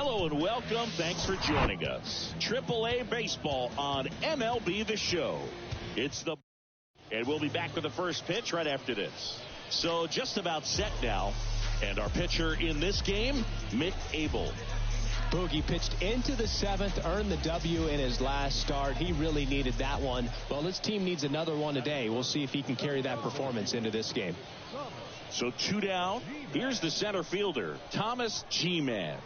Hello and welcome. Thanks for joining us. AAA Baseball on MLB The Show. And we'll be back with the first pitch right after this. So just about set now. And our pitcher in this game, Mick Abel. Boogie pitched into the seventh, earned the W in his last start. He really needed that one. Well, his team needs another one today. We'll see if he can carry that performance into this game. So 2 down. Here's the center fielder, Thomas G-Man.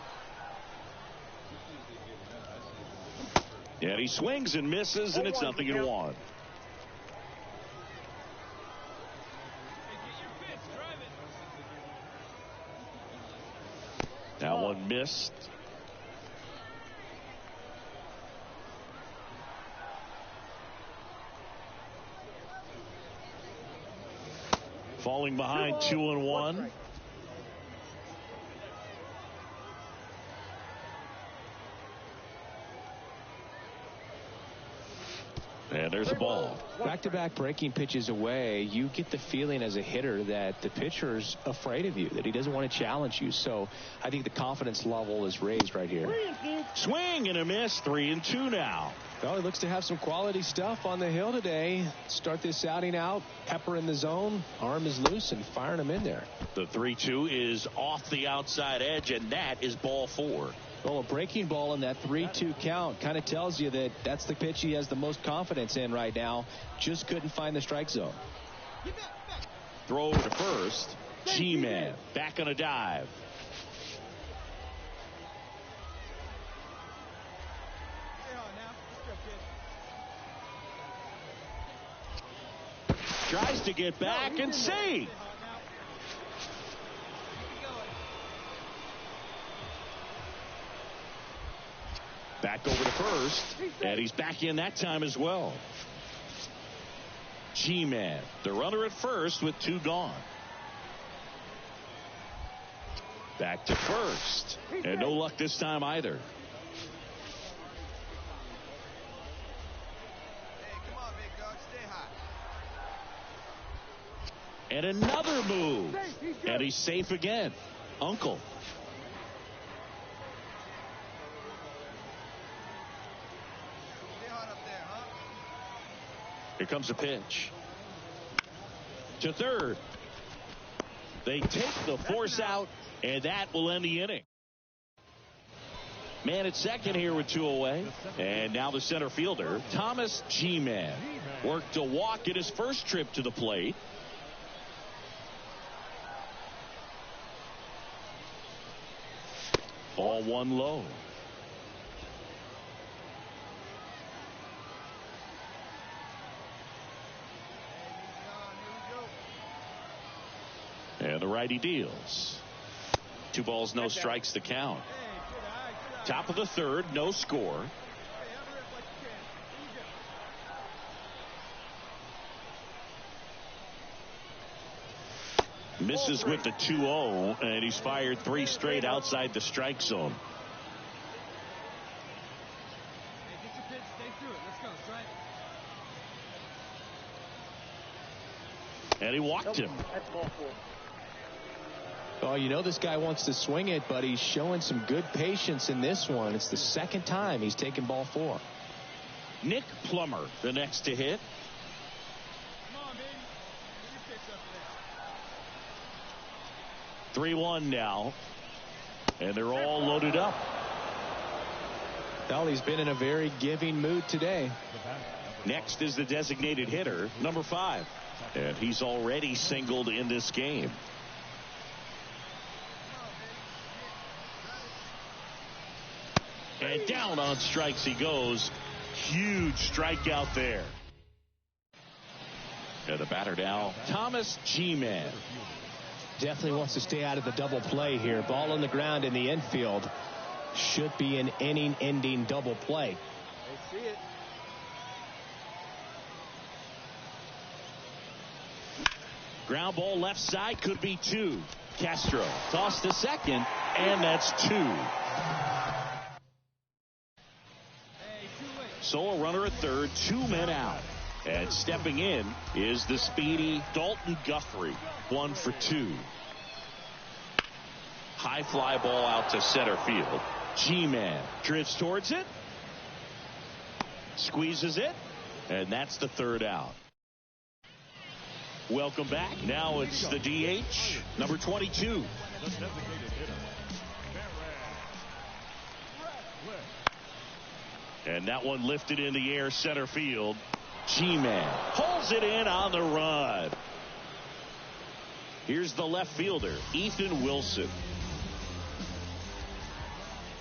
And he swings and misses, and it's 0-1. Now one missed. Falling behind 2-1. And there's a ball. Back-to-back breaking pitches away, you get the feeling as a hitter that the pitcher's afraid of you, that he doesn't want to challenge you. So I think the confidence level is raised right here. Swing and a miss, 3-2 now. Well, he looks to have some quality stuff on the hill today. Start this outing out, pepper in the zone, arm is loose, and firing him in there. The 3-2 is off the outside edge, and that is ball 4. Well, a breaking ball in that 3-2 count kind of tells you that that's the pitch he has the most confidence in right now. Just couldn't find the strike zone. Throw to first. G-Man back on a dive. Tries to get back and see. Back over to first, and he's back in that time as well. G-Man, the runner at first with 2 gone. Back to first, and no luck this time either. And another move, and he's safe again. Uncle. Here comes a pitch. To third. They take the force out, and that will end the inning. Man at second here with 2 away. And now the center fielder, Thomas G-Man. Worked a walk in his first trip to the plate. Ball 1 low. And the righty deals. 2 balls, no strikes to count. Top of the third, no score. Misses with the 2-0, and he's fired 3 straight outside the strike zone. And he walked him. Oh, you know this guy wants to swing it, but he's showing some good patience in this one. It's the second time he's taken ball 4. Nick Plummer, the next to hit. Come on, baby. 3-1 now. And they're all loaded up. Well, he's been in a very giving mood today. Next is the designated hitter, number 5. And he's already singled in this game. And down on strikes he goes. Huge strikeout there. And the batter now, Thomas G-Man. Definitely wants to stay out of the double play here. Ball on the ground in the infield. Should be an inning-ending double play. They see it. Ground ball left side, could be 2. Castro tossed to second, and that's 2. So a runner at third, 2 men out. And stepping in is the speedy Dalton Guthrie, 1 for 2. High fly ball out to center field. G-Man drifts towards it, squeezes it, and that's the third out. Welcome back. Now it's the DH, number 22. And that one lifted in the air center field. G-Man pulls it in on the run. Here's the left fielder, Ethan Wilson.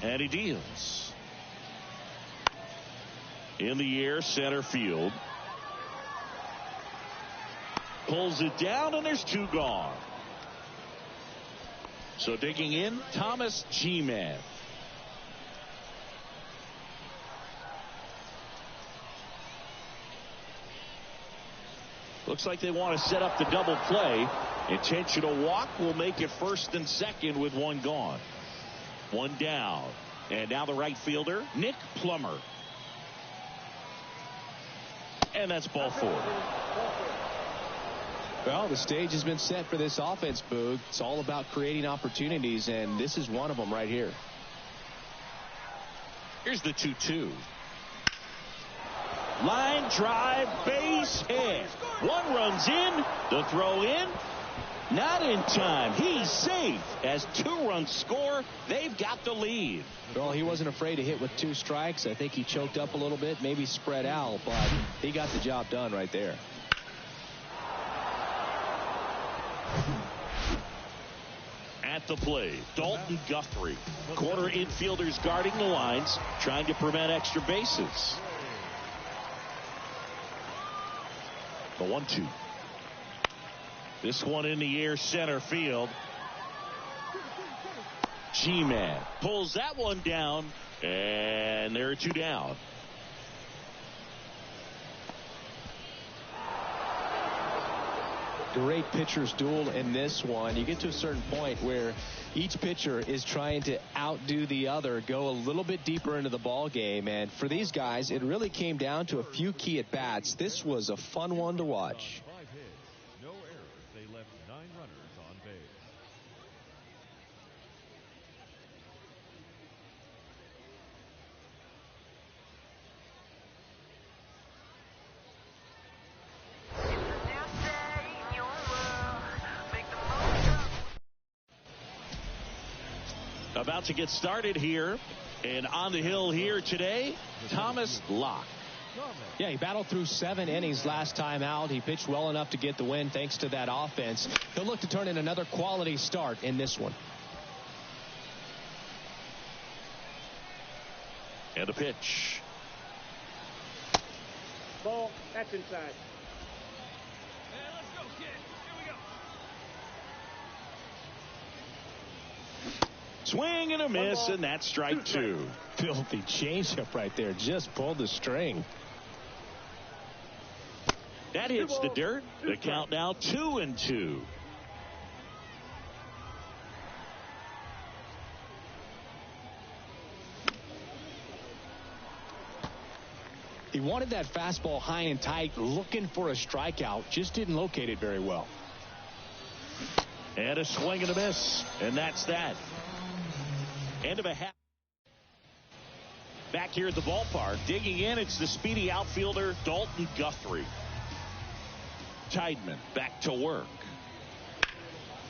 And he deals. In the air center field. Pulls it down, and there's two gone. So digging in, Thomas G-Man. Looks like they want to set up the double play. Intentional walk will make it first and second with one gone. One down. And now the right fielder, Nick Plummer. And that's ball four. Well, the stage has been set for this offense, Boog. It's all about creating opportunities, and this is one of them right here. Here's the 2-2. Line drive, base hit. One runs in. The throw in. Not in time. He's safe. As 2 runs score, they've got the lead. Well, he wasn't afraid to hit with 2 strikes. I think he choked up a little bit, maybe spread out, but he got the job done right there. At the plate, Dalton Guthrie. Corner infielders guarding the lines, trying to prevent extra bases. The 1-2. This one in the air center field. G-Man pulls that one down, and there are 2 down. Great pitcher's duel in this one. You get to a certain point where each pitcher is trying to outdo the other, go a little bit deeper into the ball game, and for these guys it really came down to a few key at bats. This was a fun one to watch. 5 hits, no errors. They left 9 runners on base. About to get started here, and on the hill here today, Thomas Locke. Yeah, he battled through 7 innings last time out. He pitched well enough to get the win thanks to that offense. He'll look to turn in another quality start in this one. And a pitch. Ball. That's inside. Hey, let's go, kid. Here we go. Swing and a miss, and that's strike 2. Filthy changeup right there. Just pulled the string. That hits the dirt. The count now 2-2. He wanted that fastball high and tight, looking for a strikeout. Just didn't locate it very well. And a swing and a miss, and that's that. End of a half. Back here at the ballpark, digging in, it's the speedy outfielder, Dalton Guthrie. Tideman back to work.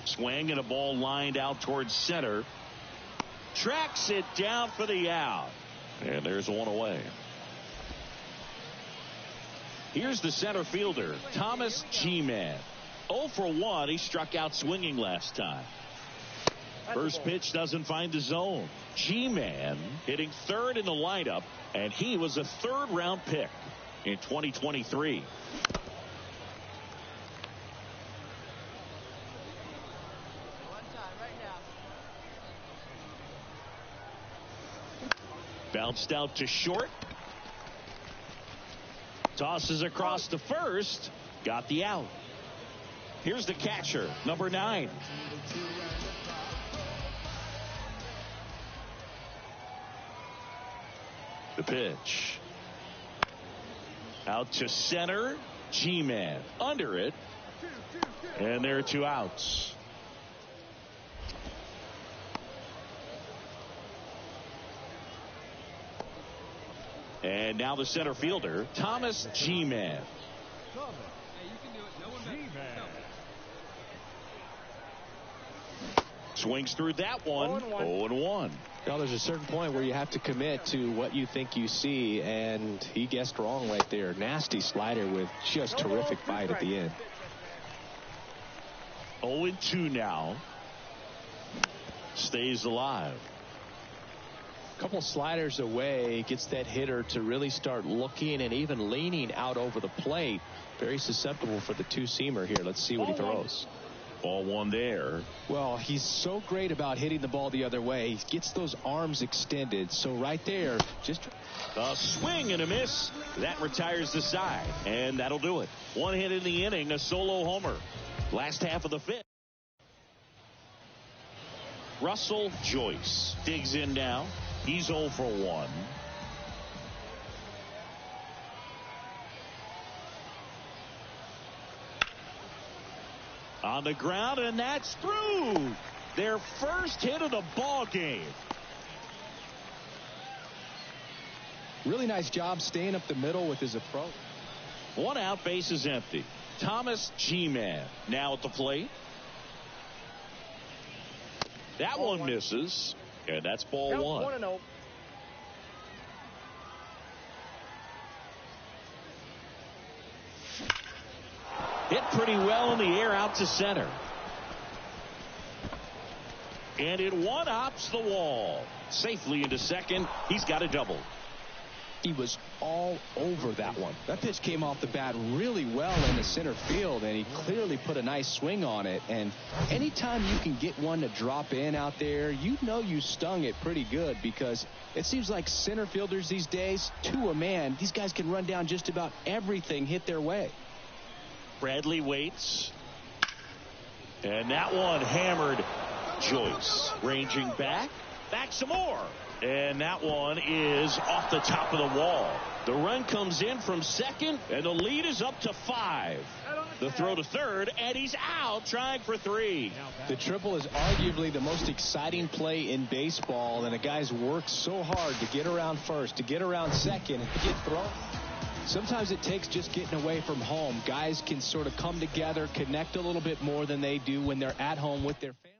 Swing and a ball lined out towards center. Tracks it down for the out. And there's one away. Here's the center fielder, Thomas G-Man. 0 for 1. He struck out swinging last time. First pitch doesn't find the zone. G-Man hitting 3rd in the lineup, and he was a 3rd-round pick in 2023. Bounced out to short. Tosses across to first. Got the out. Here's the catcher, number 9. The pitch. Out to center. G-Man under it. And there are 2 outs. And now the center fielder, Thomas G-Man. Hey, you can do it. No one better. Go. Swings through that one. 0-1. Well, there's a certain point where you have to commit to what you think you see, and he guessed wrong right there. Nasty slider with just terrific bite at the end. 0-2 now. Stays alive. A couple sliders away, gets that hitter to really start looking and even leaning out over the plate. Very susceptible for the two-seamer here. Let's see what he throws. Ball one there. Well, he's so great about hitting the ball the other way. He gets those arms extended. So right there, just a swing and a miss. That retires the side, and that'll do it. One hit in the inning, a solo homer. Last half of the fifth. Russell Joyce digs in now. He's 0 for 1. On the ground, and that's through. Their first hit of the ball game. really nice job staying up the middle with his approach. One out, base is empty. Thomas G-Man now at the plate. That one misses, and that's ball one. 1-0. Hit pretty well in the air out to center. And it one-hops the wall. Safely into second. He's got a double. He was all over that one. That pitch came off the bat really well in the center field, and he clearly put a nice swing on it. And anytime you can get one to drop in out there, you know you stung it pretty good, because it seems like center fielders these days, to a man, these guys can run down just about everything hit their way. Bradley waits. And that one hammered. Joyce ranging back some more. And that one is off the top of the wall. The run comes in from second, and the lead is up to 5. The throw to third, and he's out trying for 3. The triple is arguably the most exciting play in baseball, and the guys work so hard to get around first, to get around second, and to get thrown. Sometimes it takes just getting away from home. Guys can sort of come together, connect a little bit more than they do when they're at home with their family.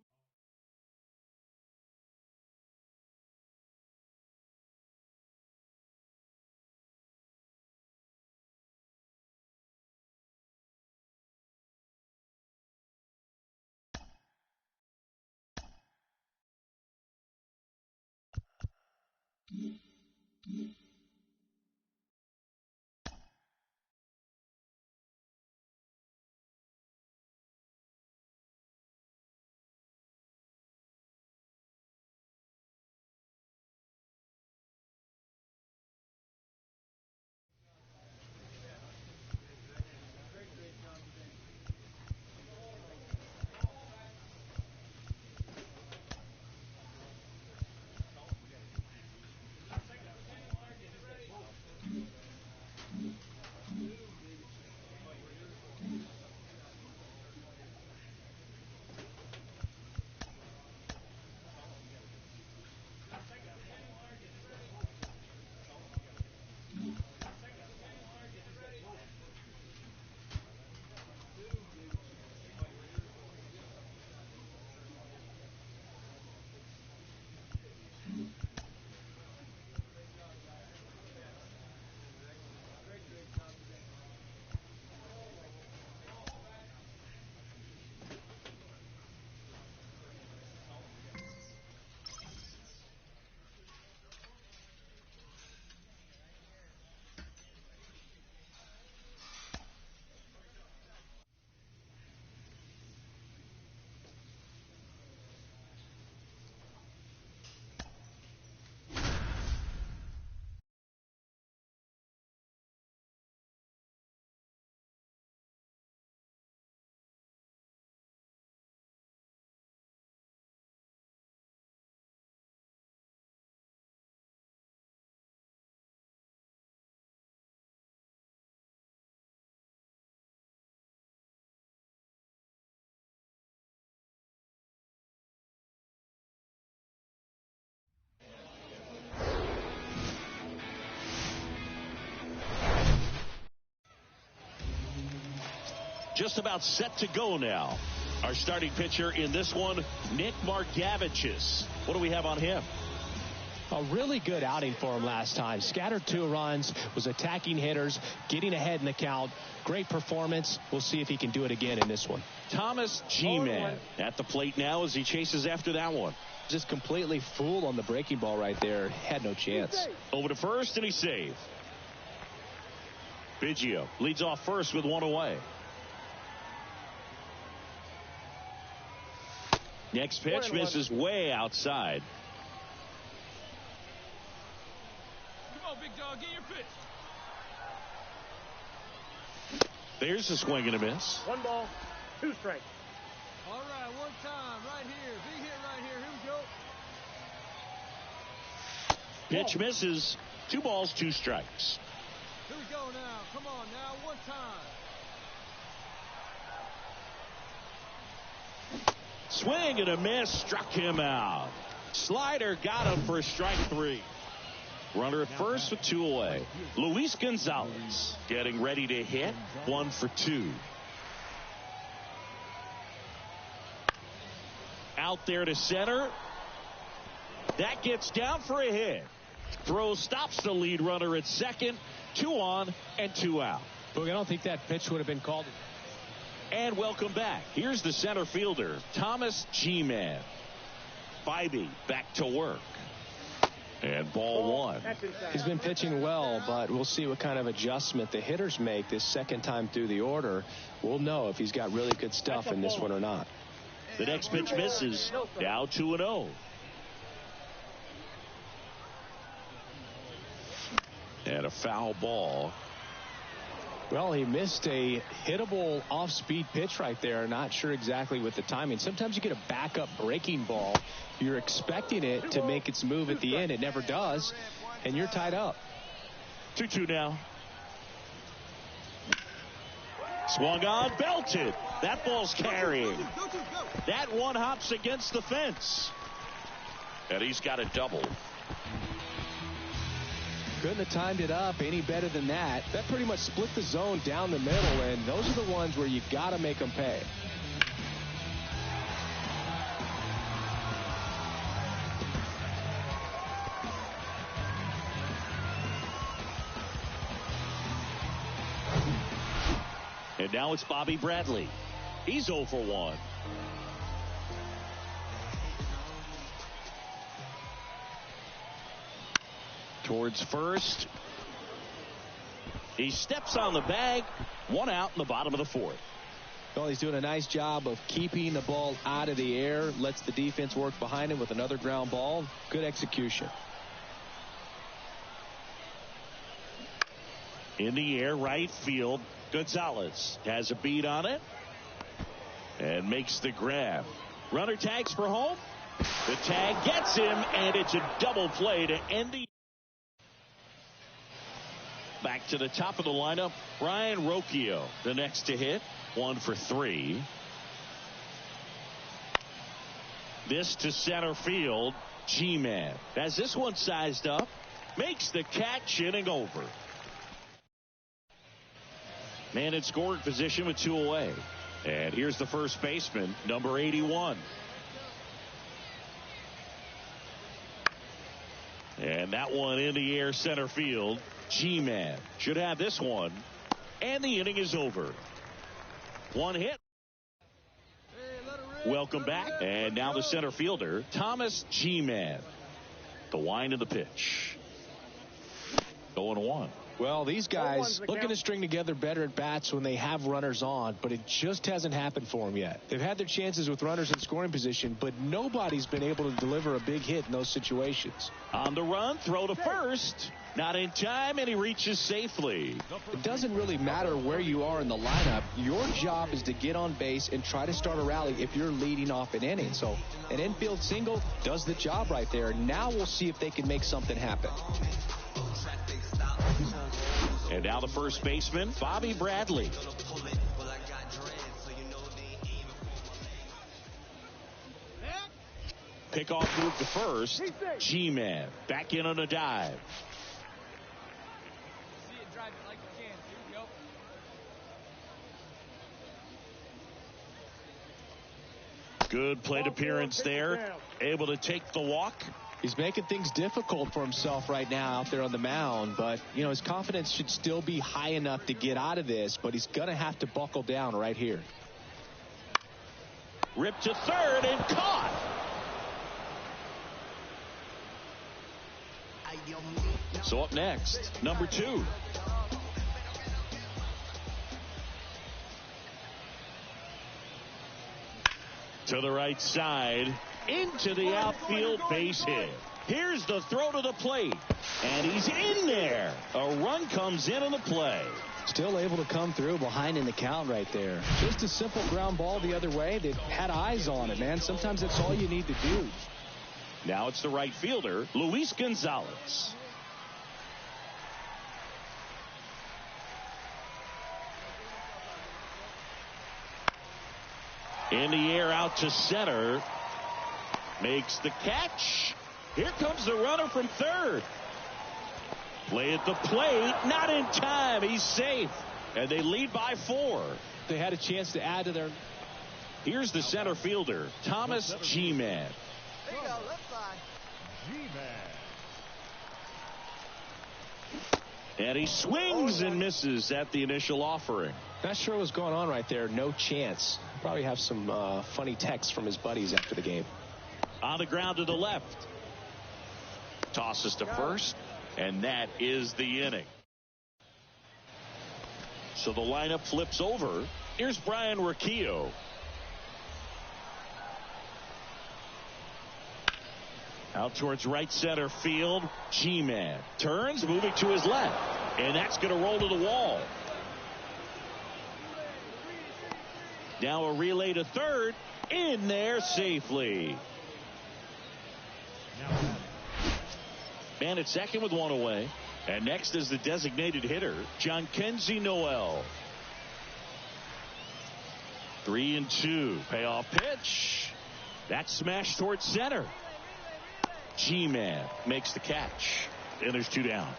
just about set to go now. Our starting pitcher in this one, Nick Margevicius. What do we have on him? A really good outing for him last time. Scattered 2 runs, was attacking hitters, getting ahead in the count. Great performance. We'll see if he can do it again in this one. Thomas G-Man at the plate now as he chases after that one. Just completely fooled on the breaking ball right there. Had no chance. Over to first, and he's saved. Biggio leads off first with 1 away. Next pitch misses way outside. Come on, big dog, get your pitch. There's a swing and a miss. 1 ball, 2 strikes. All right, one time, right here. Big hit right here. Here we go. Pitch misses. 2 balls, 2 strikes. Here we go now. Come on now, one time. Swing and a miss, struck him out. Slider got him for strike 3. Runner at first with 2 away. Luis Gonzalez getting ready to hit. 1 for 2. Out there to center. That gets down for a hit. Throw stops the lead runner at second. 2 on and 2 out. Boog, I don't think that pitch would have been called. And welcome back. Here's the center fielder, Thomas G-Man. Bybee back to work. And ball 1. He's been pitching well, but we'll see what kind of adjustment the hitters make this second time through the order. We'll know if he's got really good stuff in this one or not. The next pitch misses. Now 2-0. And a foul ball. Well, he missed a hittable off-speed pitch right there. Not sure exactly with the timing. Sometimes you get a backup breaking ball. You're expecting it to make its move at the end. It never does, and you're tied up. 2-2 now. Swung on, belted. That ball's carrying. That one hops against the fence. And he's got a double. Couldn't have timed it up any better than that. That pretty much split the zone down the middle, and those are the ones where you got to make them pay. And now it's Bobby Bradley. He's 0 for 1. Towards first. He steps on the bag. 1 out in the bottom of the 4th. Well, he's doing a nice job of keeping the ball out of the air. Lets the defense work behind him with another ground ball. Good execution. In the air, right field. Gonzalez has a beat on it. And makes the grab. Runner tags for home. The tag gets him, and it's a double play to end the. Back to the top of the lineup, Brian Rocchio, the next to hit. 1 for 3. This to center field. G-Man has this one sized up. Makes the catch, inning over. Man in scoring position with 2 away. And here's the first baseman, number 81. And that one in the air center field. G-Man should have this one. And the inning is over. 1 hit. Welcome back. And now the center fielder, Thomas G-Man. The wind of the pitch. 0-1. Well, these guys looking to string together better at bats when they have runners on, but it just hasn't happened for them yet. They've had their chances with runners in scoring position, but nobody's been able to deliver a big hit in those situations. On the run, throw to first. Not in time, and he reaches safely. It doesn't really matter where you are in the lineup. Your job is to get on base and try to start a rally if you're leading off an inning. So an infield single does the job right there. Now we'll see if they can make something happen. And now the first baseman, Bobby Bradley. Pickoff move to first. G-Man back in on a dive. See it, drive it like you can. Here we go. Good plate appearance there. Able to take the walk. He's making things difficult for himself right now out there on the mound, but, you know, his confidence should still be high enough to get out of this, but he's going to have to buckle down right here. Ripped to third and caught. So up next, number 2. To the right side, into the outfield, base hit. Here's the throw to the plate, and he's in there. A run comes in on the play. Still able to come through behind in the count right there. Just a simple ground ball the other way. They've had eyes on it, man. Sometimes that's all you need to do. Now it's the right fielder, Luis Gonzalez. In the air out to center. Makes the catch. Here comes the runner from third. Play at the plate. Not in time. He's safe. And they lead by 4. They had a chance to add to their... Here's the center fielder, Thomas G-Man. There you go, left side. And he swings and misses at the initial offering. Not sure what's going on right there. No chance. Probably have some funny texts from his buddies after the game. On the ground to the left. Tosses to first, and that is the inning. So the lineup flips over. Here's Brian Riccio. Out towards right center field. G-Man turns, moving to his left, and that's going to roll to the wall. Now a relay to third. In there safely. Man at second with 1 away. And next is the designated hitter, Jhonkensy Noel. 3-2. Payoff pitch. That's smashed towards center. G-Man makes the catch. And there's 2 down.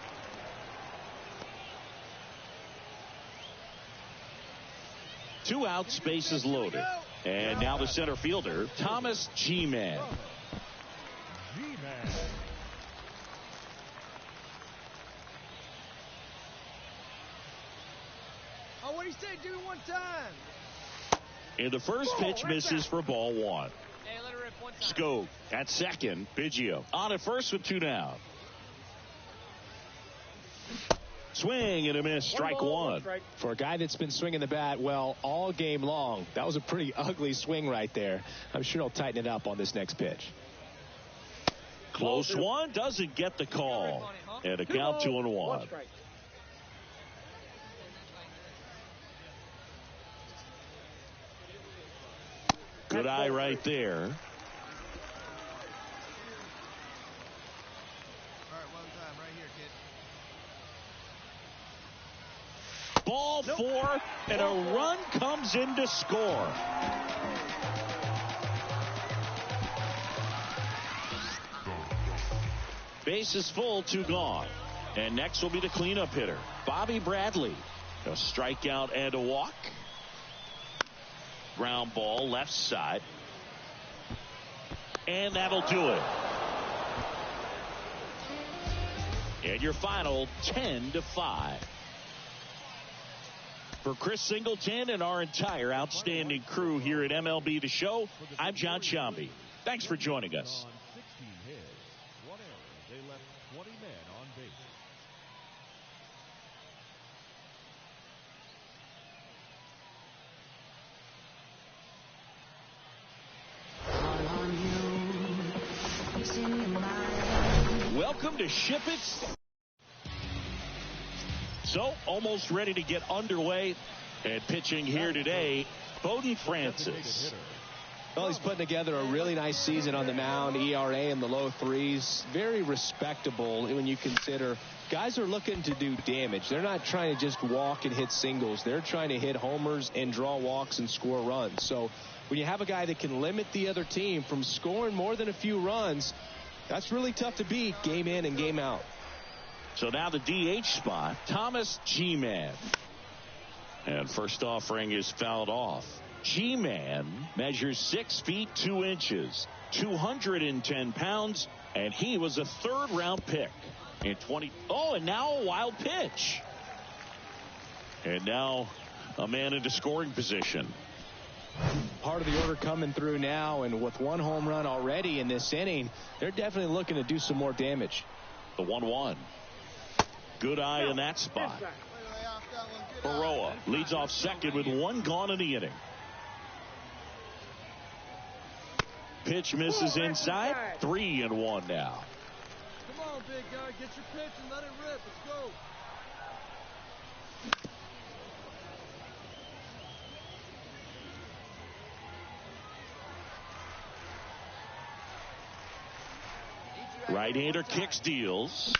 Two out, bases loaded. And now the center fielder, Thomas G-Man. Oh, what do you say? Do it one time. And the first pitch misses for ball 1. Hey, let it rip one time. Scope at second. Biggio on at first with 2 down. Swing and a miss. Strike 1. For a guy that's been swinging the bat well all game long, that was a pretty ugly swing right there. I'm sure he'll tighten it up on this next pitch. Close one. Doesn't get the call. And a count 2-1. Good eye right there. All right, one time right here, kid. Ball 4, and a run comes in to score. Base is full, 2 gone. And next will be the cleanup hitter, Bobby Bradley. A strikeout and a walk. Ground ball left side. And that'll do it. And your final 10-5. For Chris Singleton and our entire outstanding crew here at MLB The Show, I'm John Shambi. Thanks for joining us. 16 hits, 1 error. They left 20 men on base. Welcome to Ship It. So, almost ready to get underway. And pitching here today, Bowden Francis. Well, he's putting together a really nice season on the mound. ERA in the low 3s. Very respectable when you consider guys are looking to do damage. They're not trying to just walk and hit singles. They're trying to hit homers and draw walks and score runs. So when you have a guy that can limit the other team from scoring more than a few runs, that's really tough to beat game in and game out. So now the DH spot, Thomas G-Man. And first offering is fouled off. G-Man measures 6 feet 2 inches, 210 pounds, and he was a third-round pick in 20. Oh, and now a wild pitch. And now a man into scoring position. Part of the order coming through now, and with 1 home run already in this inning, they're definitely looking to do some more damage. The 1-1. Good eye in that spot. Baroa leads off second with 1 gone in the inning. Pitch misses inside. 3-1 now. Come on, big guy. Get your pitch and let it rip. Let's go. Right-hander kicks, deals.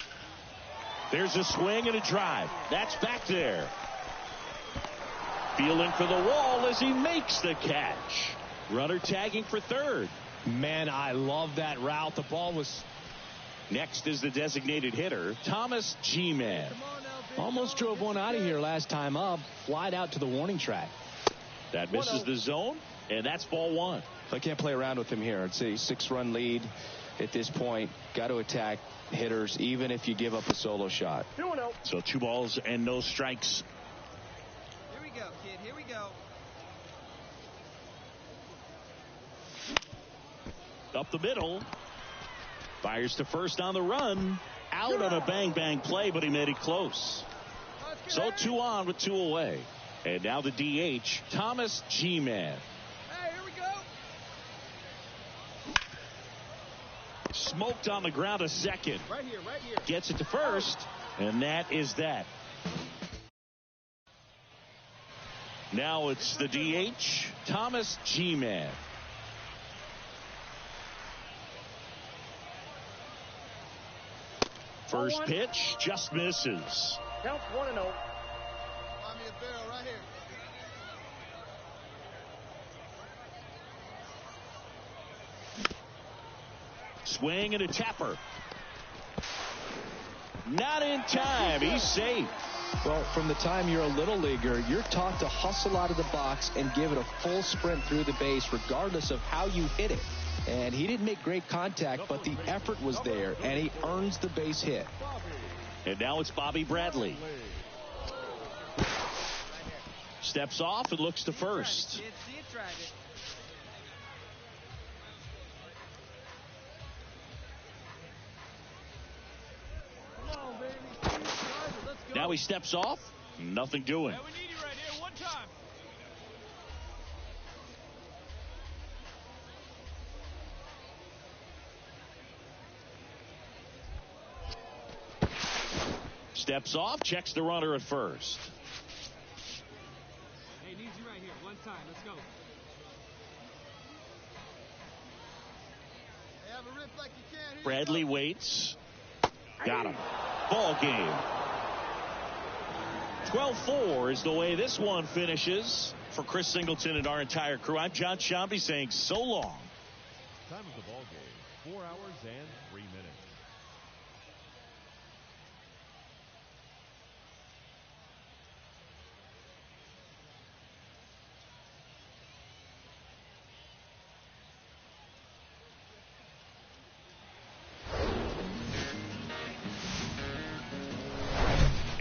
There's a swing and a drive. That's back there. Fielding for the wall as he makes the catch. Runner tagging for third. Man, I love that route. The ball was... Next is the designated hitter, Thomas G-Man. Almost drove one out of here last time up. Flied out to the warning track. That misses the zone, and that's ball 1. I can't play around with him here. It's a 6-run lead at this point. Got to attack hitters, even if you give up a solo shot. So 2 balls and no strikes. Here we go, kid. Here we go. Up the middle. Fires to first on the run. Out on a bang-bang play, but he made it close. So 2 on with 2 away. And now the DH, Thomas G-Man. Hey, here we go. Smoked on the ground a second. Right here, right here. Gets it to first, and that is that. Now it's the DH, Thomas G-Man. First pitch just misses. Counts 1-0. Find me a barrel right here. Swing and a tapper. Not in time. He's safe. Well, from the time you're a little leaguer, you're taught to hustle out of the box and give it a full sprint through the base, regardless of how you hit it. And he didn't make great contact, but the effort was there, and he earns the base hit. And now it's Bobby Bradley. Steps off and looks to first. Now he steps off. Nothing doing. We need you right here. One time. Steps off, checks the runner at first. Hey, needs you right here. One time. Let's go. Hey, have a rip like you can. Here Bradley waits. Got him. Ball game. 12-4 is the way this one finishes. For Chris Singleton and our entire crew, I'm John Shambi saying so long. Time of the ball game, 4 hours and 3 minutes.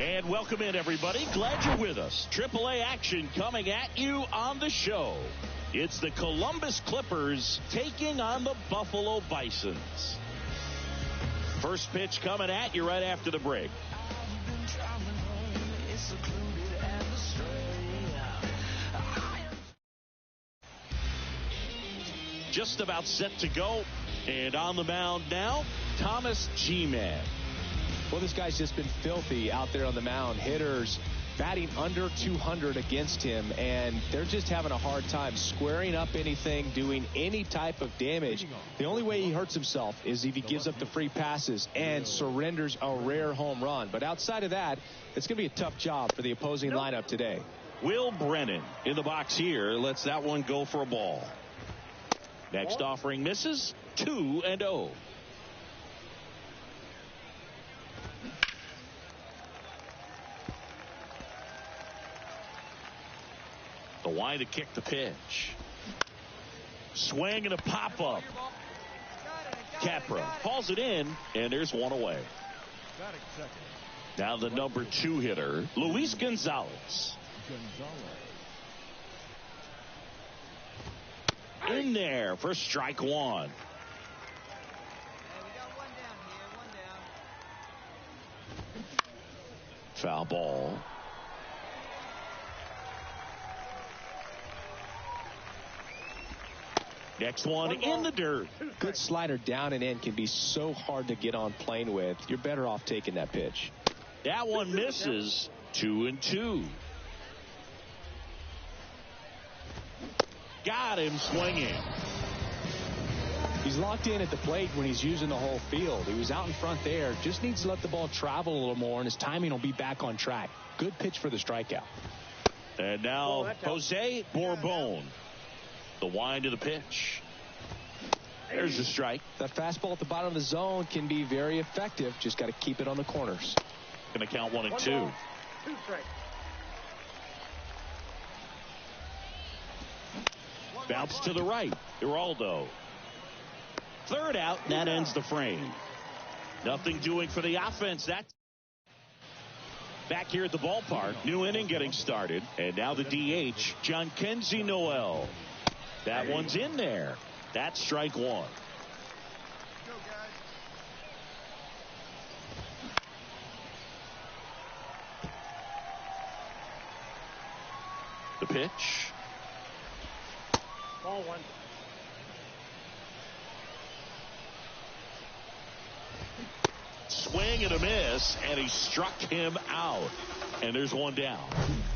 And welcome in, everybody. Glad you're with us. AAA action coming at you on the show. It's the Columbus Clippers taking on the Buffalo Bisons. First pitch coming at you right after the break. Just about set to go. And on the mound now, Thomas G-Man. Well, this guy's just been filthy out there on the mound. Hitters batting under 200 against him, and they're just having a hard time squaring up anything, doing any type of damage. The only way he hurts himself is if he gives up the free passes and surrenders a rare home run. But outside of that, it's going to be a tough job for the opposing lineup today. Will Brennan in the box here lets that one go for a ball. Next offering misses. 2-0. The wind to kick the pitch. Swing and a pop-up. Capra hauls it in, and there's one away. Now the number 2 hitter, Luis Gonzalez. In there for strike 1. Foul ball. Next one in the dirt. Good slider down and in can be so hard to get on plane with. You're better off taking that pitch. That one misses. 2-2. Got him swinging. He's locked in at the plate when he's using the whole field. He was out in front there. Just needs to let the ball travel a little more, and his timing will be back on track. Good pitch for the strikeout. And now Jose Bourbon. The wind of the pitch. There's the strike. That fastball at the bottom of the zone can be very effective. Just got to keep it on the corners. Going to count 1-2. 2 strikes. Bounce to the right. Geraldo. Third out, and that ends the frame. Nothing doing for the offense. That's back here at the ballpark. New inning getting started. And now the DH, John Kenzie Noel. That one's in there. That's strike 1. The pitch. Ball 1. Swing and a miss, and he struck him out. And there's one down.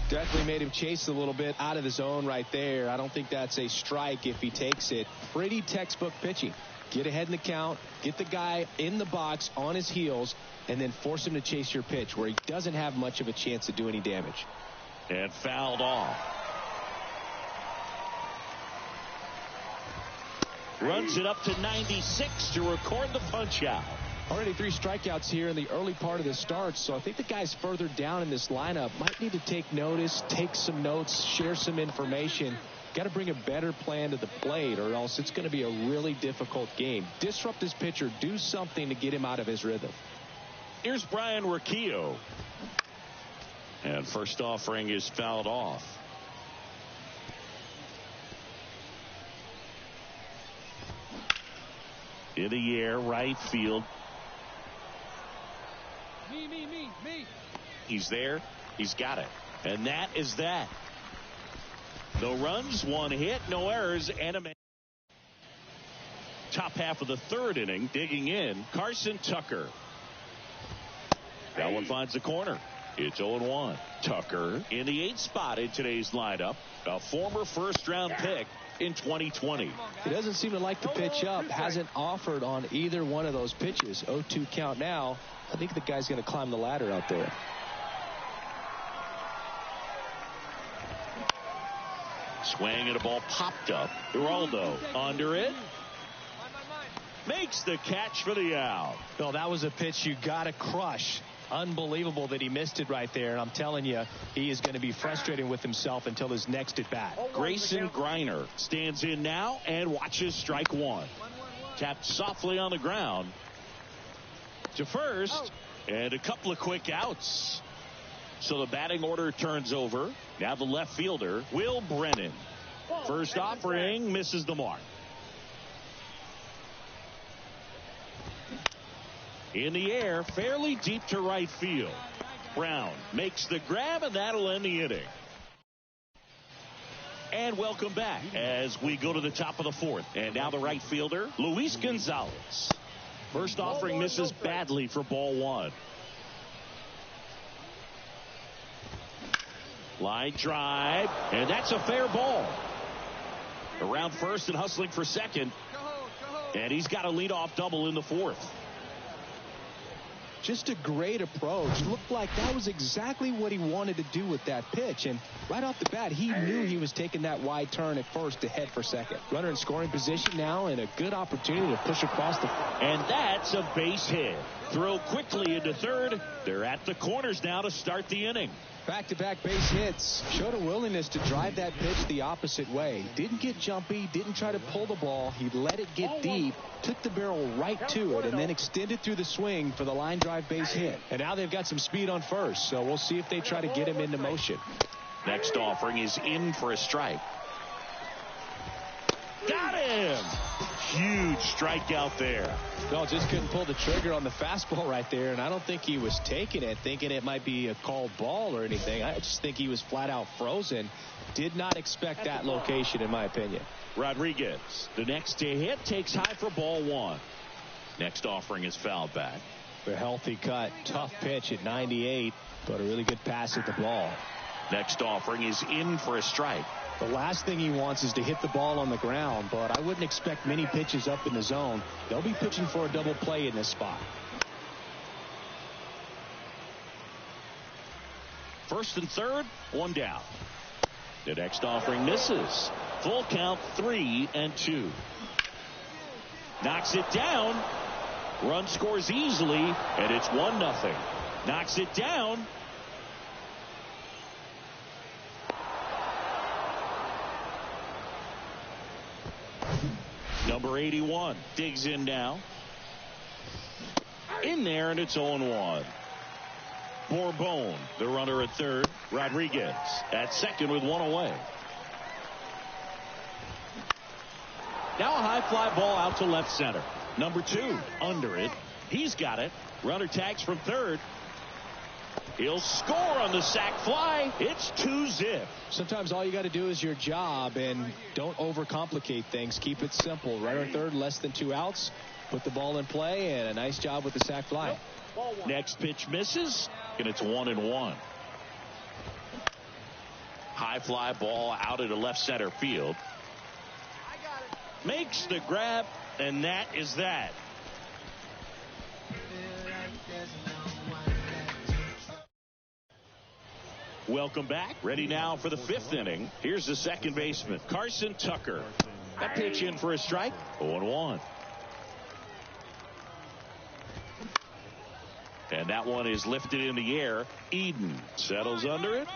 Definitely made him chase a little bit out of the zone right there. I don't think that's a strike if he takes it. Pretty textbook pitching. Get ahead in the count, get the guy in the box on his heels, and then force him to chase your pitch where he doesn't have much of a chance to do any damage. And fouled off. Runs it up to 96 to record the punch out. Already 3 strikeouts here in the early part of the start, so I think the guys further down in this lineup might need to take notice, take some notes, share some information. Got to bring a better plan to the plate, or else it's going to be a really difficult game. Disrupt this pitcher, do something to get him out of his rhythm. Here's Brian Riccio. And first offering is fouled off. In the air, right field. Me. He's there. He's got it. And that is that. No runs, 1 hit, no errors, and a man. Top half of the 3rd inning, digging in, Carson Tucker. That one finds the corner. It's 0-1. Tucker in the 8th spot in today's lineup. A former first-round pick in 2020. He doesn't seem to like the pitch up. Hasn't offered on either one of those pitches. 0-2 count now. I think the guy's going to climb the ladder out there. Swing and a ball popped up. Geraldo under it. Makes the catch for the out. Well, that was a pitch you got to crush. Unbelievable that he missed it right there. And I'm telling you, he is going to be frustrated with himself until his next at bat. Grayson Greiner stands in now and watches strike 1. Tapped softly on the ground to first, and a couple of quick outs. So the batting order turns over. Now the left fielder, Will Brennan. First offering misses the mark. In the air, fairly deep to right field. Brown makes the grab, and that'll end the inning. And welcome back as we go to the top of the 4th. And now the right fielder, Luis Gonzalez. First offering misses badly for ball 1. Line drive, and that's a fair ball. Around first and hustling for second. And he's got a leadoff double in the 4th. Just a great approach. Looked like that was exactly what he wanted to do with that pitch. And right off the bat, he knew he was taking that wide turn at first to head for second. Runner in scoring position now, and a good opportunity to push across the. And that's a base hit. Throw quickly into 3rd. They're at the corners now to start the inning. Back-to-back base hits. Showed a willingness to drive that pitch the opposite way. Didn't get jumpy, didn't try to pull the ball. He let it get deep, took the barrel right to it, and then extended through the swing for the line drive base hit. And now they've got some speed on first, so we'll see if they try to get him into motion. Next offering is in for a strike. Got him! Huge strikeout there. No, just couldn't pull the trigger on the fastball right there, and I don't think he was taking it, thinking it might be a called ball or anything. I just think he was flat out frozen. Did not expect that location, in my opinion. Rodriguez, the next to hit, takes high for ball one. Next offering is fouled back. A healthy cut, tough pitch at 98, but a really good pass at the ball. Next offering is in for a strike. The last thing he wants is to hit the ball on the ground, but I wouldn't expect many pitches up in the zone. They'll be pitching for a double play in this spot. First and third, one down. The next offering misses. Full count, 3-2. Knocks it down. Run scores easily, and it's 1-0. Knocks it down. Number 81 digs in now. In there, and it's 0-1. Bourbon, the runner at third. Rodriguez at second with one away. Now a high fly ball out to left center. Number 2 under it. He's got it. Runner tags from third. He'll score on the sac fly. It's 2-zip. Sometimes all you got to do is your job, and don't overcomplicate things. Keep it simple. Runner third, less than 2 outs. Put the ball in play, and a nice job with the sac fly. Next pitch misses, and it's 1-1. High fly ball out into left center field. Makes the grab, and that is that. Welcome back. Ready now for the 5th inning. Here's the second baseman, Carson Tucker. That pitch in for a strike. 0-1. And that one is lifted in the air. Eden settles under it,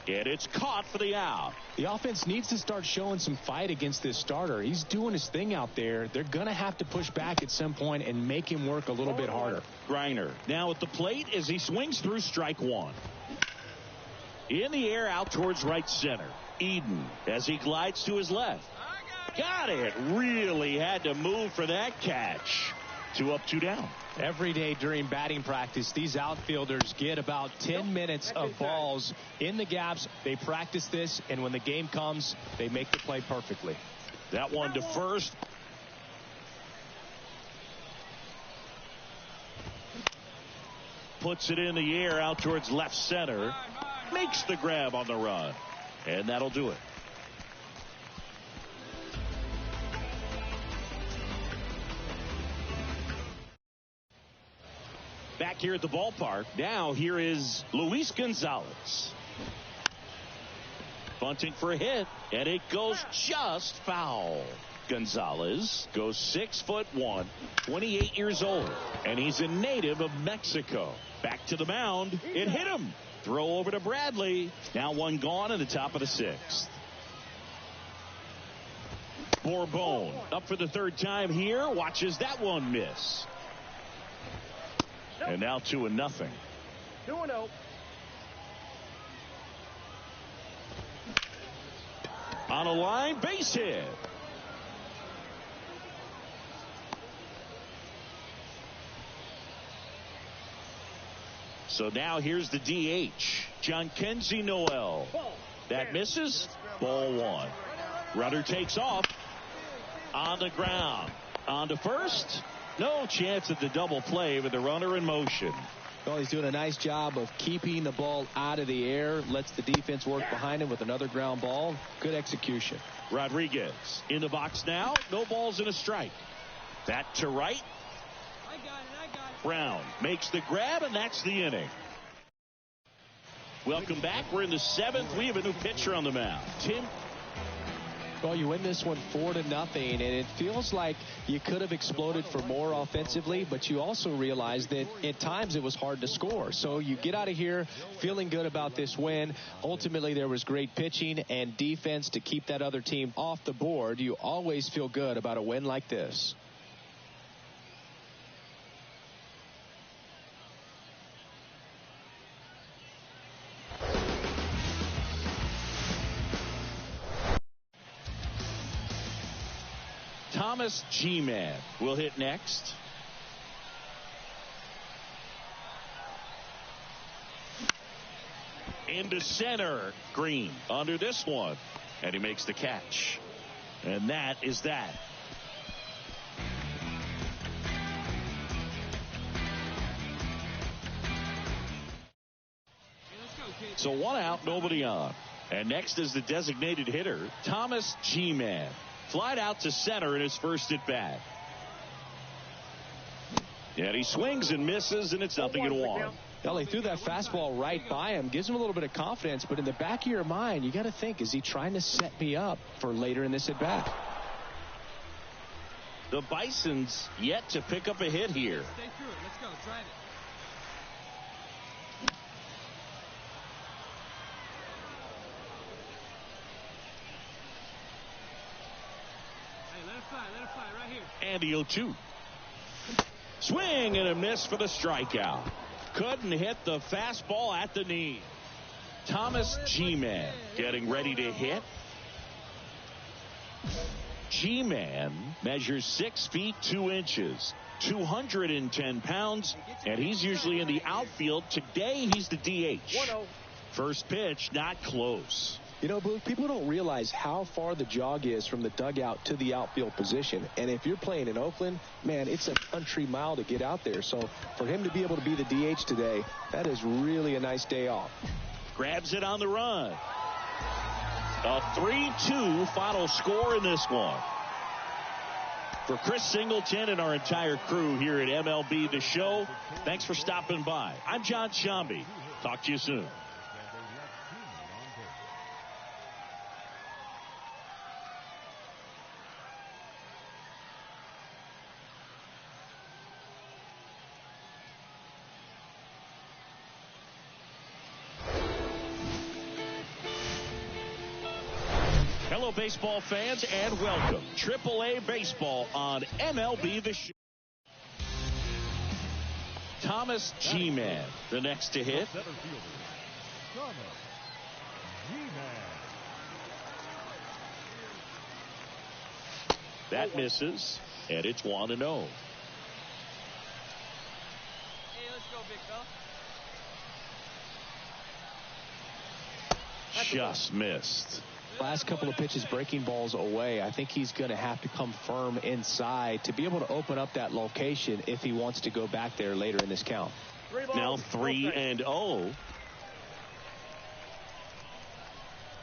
and it's caught for the out. The offense needs to start showing some fight against this starter. He's doing his thing out there. They're going to have to push back at some point and make him work a little bit harder. Griner now at the plate as he swings through strike one. In the air out towards right center. Eden as he glides to his left. Got it. Really had to move for that catch. 2 up, 2 down. Every day during batting practice, these outfielders get about 10 minutes of balls in the gaps. They practice this, and when the game comes, they make the play perfectly. That one to first. Puts it in the air out towards left center. Makes the grab on the run. And that'll do it. Back here at the ballpark. Now here is Luis Gonzalez. Bunting for a hit, and it goes just foul. Gonzalez goes 6'1", 28 years old, and he's a native of Mexico. Back to the mound. It hit him. Throw over to Bradley. Now one gone in the top of the 6th. Bourbon up for the 3rd time here. Watches that one miss. And now 2-0. 2-0. On a line, base hit. So now here's the DH, Jhonkensy Noel. That misses. Ball 1. Runner takes off. On the ground. On to first. No chance at the double play with the runner in motion. Well, he's doing a nice job of keeping the ball out of the air. Lets the defense work behind him with another ground ball. Good execution. Rodriguez in the box now. No balls and a strike. That to right. I got it. Brown makes the grab, and that's the inning. Welcome back. We're in the 7th. We have a new pitcher on the mound. Well, you win this one 4-0, and it feels like you could have exploded for more offensively, but you also realize that at times it was hard to score. So you get out of here feeling good about this win. Ultimately, there was great pitching and defense to keep that other team off the board. You always feel good about a win like this. Thomas G-Man will hit next. Into center. Green under this one. And he makes the catch. And that is that. So 1 out, nobody on. And next is the designated hitter, Thomas G-Man. Flied out to center in his first at bat. And he swings and misses, and it's 0-1. Well, he threw that fastball right by him. Gives him a little bit of confidence, but in the back of your mind, you got to think, is he trying to set me up for later in this at bat? The Bison's yet to pick up a hit here. Stay through it. Let's go. Drive it. Let it fly right here. And the 0-2. Swing and a miss for the strikeout. Couldn't hit the fastball at the knee. Thomas G-Man getting ready to hit. G-Man measures 6 feet 2 inches, 210 pounds, and he's usually in the outfield. Today he's the DH. First pitch, not close. You know, Booth, people don't realize how far the jog is from the dugout to the outfield position. And if you're playing in Oakland, man, it's a country mile to get out there. So for him to be able to be the DH today, that is really a nice day off. Grabs it on the run. A 3-2 final score in this one. For Chris Singleton and our entire crew here at MLB The Show, thanks for stopping by. I'm John Shambi. Talk to you soon. Hello, baseball fans, and welcome. AAA Baseball on MLB The Show. Thomas G-Man, the next to hit. Center fielder, Thomas G-Man. That misses, and it's 1-0. Hey, let's go, big fella. Just missed. Last couple of pitches breaking balls away. I think he's going to have to come firm inside to be able to open up that location if he wants to go back there later in this count. Now 3-0. Come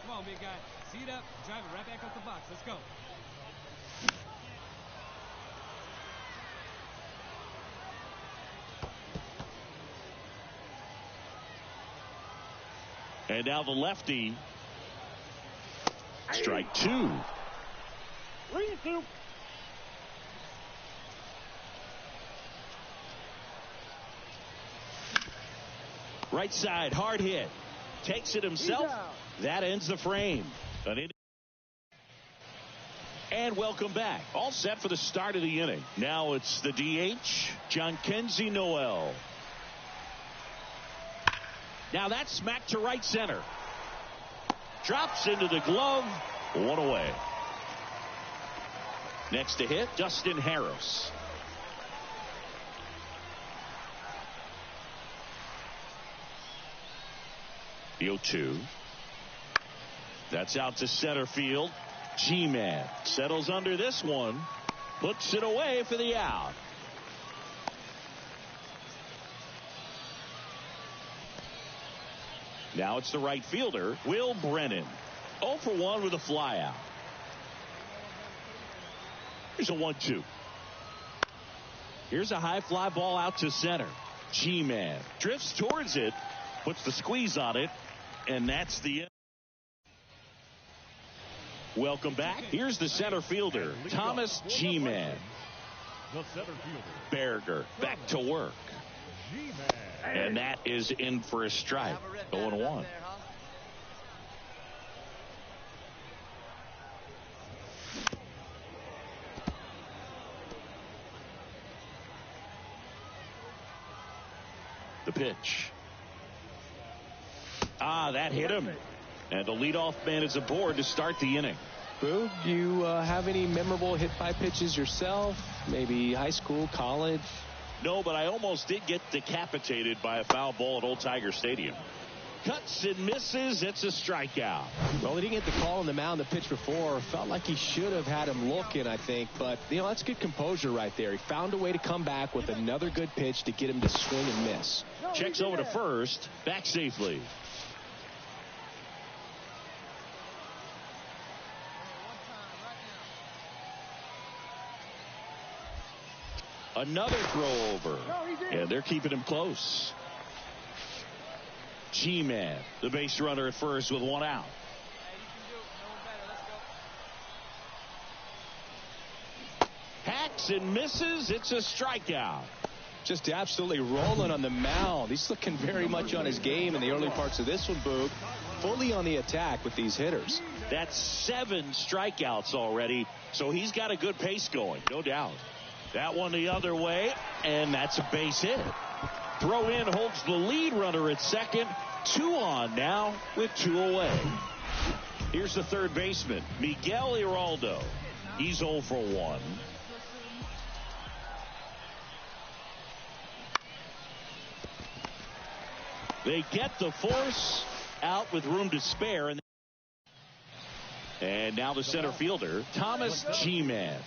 on, big guy. See it up. Drive it right back up the box. Let's go. And now the lefty. Strike 2. Right side, hard hit. Takes it himself. That ends the frame. And welcome back. All set for the start of the inning. Now it's the DH, Jhonkensy Noel. Now that's smacked to right center. Drops into the glove. 1 away. Next to hit, Dustin Harris. The 0-2. That's out to center field. G-Man settles under this one. Puts it away for the out. Now it's the right fielder, Will Brennan. 0 for 1 with a flyout. Here's a 1-2. Here's a high fly ball out to center. G-Man drifts towards it, puts the squeeze on it, and that's the end. Welcome back. Here's the center fielder, Thomas G-Man. The center fielder, Berger back to work. G-Man. And that is in for a strike. 0-1. The pitch. That hit him. And the leadoff man is aboard to start the inning. Boog, do you have any memorable hit-by pitches yourself? Maybe high school, college? No, but I almost did get decapitated by a foul ball at Old Tiger Stadium. Cuts and misses. It's a strikeout. Well, he didn't get the call on the mound the pitch before. Felt like he should have had him looking, I think. But, that's good composure right there. He found a way to come back with another good pitch to get him to swing and miss. Checks over to first. Back safely. Another throw over. And they're keeping him close. G-Man, the base runner at first with one out. Hacks and misses. It's a strikeout. Just absolutely rolling on the mound. He's looking very much on his game in the early parts of this one, Boog. Fully on the attack with these hitters. That's 7 strikeouts already, so he's got a good pace going, no doubt. That one the other way, and that's a base hit. Throw in holds the lead runner at second. 2 on now with 2 away. Here's the third baseman, Miguel Iraldo. He's 0 for 1. They get the force out with room to spare. And now the center fielder, Thomas G-Man.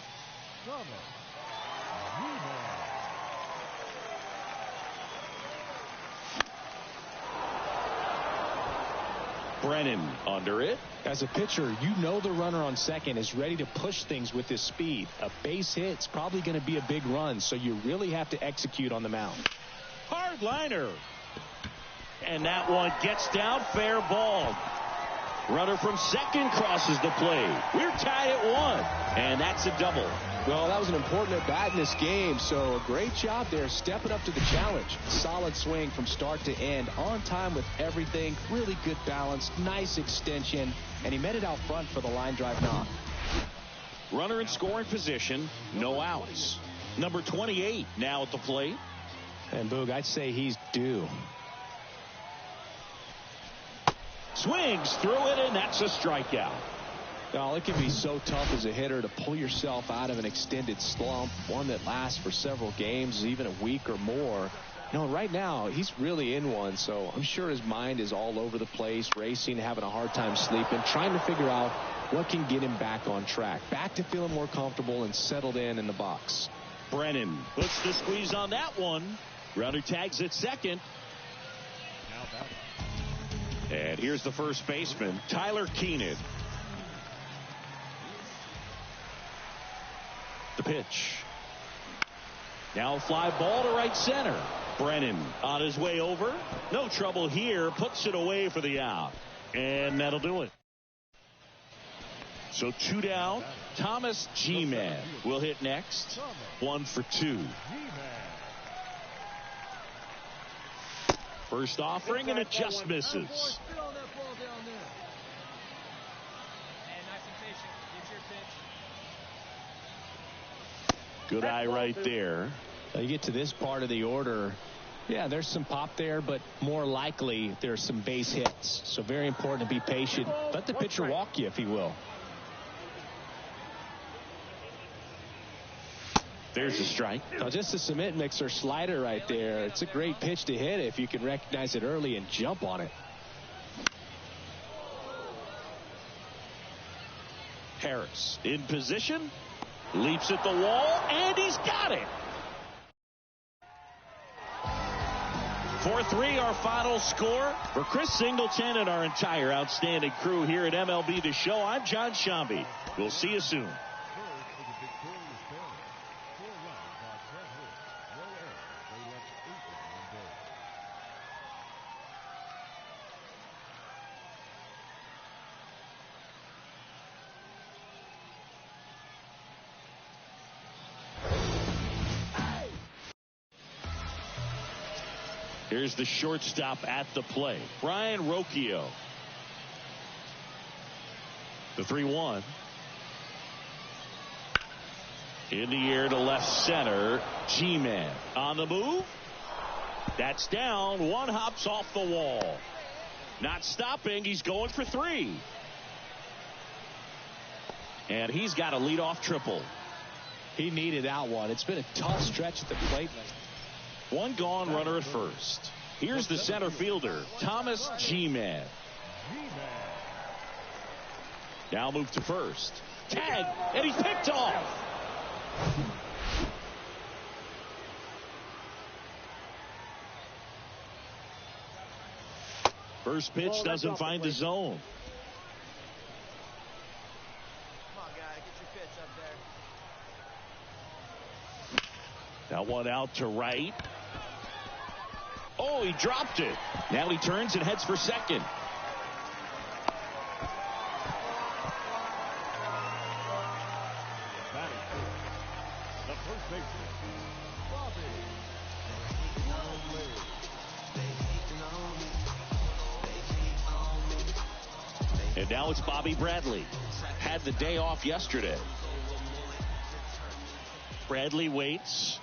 Brennan under it. As a pitcher, the runner on second is ready to push things with his speed. A base hit's probably going to be a big run, so you really have to execute on the mound. Hard liner. And that one gets down, fair ball. Runner from second crosses the plate. We're tied at 1, and that's a double. Well, that was an important at-bat in this game, so a great job there stepping up to the challenge. Solid swing from start to end, on time with everything, really good balance, nice extension, and he met it out front for the line drive knock. Runner in scoring position, no outs. Number 28 now at the plate. And Boog, I'd say he's due. Swings through it, and that's a strikeout. Well, it can be so tough as a hitter to pull yourself out of an extended slump, one that lasts for several games, even a week or more. Right now, he's really in one, so I'm sure his mind is all over the place, racing, having a hard time sleeping, trying to figure out what can get him back on track, back to feeling more comfortable and settled in the box. Brennan puts the squeeze on that one. Runner tags at second. And here's the first baseman, Tyler Keenan. The pitch. Now a fly ball to right center. Brennan on his way over. No trouble here. Puts it away for the out. And that'll do it. So 2 down. Thomas G-Man will hit next. 1 for 2. First offering, and it just misses. Good eye right there. You get to this part of the order. Yeah, there's some pop there, but more likely there's some base hits. So very important to be patient. Let the pitcher walk you if he will. There's a strike. Now just a cement mixer slider right there. It's a great pitch to hit if you can recognize it early and jump on it. Harris in position. Leaps at the wall, and he's got it. 4-3 our final score. For Chris Singleton and our entire outstanding crew here at MLB The Show, I'm John Shambi. We'll see you soon. Here's the shortstop at the plate, Brian Rocchio. The 3-1. In the air to left center. G-Man on the move. That's down. One hops off the wall. Not stopping. He's going for 3. And he's got a leadoff triple. He needed that one. It's been a tough stretch at the plate. One gone, runner at first. Here's the center fielder, Thomas G-Man. Now move to first. Tag, and he's picked off. First pitch doesn't find the zone. Come on, guy, get your pitch up there. That one out to right. Oh, he dropped it. Now he turns and heads for second. The first baseman, Bobby. And now it's Bobby Bradley. Had the day off yesterday. Bradley waits.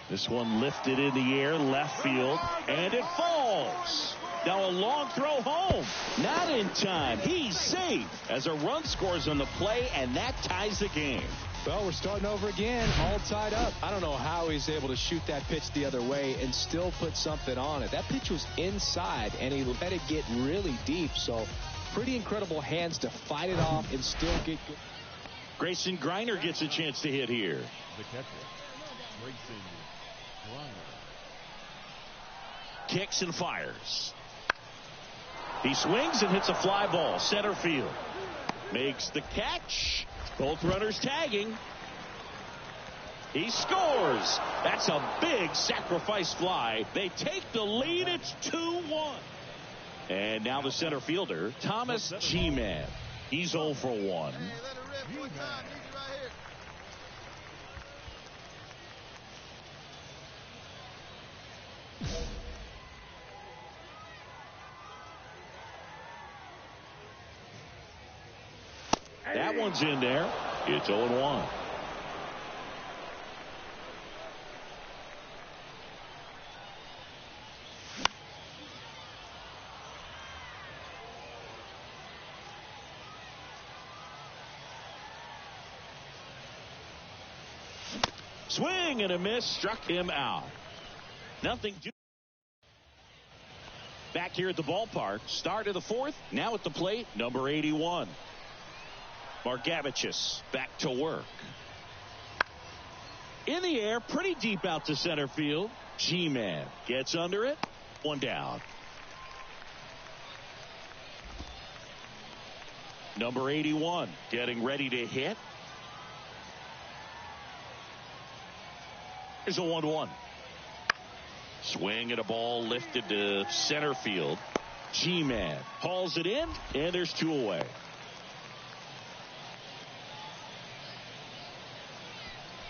This one lifted in the air, left field, and it falls. Now a long throw home. Not in time. He's safe as a run scores on the play, and that ties the game. Well, we're starting over again, all tied up. I don't know how he's able to shoot that pitch the other way and still put something on it. That pitch was inside, and he let it get really deep. So pretty incredible hands to fight it off and still get good. Grayson Griner gets a chance to hit here. The catcher, Grayson Griner. Kicks and fires. He swings and hits a fly ball, center field. Makes the catch. Both runners tagging. He scores. That's a big sacrifice fly. They take the lead. It's 2-1. And now the center fielder, Thomas G-Man. He's 0 for 1. Hey, let it rip one time. Need you right here. That one's in there. It's 0-1. Swing and a miss, struck him out. Nothing to. Back here at the ballpark, start of the 4th, now at the plate, number 81. Margevicius back to work. In the air, pretty deep out to center field. G-Man gets under it. One down. Number 81 getting ready to hit. Here's a 1-1. Swing and a ball lifted to center field. G-Man hauls it in, and there's 2 away.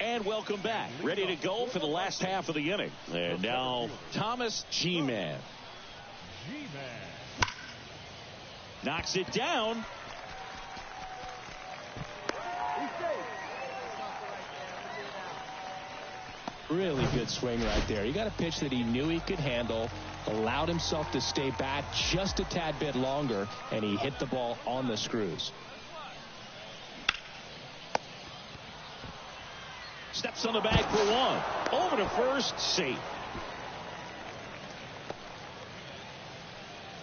And welcome back. Ready to go for the last half of the inning. And now Thomas G-Man. G-Man. Knocks it down. Really good swing right there. He got a pitch that he knew he could handle, allowed himself to stay back just a tad bit longer, and he hit the ball on the screws. Steps on the bag for 1. Over to first, safe.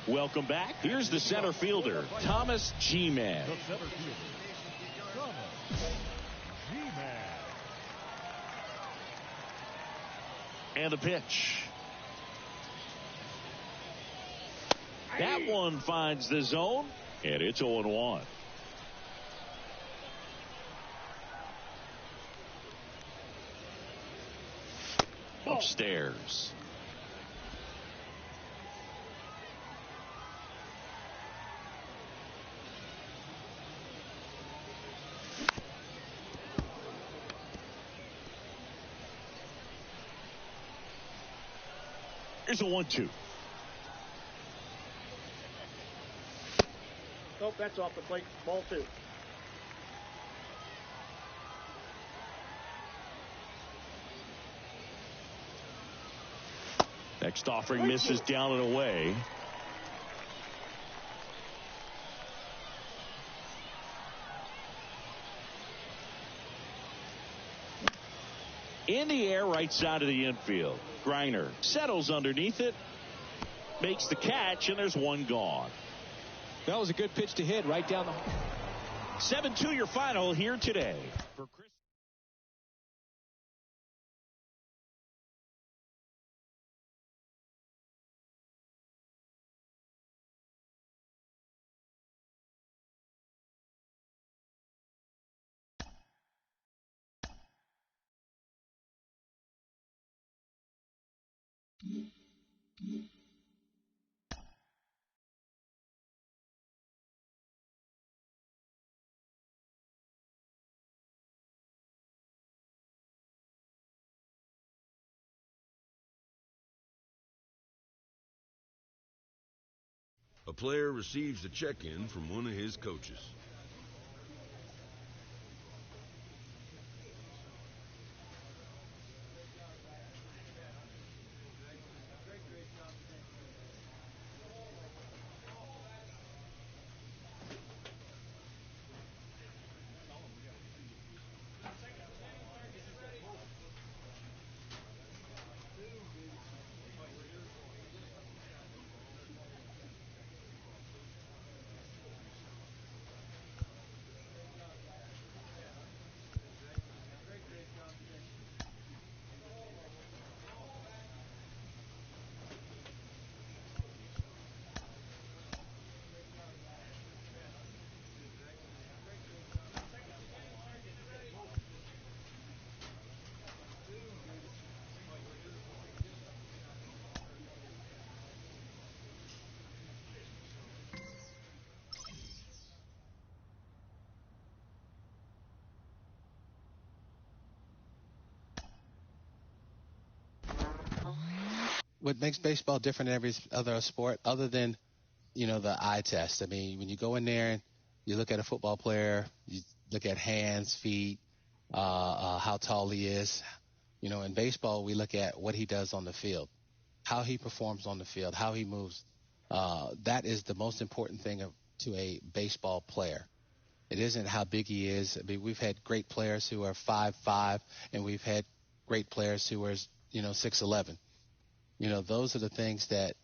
Welcome back. Here's the center fielder, Thomas G-Man. The center fielder, Thomas G-Man. And a pitch. That one finds the zone, and it's 0-1. Upstairs. Here's a 1-2. Nope, that's off the plate. Ball 2. Next offering misses down and away. In the air, right side of the infield. Griner settles underneath it, makes the catch, and there's one gone. That was a good pitch to hit right down the... 7-2 your final here today. For Chris. A player receives a check-in from one of his coaches. What makes baseball different than every other sport, other than, the eye test? I mean, when you go in there and you look at a football player, you look at hands, feet, how tall he is. In baseball, we look at what he does on the field, how he performs on the field, how he moves. That is the most important thing to a baseball player. It isn't how big he is. I mean, we've had great players who are 5'5", and we've had great players who are, 6'11". Those are the things that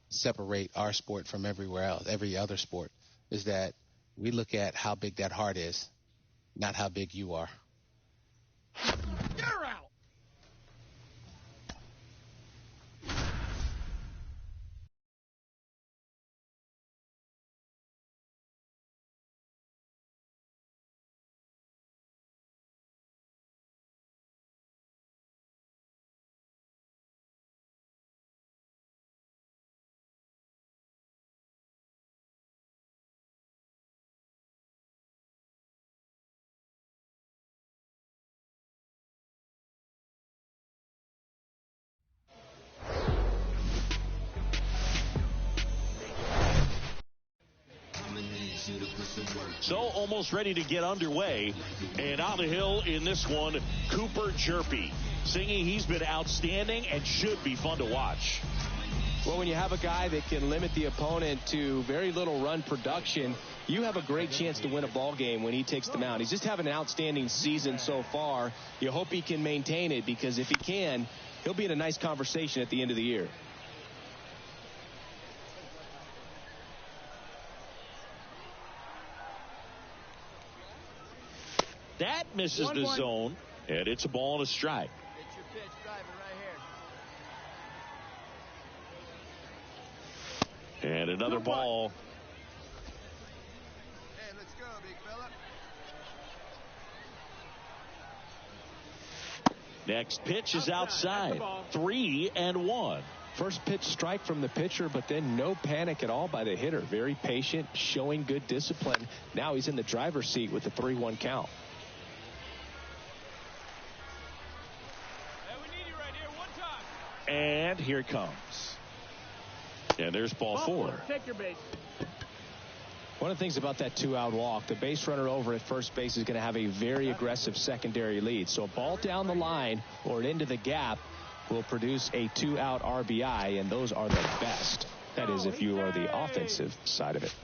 separate our sport from everywhere else, every other sport, is that we look at how big that heart is, not how big you are. You're out! So almost ready to get underway. And on the hill in this one, Cooper Jerpy. Singing he's been outstanding and should be fun to watch. Well, when you have a guy that can limit the opponent to very little run production, you have a great chance to win a ball game when he takes the mound. He's just having an outstanding season so far. You hope he can maintain it, because if he can, he'll be in a nice conversation at the end of the year. That misses the zone, and it's a ball and a strike. Get your pitch, drive it right here. And another ball. Hey, let's go, big fella. Next pitch is outside. 3-1. First pitch strike from the pitcher, but then no panic at all by the hitter. Very patient, showing good discipline. Now he's in the driver's seat with the 3-1 count. Hey, we need you right here. One time. And here it comes. And there's ball 4. Take your base. One of the things about that 2-out walk, the base runner over at first base is going to have a very aggressive secondary lead. So a ball down the line or into the gap will produce a 2-out RBI, and those are the best. That is, if you are the offensive side of it.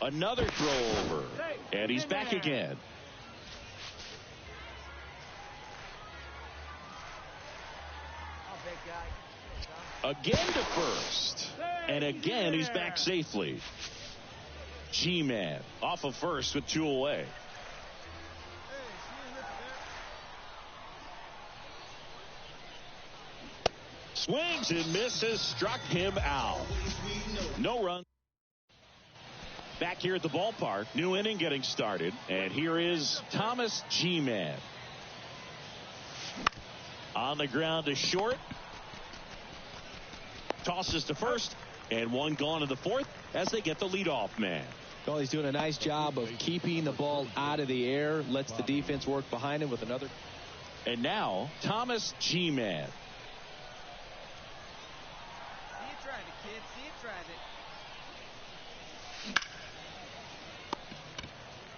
Another throw over, and he's back again. Again to first, and again he's back safely. G-Man off of first with 2 away. Swings and misses, struck him out. No run. Back here at the ballpark, new inning getting started, and here is Thomas G-Man. On the ground to short. Tosses to first, and one gone in the 4th as they get the leadoff man. Well, he's doing a nice job of keeping the ball out of the air, lets the defense work behind him with another. And now, Thomas G-Man. See it drive it, kid. See it drive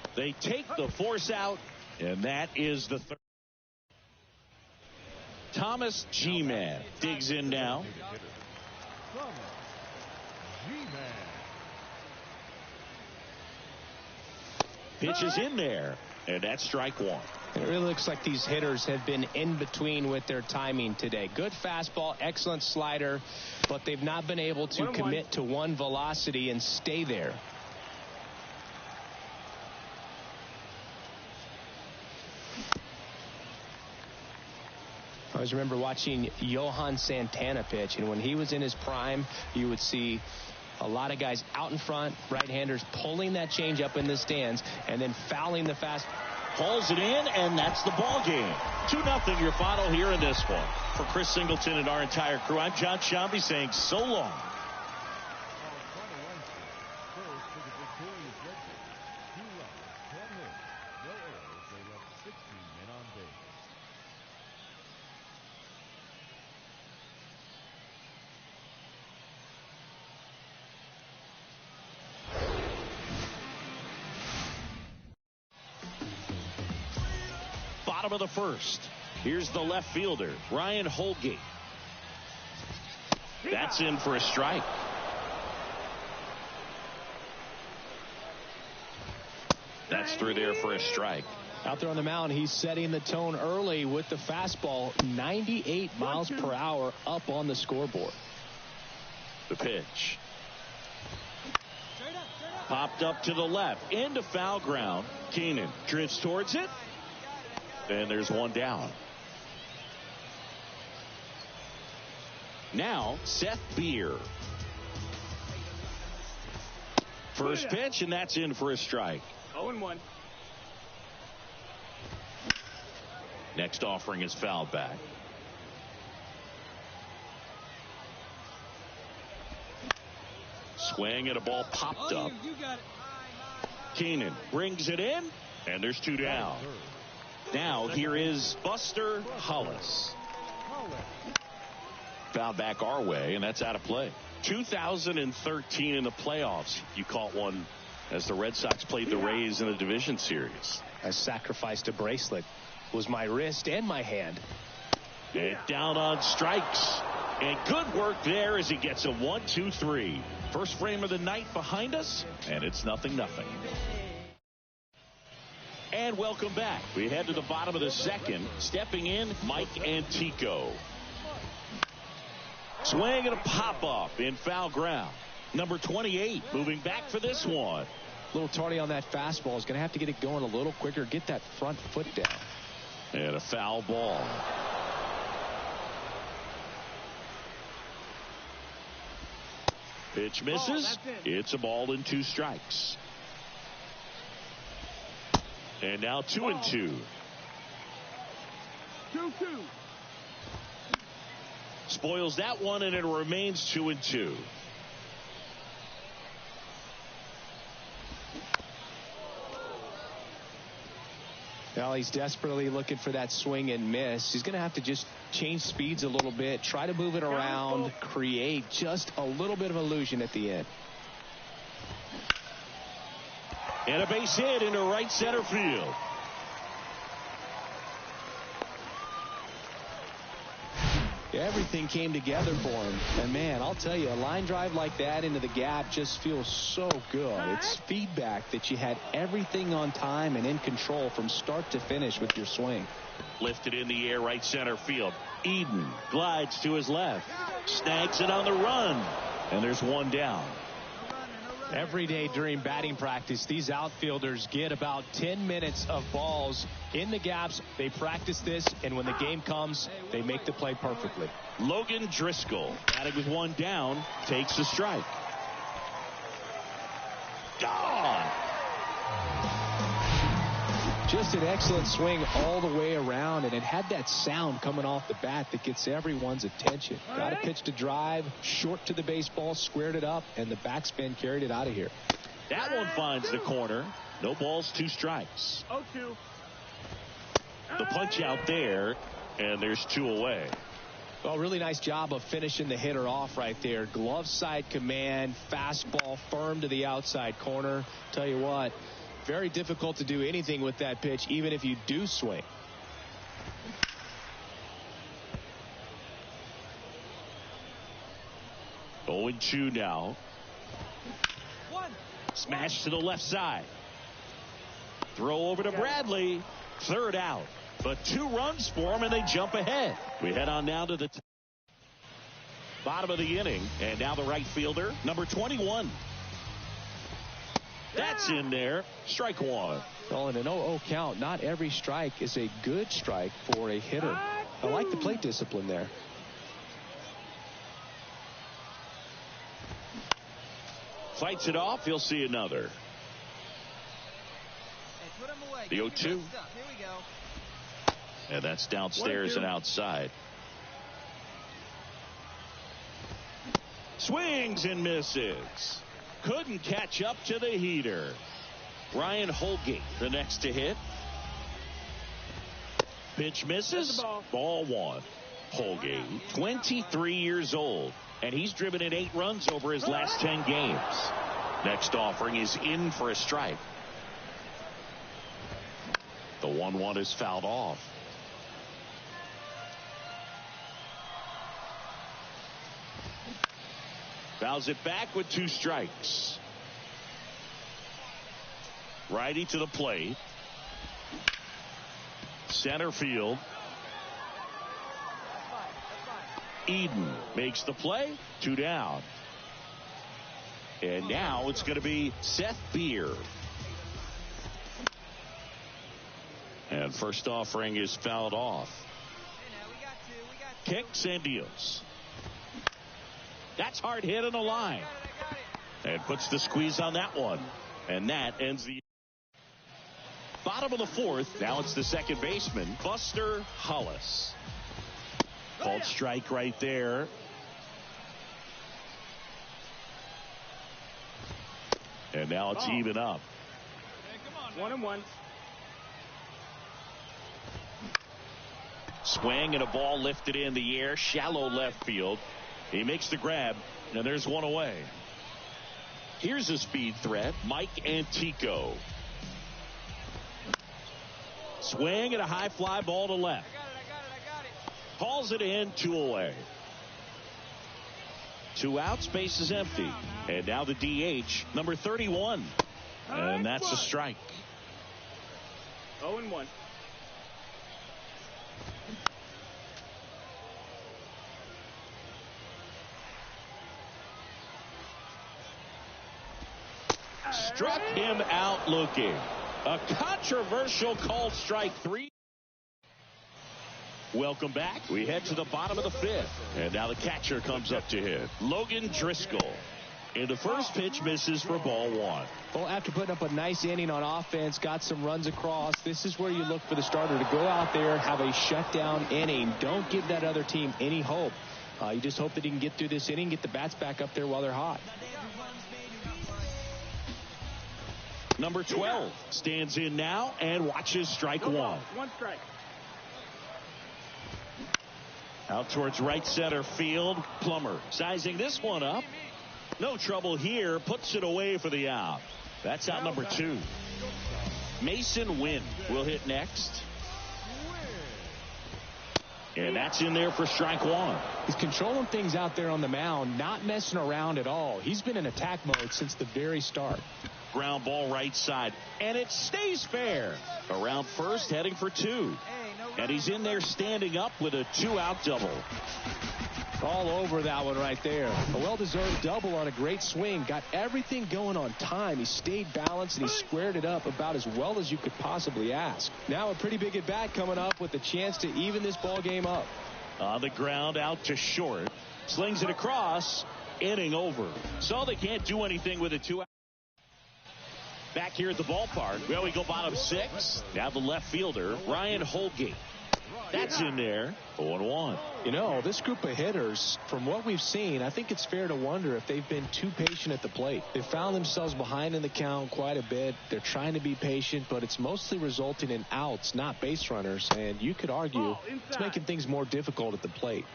it. They take the force out, and that is the 3rd. Thomas G-Man digs in now. Pitches in there, and that's strike 1. It really looks like these hitters have been in between with their timing today. Good fastball, excellent slider, but they've not been able to commit to one velocity and stay there. I always remember watching Johan Santana pitch, and when he was in his prime, you would see a lot of guys out in front, right-handers pulling that change up in the stands and then fouling the fast. Hauls it in, and that's the ball game. 2-0 your final here in this one. For Chris Singleton and our entire crew, I'm John Shambi saying so long. Bottom of the 1st. Here's the left fielder, Ryan Holgate. That's in for a strike. That's through there for a strike. Out there on the mound, he's setting the tone early with the fastball. 98 miles per hour up on the scoreboard. The pitch. Popped up to the left, into foul ground. Keenan drifts towards it. And there's one down. Now, Seth Beer. First pitch, and that's in for a strike. 0-1. Next offering is fouled back. Swing and a ball popped up. You got it. Keenan brings it in, and there's 2 down. Now here is Buster Hollis. Foul back our way, and that's out of play. 2013 in the playoffs, you caught one as the Red Sox played the Rays in the division series. I sacrificed a bracelet. It was my wrist and my hand. And down on strikes. And good work there as he gets a 1-2-3. First frame of the night behind us, and it's 0-0. And welcome back. We head to the bottom of the 2nd. Stepping in, Mike Antico. Swing and a pop-up in foul ground. Number 28 moving back for this one. A little tardy on that fastball. Is going to have to get it going a little quicker. Get that front foot down. And a foul ball. Pitch misses. It's a ball and 2 strikes. And now 2-2. 2-2. Spoils that one, and it remains 2-2. Well, he's desperately looking for that swing and miss. He's going to have to just change speeds a little bit, try to move it around, create just a little bit of illusion at the end. And a base hit into right center field. Everything came together for him. And, man, I'll tell you, a line drive like that into the gap just feels so good. It's feedback that you had everything on time and in control from start to finish with your swing. Lifted in the air, right center field. Eden glides to his left. Snags it on the run. And there's one down. Every day during batting practice, these outfielders get about 10 minutes of balls in the gaps. They practice this, and when the game comes, they make the play perfectly. Logan Driscoll, batting with one down, takes the strike. Gone. Just an excellent swing all the way around, and it had that sound coming off the bat that gets everyone's attention. Got a pitch to drive, short to the baseball, squared it up, and the backspin carried it out of here. That one finds the corner. No balls, 2 strikes. 0-2. The punch out there, and there's 2 away. Well, really nice job of finishing the hitter off right there. Glove side command, fastball firm to the outside corner. Tell you what, very difficult to do anything with that pitch, even if you do swing. Going 2 now. Smash to the left side. Throw over to Bradley. 3rd out. But 2 runs for him, and they jump ahead. We head on now to the bottom of the inning. And now the right fielder, number 21. That's in there. Strike 1. Well, in an 0-0 count, not every strike is a good strike for a hitter. I like the plate discipline there. Fights it off. He'll see another. Hey, put him away. The 0-2. Here we go. And that's downstairs and outside. Swings and misses. Couldn't catch up to the heater. Ryan Holgate, the next to hit. Pitch misses. Ball 1. Holgate, 23 years old, and he's driven in 8 runs over his last 10 games. Next offering is in for a strike. The 1-1 is fouled off. Fouls it back with 2 strikes. Righty to the plate. Center field. Eden makes the play. 2 down. And now it's going to be Seth Beer. And first offering is fouled off. Kicks and deals. That's hard hit on the line. And puts the squeeze on that one. And that ends the bottom of the 4th. Now it's the second baseman, Buster Hollis. Called strike right there. And now it's even up. 1-1. Swing and a ball lifted in the air, shallow left field. He makes the grab, and there's 1 away. Here's a speed threat, Mike Antico. Swing and a high fly ball to left. I got it. Calls it in, 2 away. 2 outs, base is empty. And now the DH, number 31. And that's a strike. 0-1. Struck him out looking. A controversial call, strike 3. Welcome back. We head to the bottom of the 5th. And now the catcher comes up to hit. Logan Driscoll. And the first pitch misses for ball 1. Well, after putting up a nice inning on offense, got some runs across, this is where you look for the starter to go out there, have a shutdown inning. Don't give that other team any hope. You just hope that he can get through this inning, get the bats back up there while they're hot. Number 12 stands in now and watches strike one. One strike. Out towards right center field. Plummer sizing this one up. No trouble here. Puts it away for the out. That's out number 2. Mason Wynn will hit next. And that's in there for strike one. He's controlling things out there on the mound, not messing around at all. He's been in attack mode since the very start. Ground ball right side. And it stays fair. Around first, heading for 2. And he's in there standing up with a 2-out double. All over that one right there. A well-deserved double on a great swing. Got everything going on time. He stayed balanced and he squared it up about as well as you could possibly ask. Now a pretty big at-bat coming up with a chance to even this ball game up. On the ground, out to short. Slings it across. Inning over. So they can't do anything with a 2-out. Back here at the ballpark. Well, we go bottom 6. Now the left fielder, Ryan Holgate. That's in there. 0-1. You know, this group of hitters, from what we've seen, I think it's fair to wonder if they've been too patient at the plate. They found themselves behind in the count quite a bit. They're trying to be patient, but it's mostly resulting in outs, not base runners. And you could argue it's making things more difficult at the plate.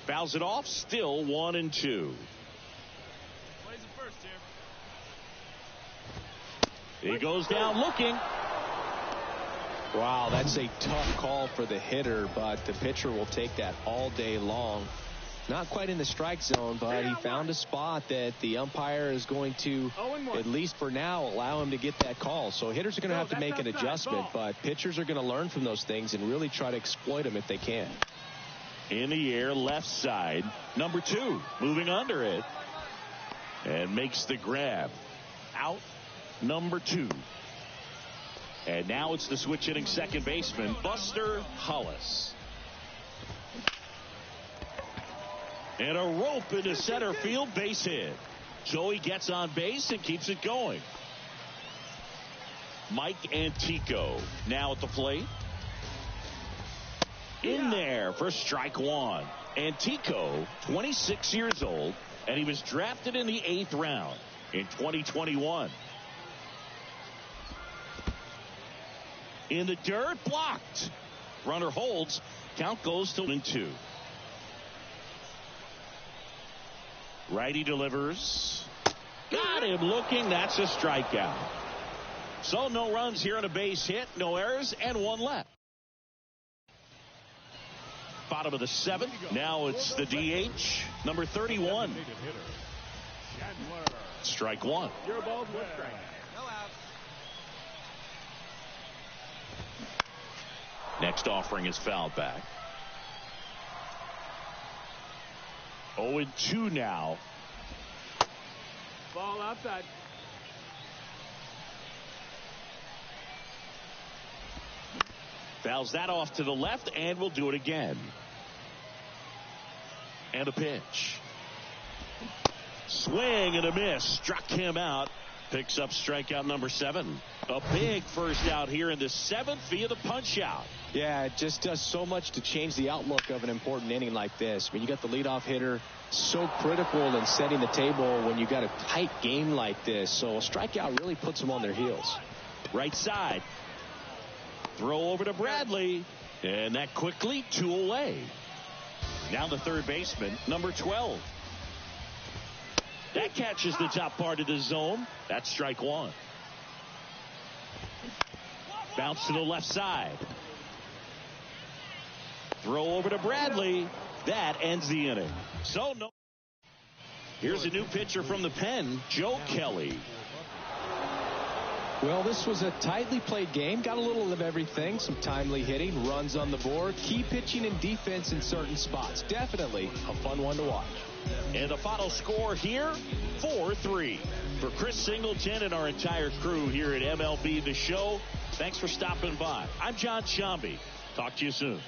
Fouls it off. Still 1-2. He goes down looking. Wow, that's a tough call for the hitter, but the pitcher will take that all day long. Not quite in the strike zone, but he found a spot that the umpire is going to, at least for now, allow him to get that call. So hitters are going to have to make an adjustment, but pitchers are going to learn from those things and really try to exploit them if they can. In the air, left side. Number 2 moving under it and makes the grab. Out. Number 2. And now it's the switch hitting second baseman, Buster Hollis. And a rope into center field, base hit. Joey gets on base and keeps it going. Mike Antico now at the plate. In there for strike one. Antico, 26 years old, and he was drafted in the 8th round in 2021. In the dirt, blocked. Runner holds. Count goes to 2. Righty delivers. Got him looking. That's a strikeout. So no runs here on a base hit, no errors, and 1 left. Bottom of the 7th. Now it's the DH, number 31. Strike 1. Your ball's 1 strike. Next offering is fouled back. 0-2 now. Ball outside. Fouls that off to the left, and we'll do it again. And a pitch. Swing and a miss. Struck him out. Picks up strikeout number 7. A big first out here in the 7th via the punch out. Yeah, it just does so much to change the outlook of an important inning like this. When you got the leadoff hitter, so critical in setting the table when you got a tight game like this. So a strikeout really puts them on their heels. Right side. Throw over to Bradley. And that quickly 2 away. Now the third baseman, number 12. That catches the top part of the zone. That's strike 1. Bounce to the left side. Throw over to Bradley. That ends the inning. So no. Here's a new pitcher from the pen, Joe Kelly. Well, this was a tightly played game. Got a little of everything. Some timely hitting, runs on the board, key pitching and defense in certain spots. Definitely a fun one to watch. And the final score here, 4-3. For Chris Singleton and our entire crew here at MLB The Show, thanks for stopping by. I'm John Shambi. Talk to you soon.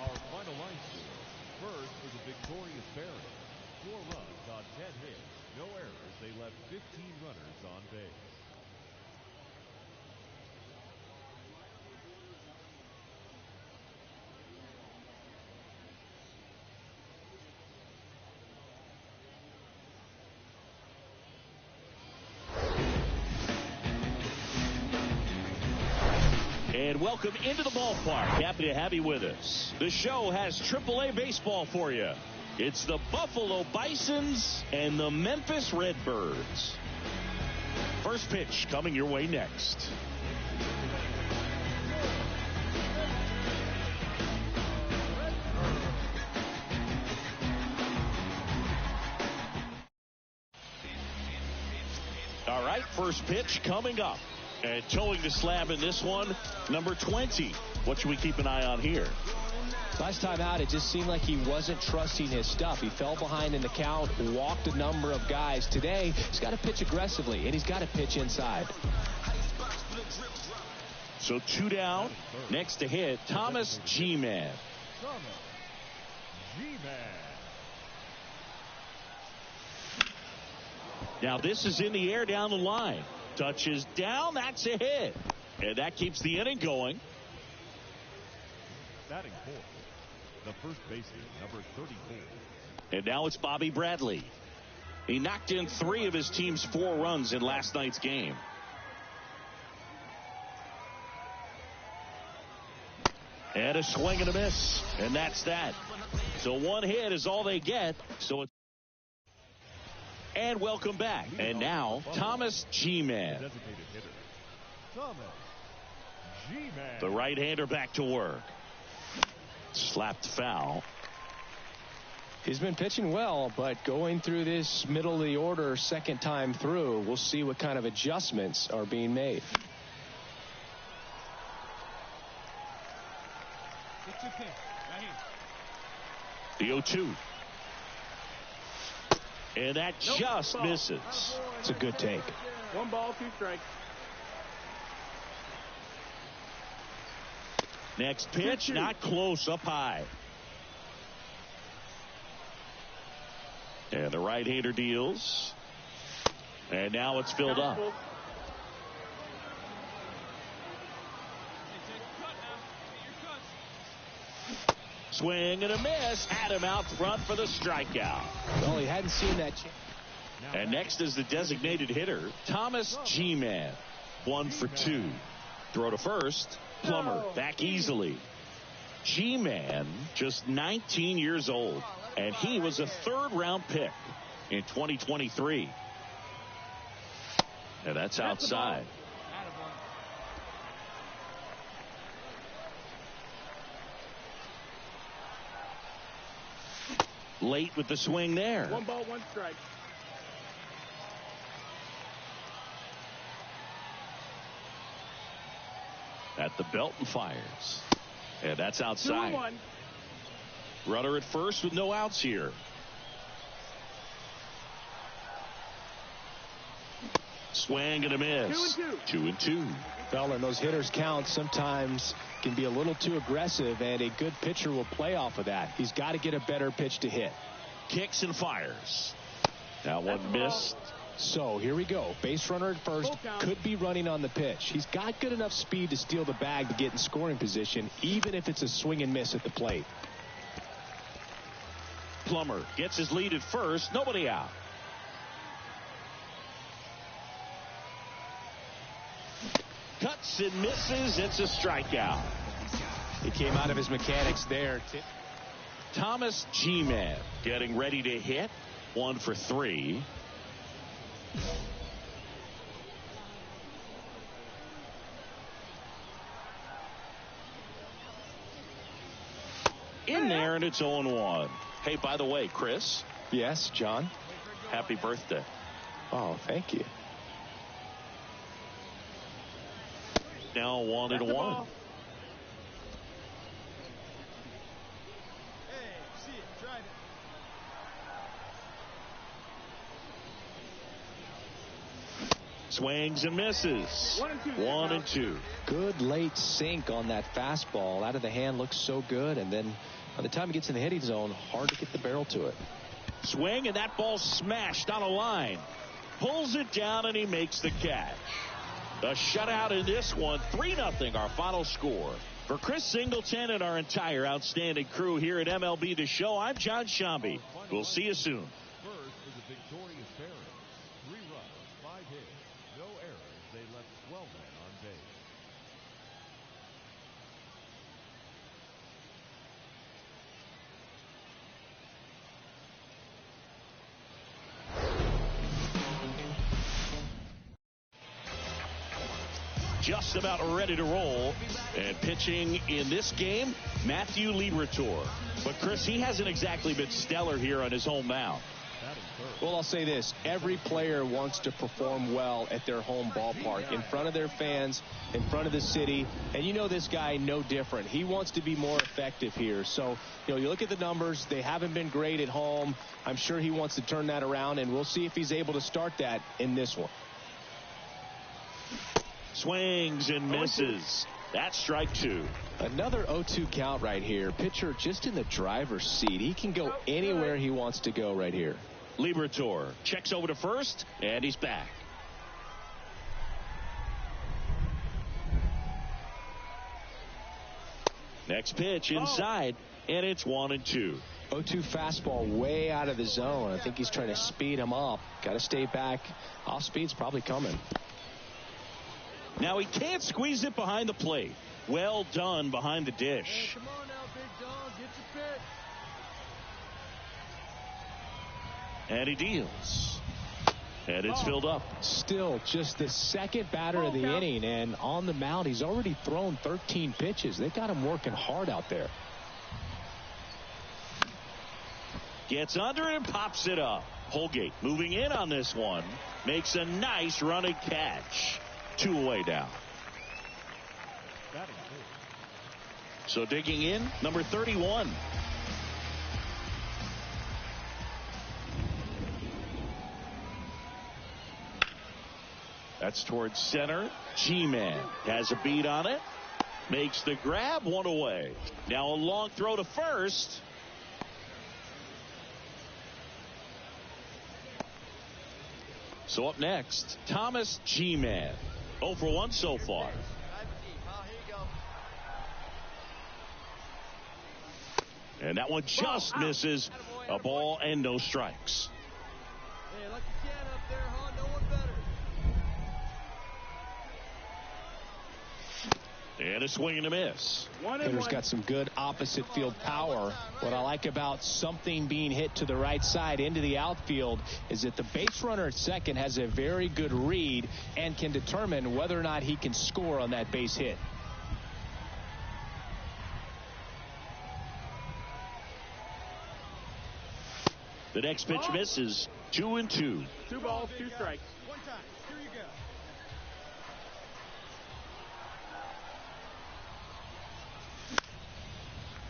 Our final line score. First was a victorious Barons. 4 runs on 10 hits. No errors. They left 15 runners on base. And welcome into the ballpark. Happy to have you with us. The show has AAA baseball for you. It's the Buffalo Bisons and the Memphis Redbirds. First pitch coming your way next. All right, first pitch coming up. And towing the slab in this one, number 20. What should we keep an eye on here? Last time out, it just seemed like he wasn't trusting his stuff. He fell behind in the count, walked a number of guys. Today, he's got to pitch aggressively, and he's got to pitch inside. So 2 down. Next to hit, Thomas G-Man. Now this is in the air down the line. Touches down, that's a hit. And that keeps the inning going. Batting fourth, the first baseman, number 34. And now it's Bobby Bradley. He knocked in 3 of his team's 4 runs in last night's game. And a swing and a miss. And that's that. So 1 hit is all they get. So it's. And welcome back. And now, Thomas G-Man. The right-hander back to work. Slapped foul. He's been pitching well, but going through this middle of the order second time through, we'll see what kind of adjustments are being made. The 0-2. And that just misses. It's a good take. 1 ball, 2 strikes. Next pitch, not close, up high. And the right-hander deals. And now it's filled up. Swing and a miss. Had him out front for the strikeout. Well, he hadn't seen that chance. And next is the designated hitter, Thomas G-Man. 1 for 2. Throw to first. Plummer back easily. G-Man, just 19 years old. And he was a 3rd-round pick in 2023. And that's outside. Late with the swing there. 1 ball, 1 strike. At the belt and fires. And that's outside. 2-1. Runner at first with no outs here. Swing and a miss. 2-2. Well, and those hitters count sometimes can be a little too aggressive, and a good pitcher will play off of that. He's got to get a better pitch to hit. Kicks and fires. That one missed. So here we go. Base runner at first, could be running on the pitch. He's got good enough speed to steal the bag to get in scoring position, even if it's a swing and miss at the plate. Plummer gets his lead at first. Nobody out. Cuts and misses. It's a strikeout. He came out of his mechanics there. Thomas G-Man getting ready to hit. 1 for 3. In there, and it's 0-1. Hey, by the way, Chris. Yes, John. Happy birthday. Oh, thank you. Now 1-1. Hey, see it, drive it. Swings and misses. 1 and 2. Good late sink on that fastball. Out of the hand looks so good, and then by the time it gets in the hitting zone, hard to get the barrel to it. Swing, and that ball smashed on a line. Pulls it down, and he makes the catch. The shutout in this one, 3-0, our final score. For Chris Singleton and our entire outstanding crew here at MLB The Show, I'm John Shambi. We'll see you soon. First is a victorious Barons. 3 runs, 5 hits, no errors. They left 12 men on base. just about ready to roll. And pitching in this game, Matthew Liberatore. But, Chris, he hasn't exactly been stellar here on his home mound. Well, I'll say this. Every player wants to perform well at their home ballpark, in front of their fans, in front of the city. And you know this guy no different. He wants to be more effective here. So, you look at the numbers. They haven't been great at home. I'm sure he wants to turn that around, and we'll see if he's able to start that in this one. Swings and misses. That's strike 2. Another 0-2 count right here. Pitcher just in the driver's seat. He can go anywhere he wants to go right here. Liberatore checks over to first, and he's back. Next pitch inside, and it's 1-2. 0-2 fastball way out of the zone. I think he's trying to speed him up. Got to stay back. Off speed's probably coming. Now he can't squeeze it behind the plate. Well done behind the dish. Hey, come on now, big dog. Get your pitch. And he deals. And it's filled up. Still just the second batter of the inning, and on the mound, he's already thrown 13 pitches. They got him working hard out there. Gets under it and pops it up. Holgate moving in on this one. Makes a nice running catch. 2 away down. So digging in, number 31. That's towards center. G-Man has a beat on it. Makes the grab, 1 away. Now a long throw to first. So up next, Thomas G-Man. 0 for 1 so far. And that one just misses. A ball and no strikes. Hey, like you can up there, huh? No one better. And a swing and a miss. Hitter's got some good opposite field power. What I like about something being hit to the right side into the outfield is that the base runner at second has a very good read and can determine whether or not he can score on that base hit. The next pitch misses. 2-2. 2 balls, 2 strikes. One time. Here you go.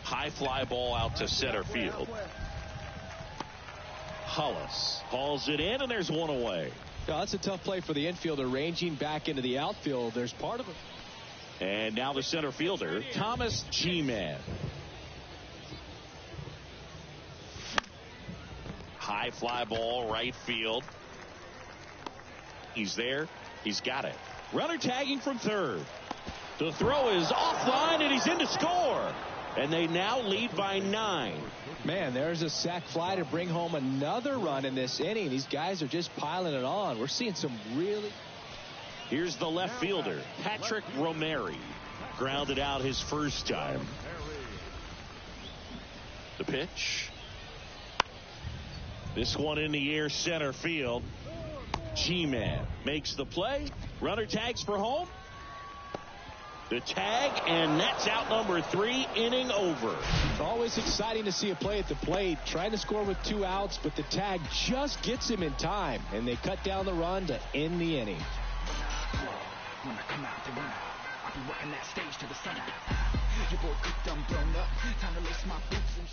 High fly ball out to center field. Hollis hauls it in, and there's 1 away. No, that's a tough play for the infielder, ranging back into the outfield. There's part of it. And now the center fielder, Thomas G-Man. High fly ball, right field. He's there. He's got it. Runner tagging from third. The throw is offline, and he's in to score. And they now lead by 9. Man, there's a sac fly to bring home another run in this inning. These guys are just piling it on. We're seeing some really... Here's the left fielder, Patrick Romeri. Grounded out his first time. The pitch. This one in the air, center field. G-Man makes the play. Runner tags for home. The tag, and that's out number 3, inning over. It's always exciting to see a play at the plate, trying to score with 2 outs, but the tag just gets him in time, and they cut down the run to end the inning. When I come out the winner, I'll be working that stage to the center. Your boy cooked, I'm blown up. Time to lace my boots and...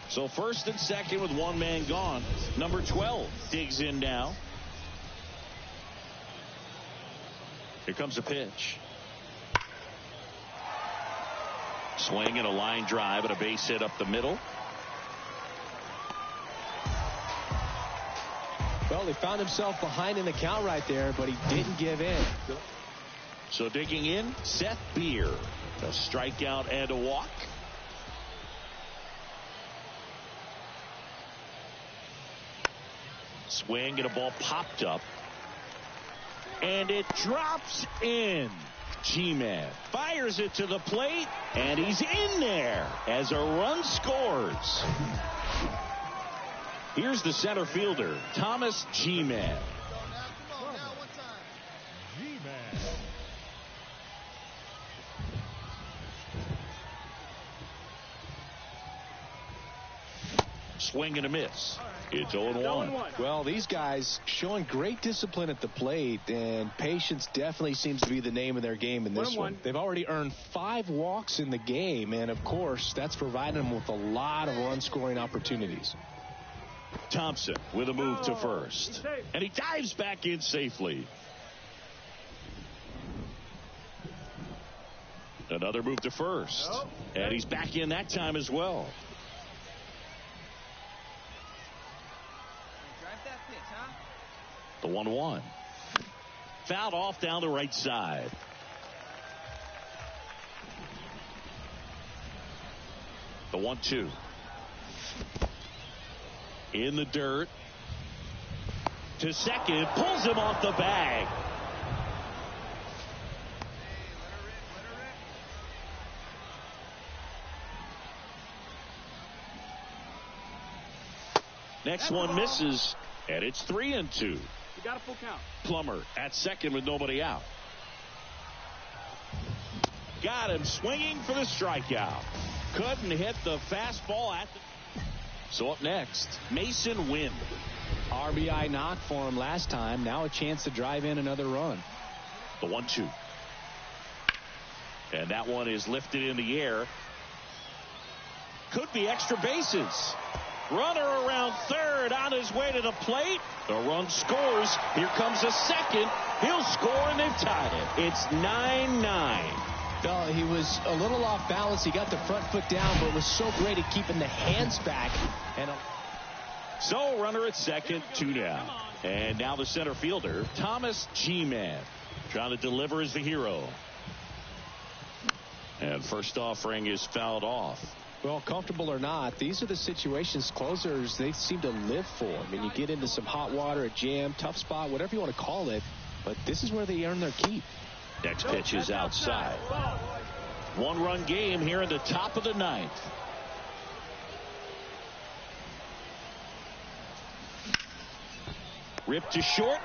So first and second with 1 man gone. Number 12 digs in now. Here comes a pitch. Swing and a line drive and a base hit up the middle. Well, he found himself behind in the count right there, but he didn't give in. So digging in, Seth Beer. A strikeout and a walk. Swing and a ball popped up. And it drops in. G-Man fires it to the plate, and he's in there as a run scores. Here's the center fielder, Thomas G-Man. Swing and a miss. It's 0-1. Well, these guys showing great discipline at the plate, and patience definitely seems to be the name of their game in this one. They've already earned 5 walks in the game, and of course, that's providing them with a lot of run-scoring opportunities. Thompson with a move to first, and he dives back in safely. Another move to first, and he's back in that time as well. The 1-1. Fouled off down the right side. The 1-2. In the dirt. To second. Pulls him off the bag. Next one misses, and it's 3-2. You got a full count. Plummer at second with nobody out. Got him swinging for the strikeout. Couldn't hit the fastball at the... So up next, Mason Wynn. RBI knock for him last time. Now a chance to drive in another run. The 1-2. And that one is lifted in the air. Could be extra bases. Runner around third on his way to the plate. The run scores. Here comes a second. He'll score, and they've tied it. It's 9-9. Well, he was a little off balance. He got the front foot down, but was so great at keeping the hands back. So runner at second, 2 down. And now the center fielder, Thomas G-Man, trying to deliver as the hero. And first offering is fouled off. Well, comfortable or not, these are the situations closers they seem to live for. I mean, you get into some hot water, a jam, tough spot, whatever you want to call it, but this is where they earn their keep. Next pitch is outside. 1-run game here in the top of the 9th. Ripped to short.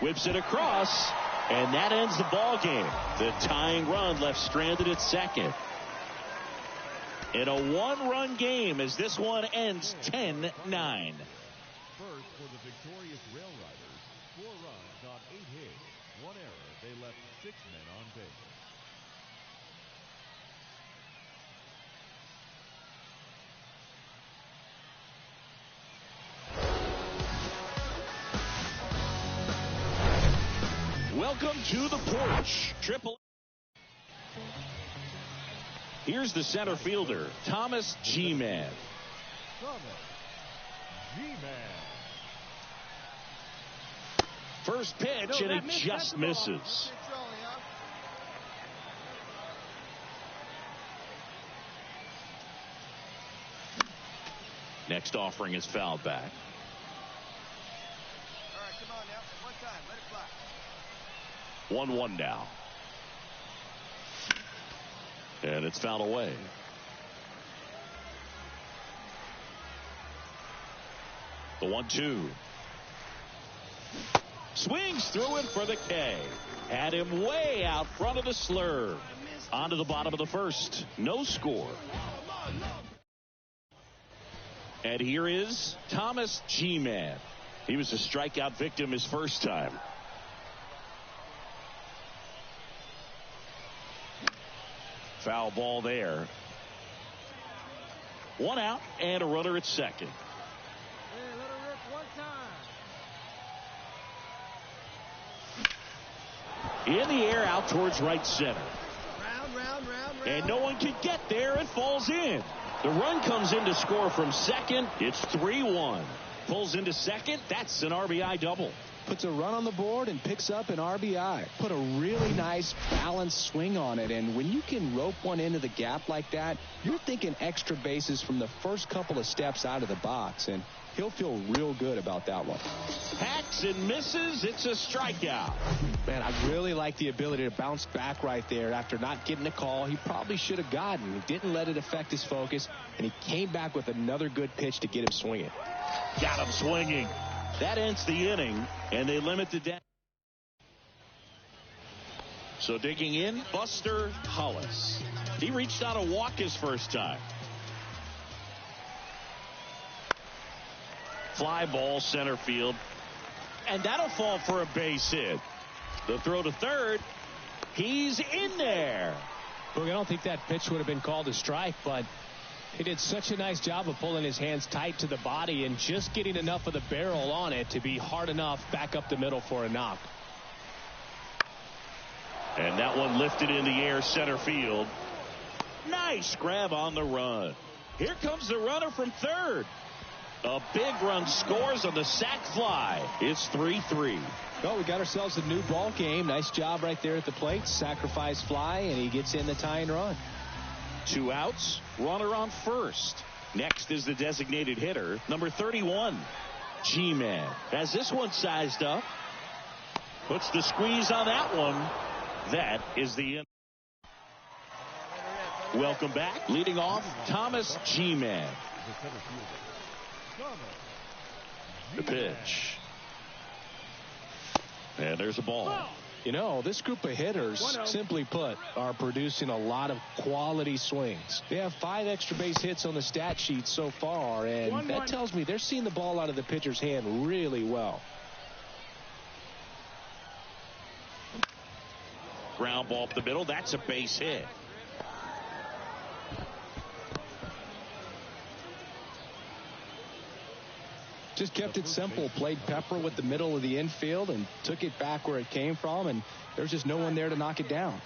Whips it across, and that ends the ball game. The tying run left stranded at second. In a 1-run game as this one ends 10-9. First for the victorious Rail Riders, 4 runs on 8 hits, 1 error. They left 6 men on base. Welcome to the porch. Triple. Here's the center fielder, Thomas G-Man. Thomas G-Man. First pitch, and it just misses. Next offering is fouled back. All right, come on now. One time. Let it fly. 1-1 now. And it's fouled away. The 1-2. Swings through it for the K. Had him way out front of the slurve. On to the bottom of the first. No score. And here is Thomas G-Man. He was a strikeout victim his first time. Foul ball there. 1 out and a runner at second. Hey, let her rip one time. In the air out towards right center. Round. And no one can get there. It falls in. The run comes in to score from second. It's 3-1. Pulls into second. That's an RBI double. Puts a run on the board and picks up an RBI. Put a really nice balanced swing on it, and when you can rope one into the gap like that, you're thinking extra bases from the first couple of steps out of the box, and he'll feel real good about that one. Hacks and misses. It's a strikeout. Man, I really like the ability to bounce back right there after not getting a call he probably should have gotten. He didn't let it affect his focus, and he came back with another good pitch to get him swinging. Got him swinging. That ends the inning, and they limit the damage. So digging in, Buster Hollis. He reached out a walk his first time. Fly ball center field. And that'll fall for a base hit. The throw to third. He's in there. Look, I don't think that pitch would have been called a strike, but he did such a nice job of pulling his hands tight to the body and just getting enough of the barrel on it to be hard enough back up the middle for a knock. And that one lifted in the air center field. Nice grab on the run. Here comes the runner from third. A big run scores on the sac fly. It's 3-3. Well, we got ourselves a new ball game. Nice job right there at the plate. Sacrifice fly, and he gets in the tying run. 2 outs. Runner on first. Next is the designated hitter, number 31. G-Man has this one sized up. Puts the squeeze on that one. That is the end. Welcome back. Leading off, Thomas G-Man. The pitch. And there's a ball. You know, this group of hitters, simply put, are producing a lot of quality swings. They have 5 extra base hits on the stat sheet so far, and that tells me they're seeing the ball out of the pitcher's hand really well. Ground ball up the middle. That's a base hit. Just kept it simple. Played pepper with the middle of the infield and took it back where it came from, and there's just no one there to knock it down.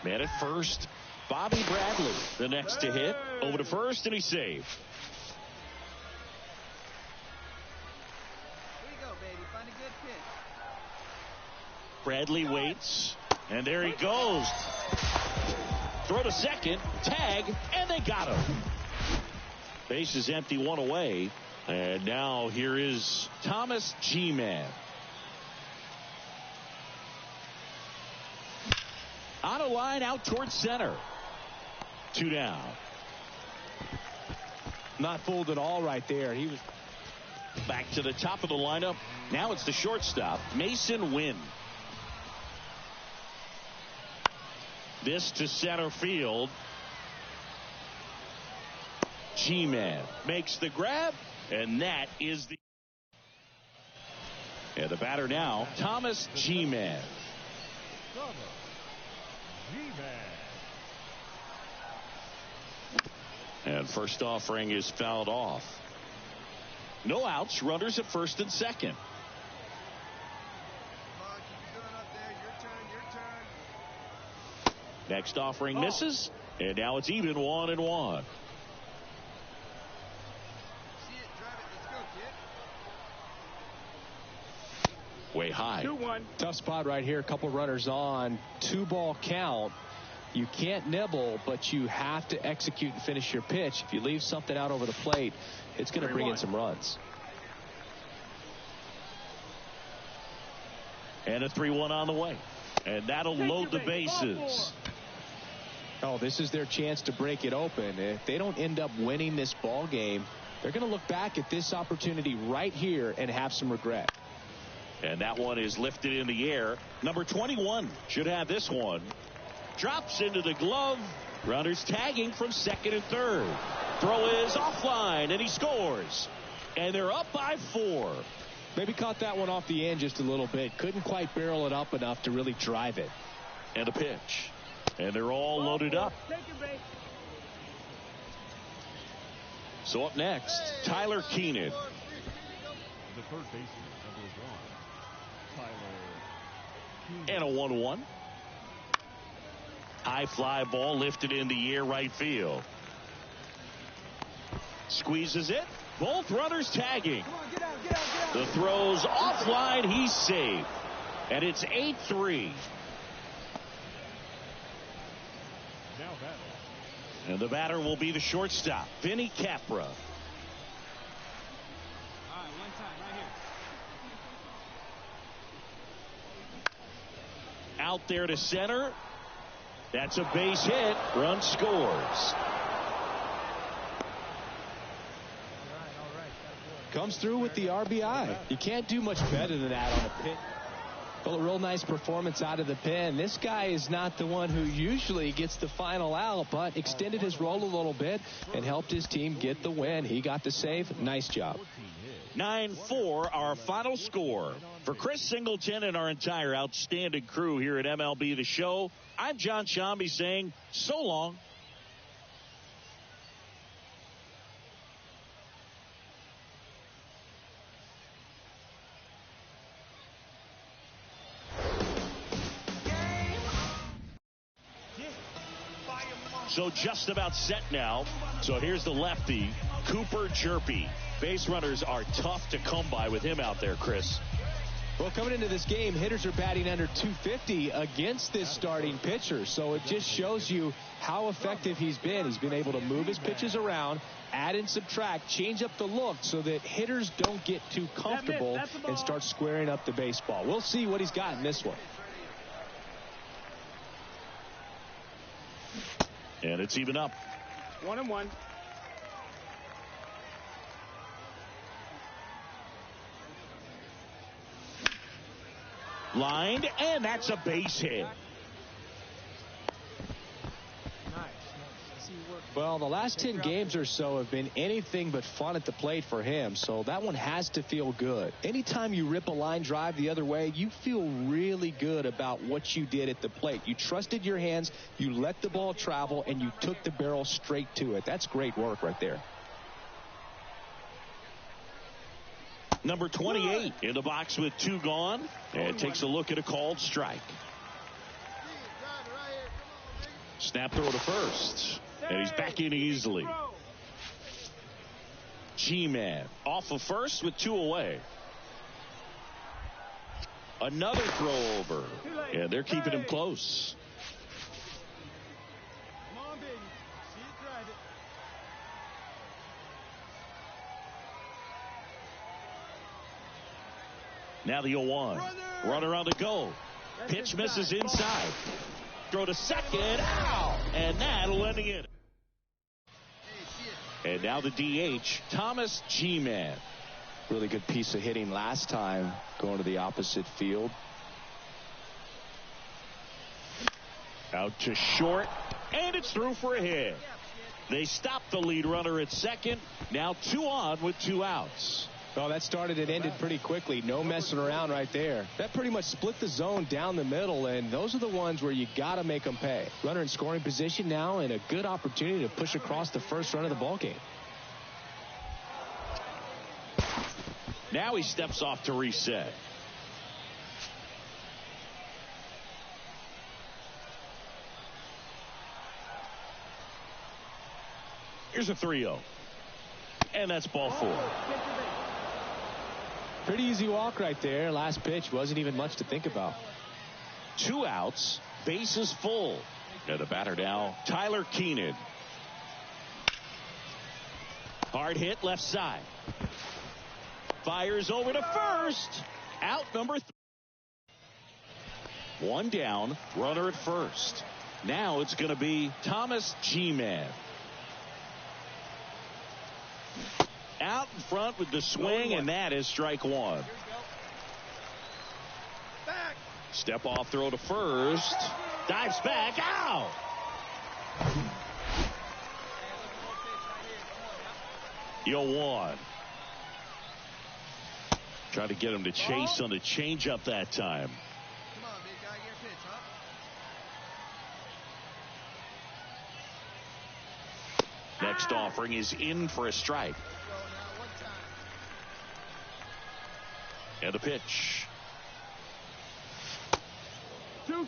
Man at first, Bobby Bradley, the next to hit. Over to first, and he's safe. Here you go, baby. Find a good pitch. Bradley waits, and there he goes. Throw to second, tag, and they got him. Base is empty, 1 away. And now here is Thomas G-Man. On a line out towards center. 2 down. Not fooled at all right there. He was back to the top of the lineup. Now it's the shortstop, Mason Wynn. This to center field. G-Man makes the grab, and that is the... And the batter now, Thomas G-Man. Thomas G-Man. And first offering is fouled off. No outs, runners at first and second. Come on, keep it going up there. Your turn. Next offering misses, and now it's even 1-1. Way high. 2-1. Tough spot right here. A couple runners on. 2-ball count. You can't nibble, but you have to execute and finish your pitch. If you leave something out over the plate, it's going to bring in some runs. And a 3-1 on the way. And that'll load the bases. Oh, this is their chance to break it open. If they don't end up winning this ball game, they're going to look back at this opportunity right here and have some regret. And that one is lifted in the air. Number 21 should have this one. Drops into the glove. Runners tagging from second and third. Throw is offline, and he scores. And they're up by 4. Maybe caught that one off the end just a little bit. Couldn't quite barrel it up enough to really drive it. And a pitch. And they're all loaded up. So up next, Tyler Keenan. The third baseman, number 1, Tyler Keenan. And a 1-1. High fly ball lifted in the air right field. Squeezes it. Both runners tagging. Come on, get out. The throw's offline. He's safe. And it's 8-3. Now batting. And the batter will be the shortstop, Vinny Capra. All right, one time right here. Out there to center. That's a base hit. Run scores. Comes through with the RBI. You can't do much better than that on a pitch. Well, a real nice performance out of the pen. This guy is not the one who usually gets the final out, but extended his role a little bit and helped his team get the win. He got the save. Nice job. 9-4, our final score. For Chris Singleton and our entire outstanding crew here at MLB The Show, I'm John Shambi saying so long. So just about set now. So here's the lefty, Cooper Jerpy. Base runners are tough to come by with him out there, Chris. Well, coming into this game, hitters are batting under 250 against this starting pitcher. So it just shows you how effective he's been. He's been able to move his pitches around, add and subtract, change up the look so that hitters don't get too comfortable and start squaring up the baseball. We'll see what he's got in this one. And it's even up. 1-1. Lined, and that's a base hit. Well, the last 10 games or so have been anything but fun at the plate for him, so that one has to feel good. Anytime you rip a line drive the other way, you feel really good about what you did at the plate. You trusted your hands, you let the ball travel, and you took the barrel straight to it. That's great work right there. Number 28 in the box with 2 gone, and takes a look at a called strike. Snap throw to first, and he's back in easily. G-Man off of first with 2 away. Another throw over, and they're keeping him close. Now the 0-1. Runner on the go. Pitch misses inside. Throw to second. Ow! And that'll end the inning. And now the DH, Thomas G-Man. Really good piece of hitting last time going to the opposite field. Out to short, and it's through for a hit. They stop the lead runner at second. Now 2 on with 2 outs. Oh, that started and ended pretty quickly. No messing around right there. That pretty much split the zone down the middle, and those are the ones where you got to make them pay. Runner in scoring position now, and a good opportunity to push across the first run of the ballgame. Now he steps off to reset. Here's a 3-0. And that's ball 4. Pretty easy walk right there. Last pitch wasn't even much to think about. 2 outs, bases full. And the batter now, Tyler Keenan. Hard hit left side. Fires over to first. Out number 3. 1 down, runner at first. Now it's going to be Thomas G-Man. Out in front with the swing, and that is strike 1. Step off throw to first. Dives back. Out. The 0-1. Trying to get him to chase on the changeup that time. Come on, big guy, your pitch, huh? Next offering is in for a strike. And the pitch. 2-2.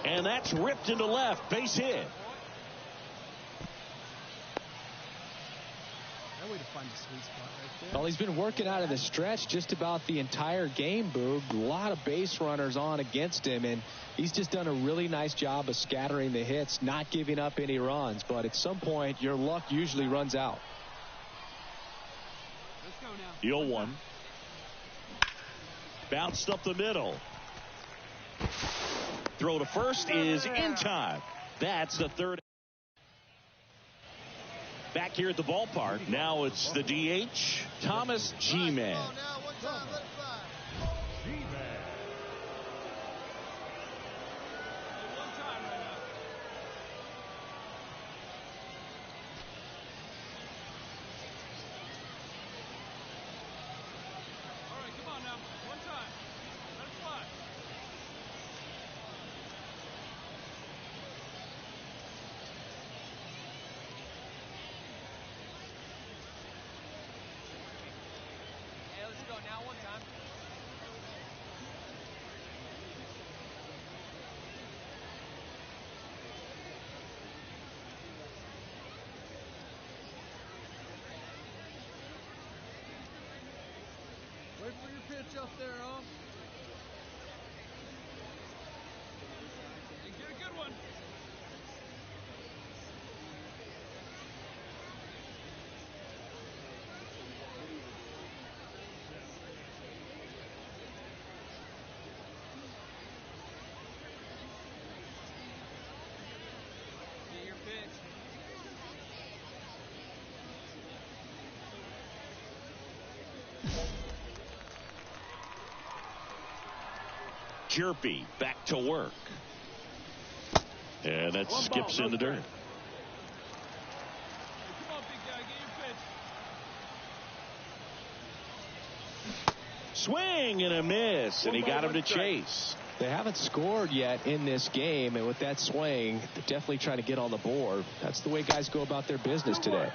And that's ripped into left. Base hit. That way to find the sweet spot right there. Well, he's been working out of the stretch just about the entire game, Boog. A lot of base runners on against him, and he's just done a really nice job of scattering the hits, not giving up any runs. But at some point, your luck usually runs out. Let's go now. The 0-1. Bounced up the middle. Throw to first is in time. That's the 3rd. Back here at the ballpark, now it's the DH, Thomas G-Man. Wait for your pitch up there, huh? Hey, get a good one. Get your pitch. Jerpy back to work. And that skips in the dirt. Hey, come on, big guy, get your pitch. Swing and a miss, and he got him to chase. They haven't scored yet in this game, and with that swing, they're definitely trying to get on the board. That's the way guys go about their business today.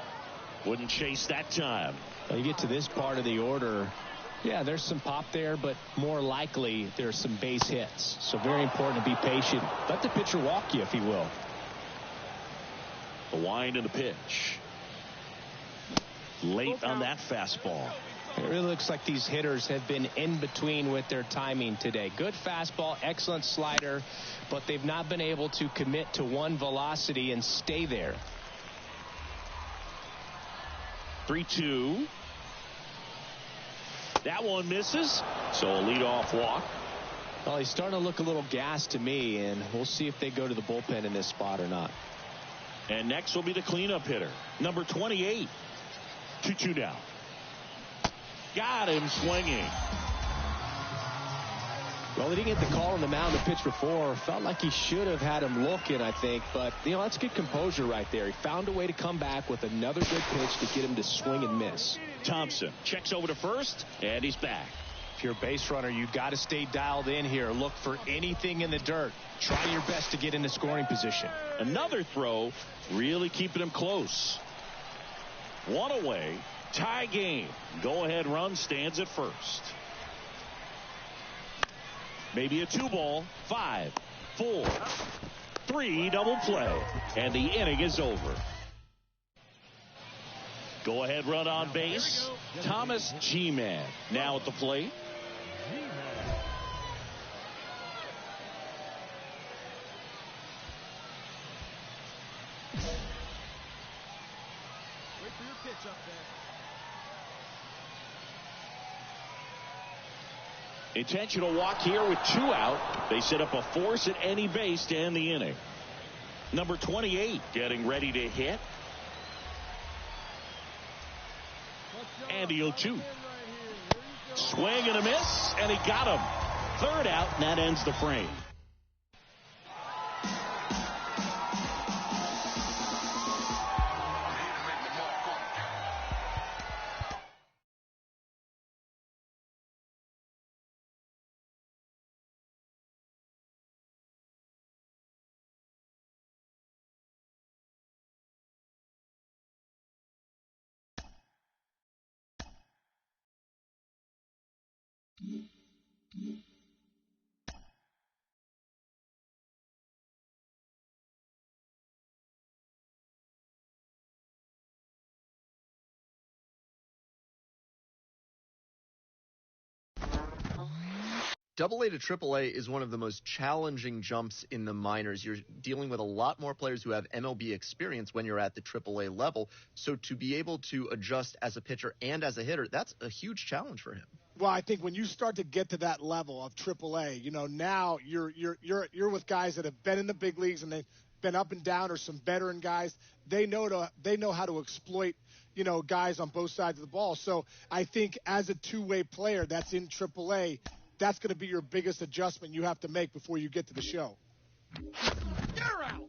Wouldn't chase that time. Well, you get to this part of the order. Yeah, there's some pop there, but more likely there's some base hits. So very important to be patient. Let the pitcher walk you, if he will. The wind and the pitch. Late on that fastball. It really looks like these hitters have been in between with their timing today. Good fastball, excellent slider, but they've not been able to commit to one velocity and stay there. 3-2. That one misses, so a leadoff walk. Well, he's starting to look a little gassed to me, and we'll see if they go to the bullpen in this spot or not. And next will be the cleanup hitter, number 28. 2-2 down. Got him swinging. Well, he didn't get the call on the mound to pitch before. Felt like he should have had him looking, I think. But, that's good composure right there. He found a way to come back with another good pitch to get him to swing and miss. Thompson checks over to first, and he's back. If you're a base runner, you've got to stay dialed in here. Look for anything in the dirt. Try your best to get into scoring position. Another throw, really keeping him close. One away, tie game. Go-ahead run stands at first. Maybe a 2-ball, 5, 4, 3, double play, and the inning is over. Go ahead run on base, Thomas G-Man now at the plate. Wait for your pitch up there. Intentional walk here with 2 out. They set up a force at any base to end the inning. Number 28 getting ready to hit. And the 0-2. Swing and a miss, and he got him. 3rd out, and that ends the frame. AA to AAA is one of the most challenging jumps in the minors. You're dealing with a lot more players who have MLB experience when you're at the AAA level. So to be able to adjust as a pitcher and as a hitter, that's a huge challenge for him. Well, I think when you start to get to that level of AAA, now you're with guys that have been in the big leagues and been up and down or some veteran guys, they know how to exploit, guys on both sides of the ball. So I think as a two-way player that's in AAA, that's going to be your biggest adjustment you have to make before you get to the show. You're out.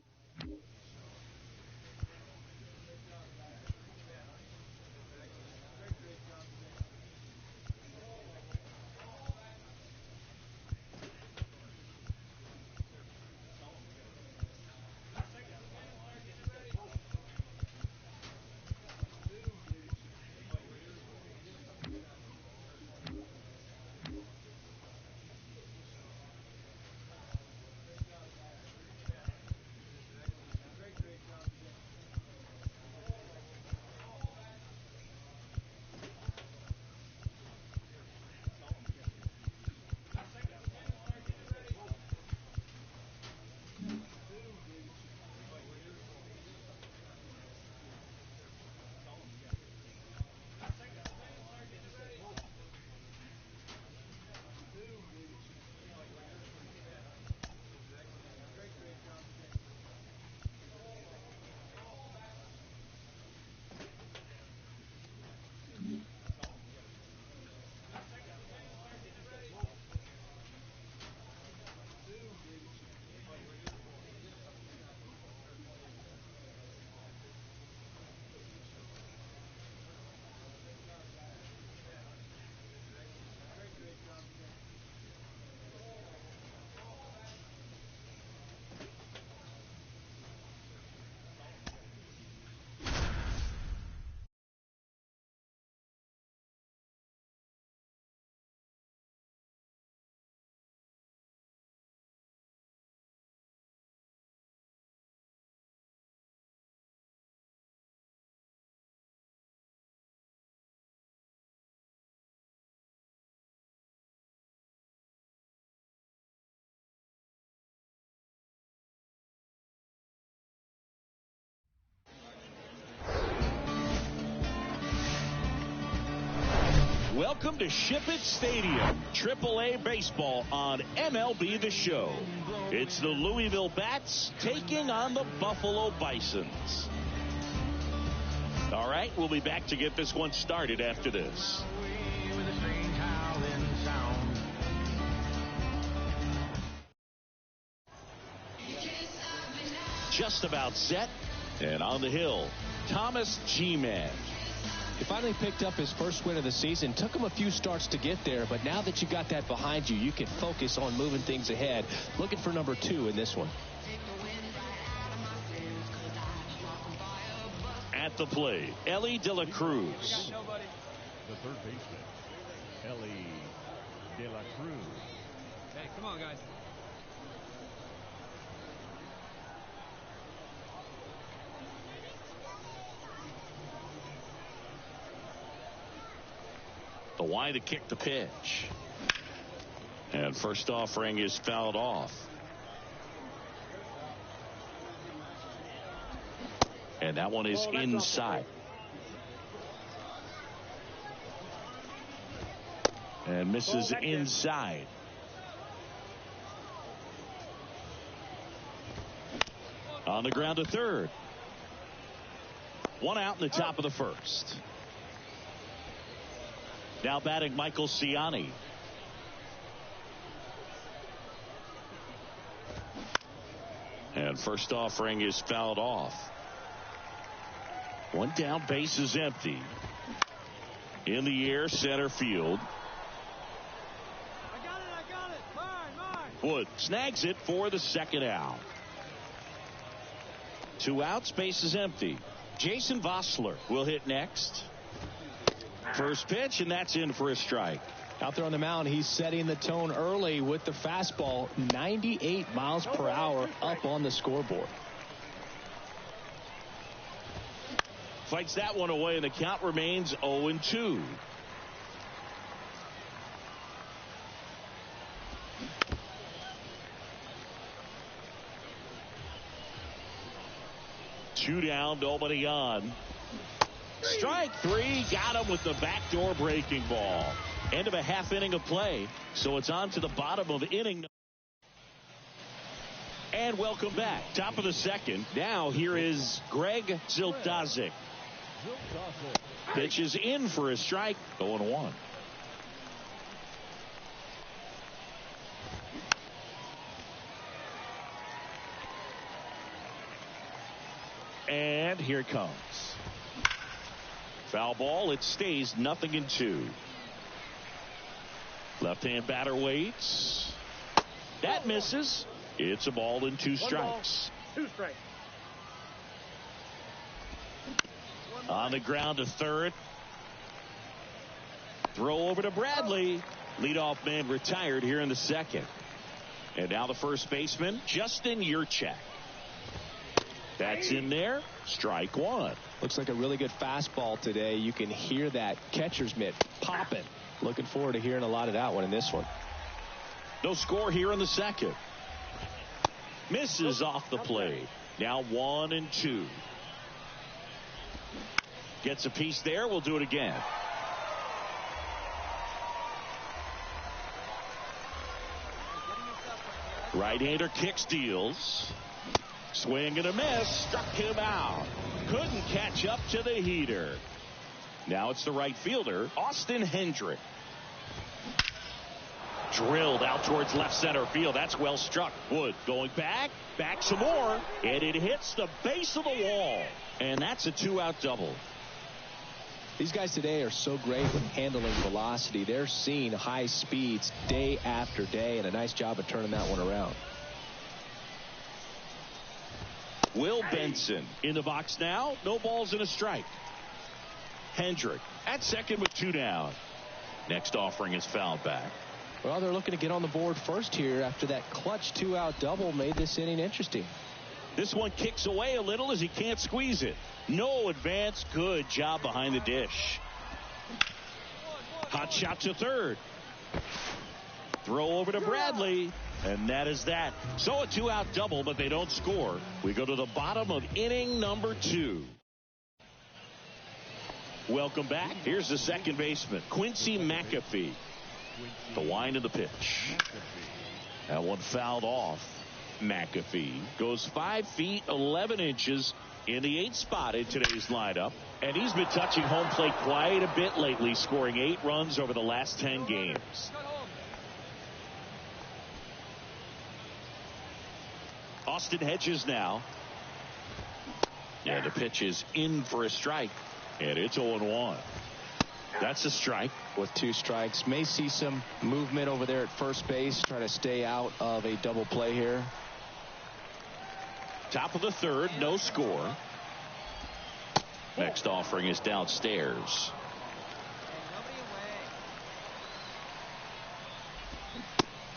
Welcome to Ship It Stadium, AAA baseball on MLB The Show. It's the Louisville Bats taking on the Buffalo Bisons. All right, we'll be back to get this one started after this. Just about set and on the hill, Thomas G-Man. He finally picked up his first win of the season. Took him a few starts to get there, but now that you got that behind you, you can focus on moving things ahead. Looking for number 2 in this one. At the plate, Ellie De La Cruz. The third baseman, Ellie De La Cruz. Hey, come on, guys. The wide to kick the pitch. And first offering is fouled off. And that one is inside. And misses inside. On the ground to third. One out in the top of the first. Now batting Michael Ciani. And first offering is fouled off. One down, base is empty. In the air, center field. I got it. Mine. Wood snags it for the second out. 2 outs, base is empty. Jason Vossler will hit next. First pitch, and that's in for a strike. Out there on the mound, he's setting the tone early with the fastball. 98 miles per hour up on the scoreboard. Fights that one away, and the count remains 0-2. Two down, nobody on. Strike 3, got him with the backdoor breaking ball. End of a half inning of play, so it's on to the bottom of inning. And welcome back. Top of the second. Now here is Greg Zildazik. Pitches in for a strike. 0-1. And here it comes. Foul ball. It stays 0-2. Left-hand batter waits. That misses. It's a ball and 2 strikes. 2 strikes. On the ground to third. Throw over to Bradley. Leadoff man retired here in the second. And now the first baseman, Justin Yurchak. That's in there. Strike 1. Looks like a really good fastball today. You can hear that catcher's mitt popping. Looking forward to hearing a lot of that one in this one. No score here in the second. Misses off the plate. Now 1-2. Gets a piece there. We'll do it again. Right-hander kick steals. Swing and a miss. Struck him out. Couldn't catch up to the heater. Now it's the right fielder, Austin Hendrick. Drilled out towards left center field. That's well struck. Wood going back some more, and it hits the base of the wall. And that's a 2-out double. These guys today are so great with handling velocity. They're seeing high speeds day after day, and a nice job of turning that one around. Will Benson in the box now. No balls and a strike. Hendrick at second with 2 down. Next offering is fouled back. Well, they're looking to get on the board first here after that clutch 2-out double made this inning interesting. This one kicks away a little as he can't squeeze it. No advance. Good job behind the dish. Hot shot to third. Throw over to Bradley. And that is that. So a 2-out double, but they don't score. We go to the bottom of inning number 2. Welcome back. Here's the second baseman, Quincy McAfee. The wind of the pitch. That one fouled off. McAfee goes 5 feet 11 inches in the 8th spot in today's lineup. And he's been touching home plate quite a bit lately, scoring 8 runs over the last 10 games. Austin Hedges now. And the pitch is in for a strike. And it's 0-1. That's a strike. With 2 strikes. May see some movement over there at first base. Try to stay out of a double play here. Top of the third. No score. Next offering is downstairs.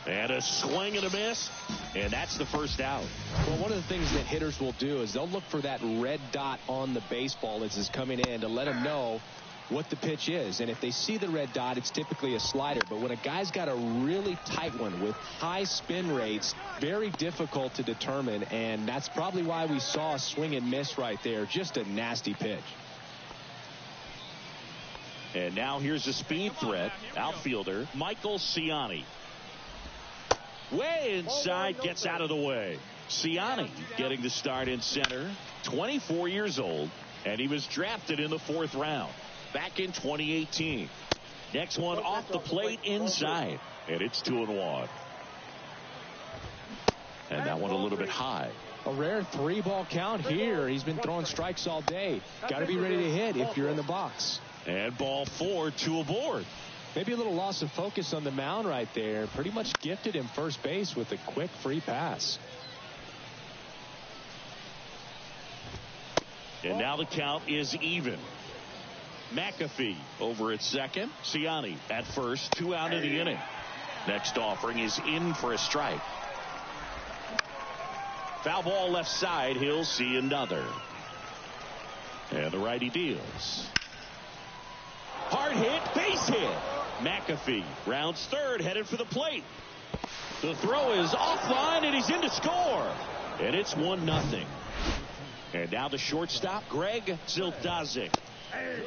And a swing and a miss. And that's the first out. Well, one of the things that hitters will do is they'll look for that red dot on the baseball as it's coming in to let them know what the pitch is. And if they see the red dot, it's typically a slider. But when a guy's got a really tight one with high spin rates, very difficult to determine. And that's probably why we saw a swing and miss right there. Just a nasty pitch. And now here's a speed threat. Outfielder Michael Ciani. Way inside, gets out of the way. Ciani getting the start in center. 24 years old, and he was drafted in the 4th round back in 2018. Next one off the plate inside, and it's 2-1. And that one a little bit high. A rare 3-ball count here. He's been throwing strikes all day. Got to be ready to hit if you're in the box. And ball 4, 2 aboard. Maybe a little loss of focus on the mound right there. Pretty much gifted him first base with a quick free pass. And now the count is even. McAfee over at second. Ciani at first. 2 out of the inning. Next offering is in for a strike. Foul ball left side. He'll see another. And the righty deals. Hard hit, base hit. McAfee rounds third, headed for the plate. The throw is offline, and he's in to score. And it's 1-0. And now the shortstop, Greg Zildazik.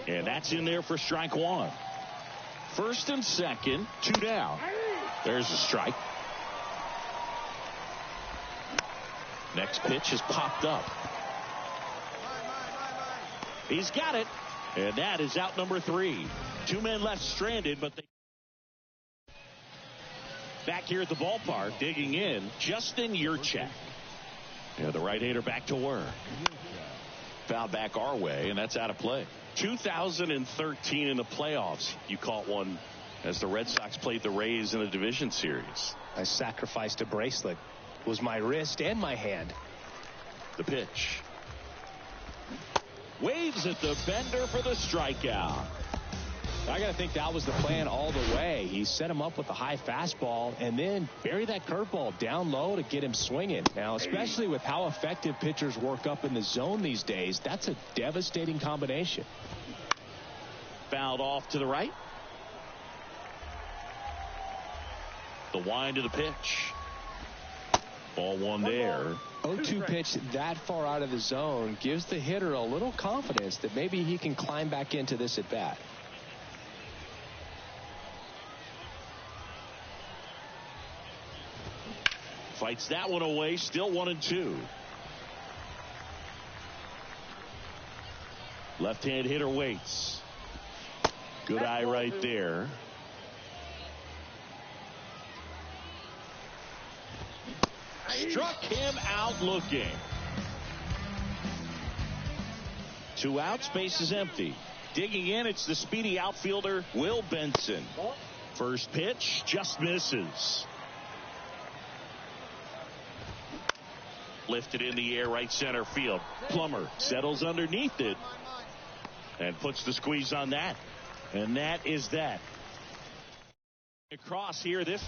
And that's in there for strike 1. First and second, 2 down. There's a strike. Next pitch is popped up. He's got it. And that is out number 3. 2 men left stranded, but they back here at the ballpark, digging in, Justin Yurchak. Yeah, the right-hander back to work. Foul back our way, and that's out of play. 2013 in the playoffs, you caught one as the Red Sox played the Rays in a division series. I sacrificed a bracelet. It was my wrist and my hand. The pitch. Waves at the bender for the strikeout. I got to think that was the plan all the way. He set him up with a high fastball and then bury that curveball down low to get him swinging. Now, especially with how effective pitchers work up in the zone these days, that's a devastating combination. Fouled off to the right. The wind of the pitch. Ball one there. 0-2 pitch that far out of the zone gives the hitter a little confidence that maybe he can climb back into this at bat. Fights that one away. Still 1-2. Left-hand hitter waits. Good eye right there. Struck him out looking. 2 outs, base is empty. Digging in, it's the speedy outfielder, Will Benson. First pitch, just misses. Lifted in the air, right center field. Plummer settles underneath it and puts the squeeze on that. And that is that. Across here, this.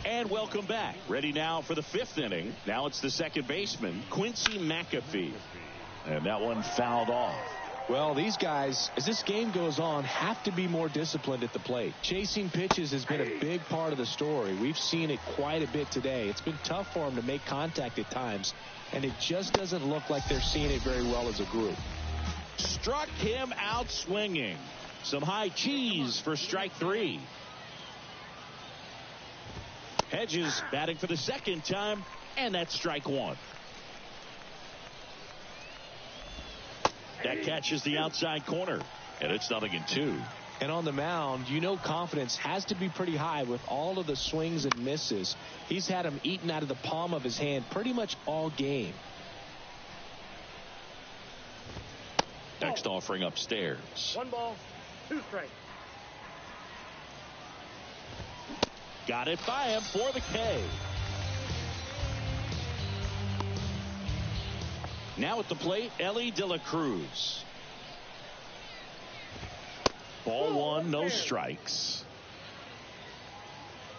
And welcome back. Ready now for the 5th inning. Now it's the second baseman, Quincy McAfee. And that one fouled off. Well, these guys, as this game goes on, have to be more disciplined at the plate. Chasing pitches has been a big part of the story. We've seen it quite a bit today. It's been tough for them to make contact at times, and it just doesn't look like they're seeing it very well as a group. Struck him out swinging. Some high cheese for strike 3. Hedges batting for the second time, and that's strike 1. That catches the outside corner, and it's 0-2. And on the mound, you know confidence has to be pretty high with all of the swings and misses. He's had them eaten out of the palm of his hand pretty much all game. Next offering upstairs. 1 ball, 2 strikes. Got it by him for the K. Now at the plate, Ellie De La Cruz. Ball 1, no strikes.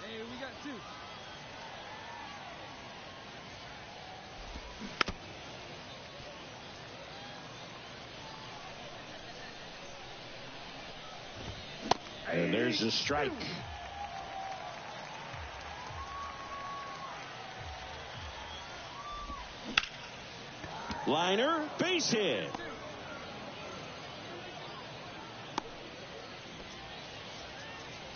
Hey, we got 2. And there's a strike. Liner, base hit.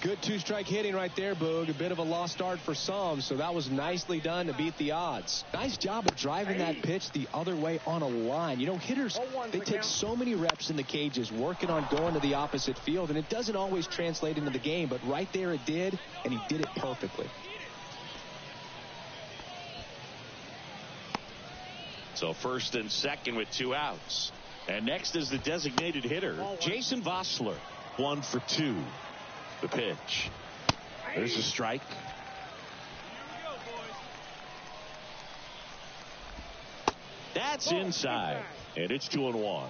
Good 2-strike hitting right there, Boog. A bit of a lost start for some, so that was nicely done to beat the odds. Nice job of driving that pitch the other way on a line. You know, hitters, they take so many reps in the cages working on going to the opposite field, and it doesn't always translate into the game, but right there it did, and he did it perfectly. So first and second with 2 outs. And next is the designated hitter, Jason Vossler. 1 for 2. The pitch. There's a strike. That's inside. And it's 2-1.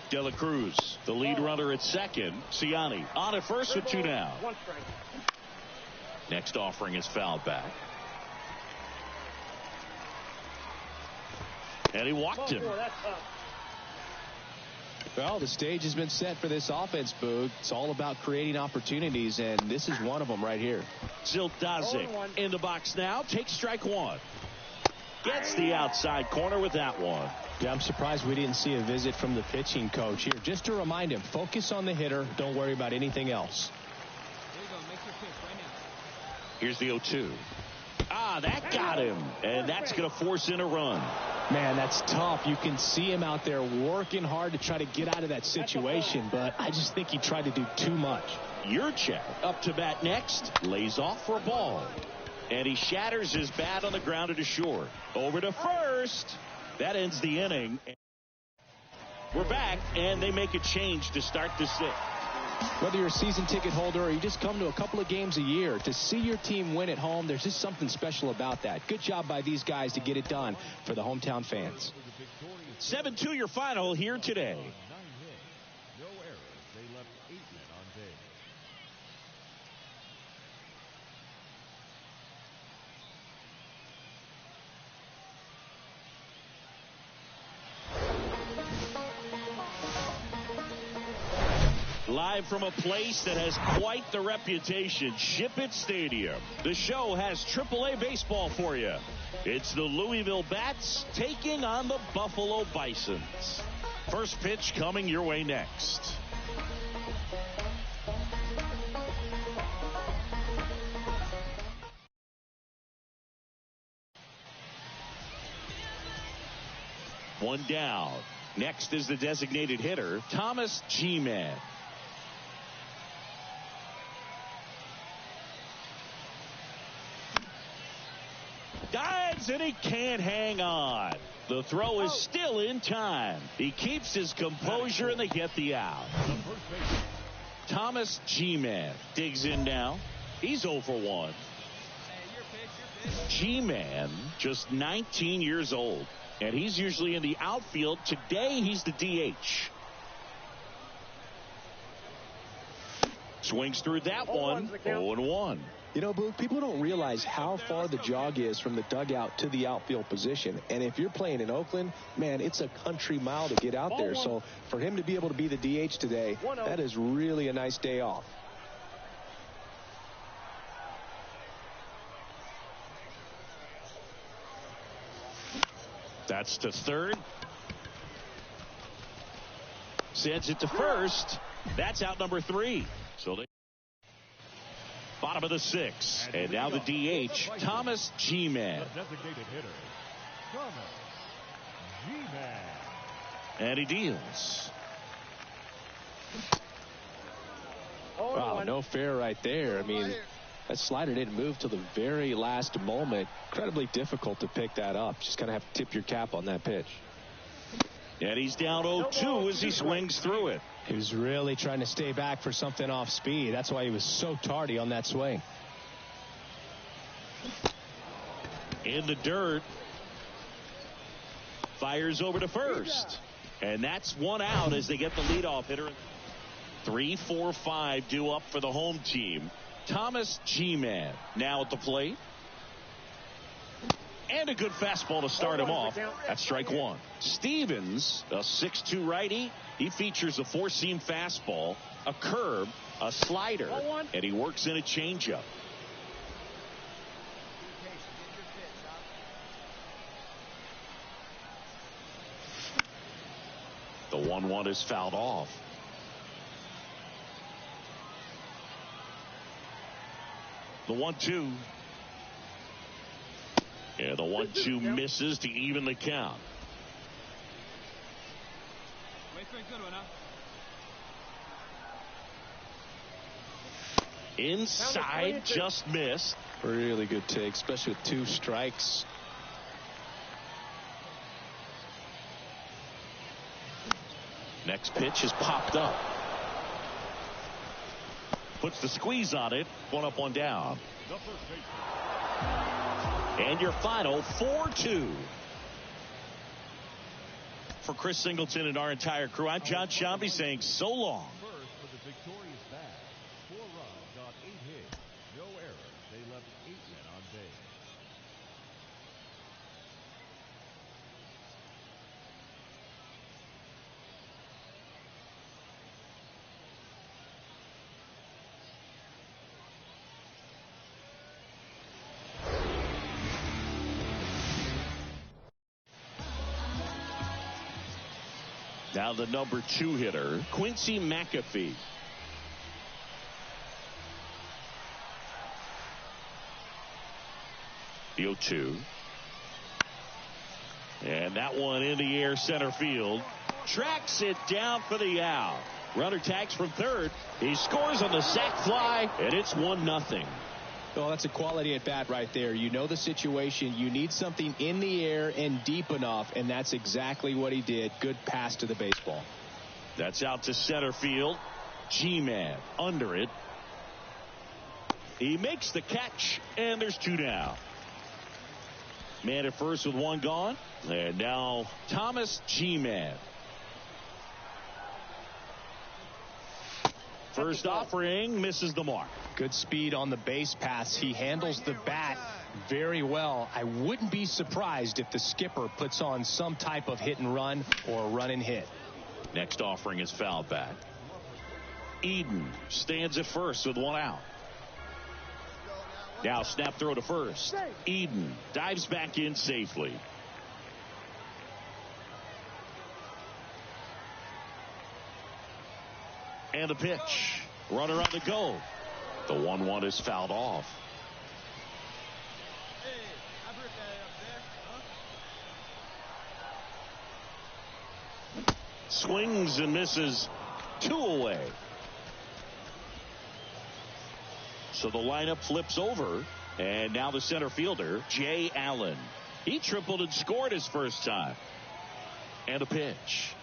De La Cruz, the lead runner at second. Ciani on at first with 2 down. Next offering is fouled back. And he walked him. Well, the stage has been set for this offense, Boog. It's all about creating opportunities, and this is one of them right here. Zildazik in the box now. Takes strike 1. Gets the outside corner with that one. Yeah, I'm surprised we didn't see a visit from the pitching coach here. Just to remind him, focus on the hitter. Don't worry about anything else. There you go. Make your pitch right now. Here's the 0-2. That got him. And that's going to force in a run. Man, that's tough. You can see him out there working hard to try to get out of that situation, but I just think he tried to do too much. Yurchek up to bat next. Lays off for a ball. And he shatters his bat on the ground to short. Over to first. That ends the inning. We're back, and they make a change to start the sixth. Whether you're a season ticket holder or you just come to a couple of games a year, to see your team win at home, there's just something special about that. Good job by these guys to get it done for the hometown fans. 7-2 your final here today. 9 hits, no errors. They left 8 men on base. Live from a place that has quite the reputation, Ship It Stadium. The show has AAA baseball for you. It's the Louisville Bats taking on the Buffalo Bisons. First pitch coming your way next. One down. Next is the designated hitter, Thomas G-Man. Dives, and he can't hang on. The throw is still in time. He keeps his composure, and they get the out. Thomas G-Man digs in now. He's 0 for 1. G-Man, just 19 years old, and he's usually in the outfield. Today, he's the DH. Swings through that one. 0-1. You know, Boog, people don't realize how far the jog is from the dugout to the outfield position. And if you're playing in Oakland, man, it's a country mile to get out there. So for him to be able to be the DH today, that is really a nice day off. That's to third. Sends it to first. That's out number 3. So they bottom of the 6th, and now the DH, Thomas G-Man. The designated hitter, Thomas G-Man. And he deals. Wow, no fair right there. I mean, that slider didn't move till the very last moment. Incredibly difficult to pick that up. Just kind of have to tip your cap on that pitch. And he's down 0-2 as he swings through it. He was really trying to stay back for something off speed. That's why he was so tardy on that swing. In the dirt. Fires over to first. And that's one out as they get the leadoff hitter. 3, 4, 5 due up for the home team. Thomas G-Man now at the plate. And a good fastball to start him off. That's strike 1. Stevens, a 6'2 righty. He features a 4-seam fastball, a curve, a slider, and he works in a changeup. The 1-1 is fouled off. The 1-2. Yeah, the 1-2 misses to even the count. Inside, just missed. Really good take, especially with 2 strikes. Next pitch is popped up. Puts the squeeze on it. 1 up, 1 down. And your final 4-2. For Chris Singleton and our entire crew, I'm John Shambi saying so long. First for the victorious Bats. 4 runs on 8 hits. No errors. They left 8 men on base. Now the number 2 hitter, Quincy McAfee. The 0-2. And that one in the air center field. Tracks it down for the out. Runner tags from third. He scores on the sac fly, and it's 1-0. Oh, that's a quality at bat right there. You know the situation. You need something in the air and deep enough, and that's exactly what he did. Good pass to the baseball. That's out to center field. G-Man under it. He makes the catch, and there's 2 down. Man at first with 1 gone. And now Thomas G-Man. First offering misses the mark. Good speed on the base pass. He handles the bat very well. I wouldn't be surprised if the skipper puts on some type of hit and run or run and hit. Next offering is fouled back. Eden stands at first with 1 out. Now snap throw to first. Eden dives back in safely. And the pitch. Runner on the go. The 1-1 is fouled off. Swings and misses. 2 away. So the lineup flips over. And now the center fielder, Jay Allen. He tripled and scored his first time. And a pitch.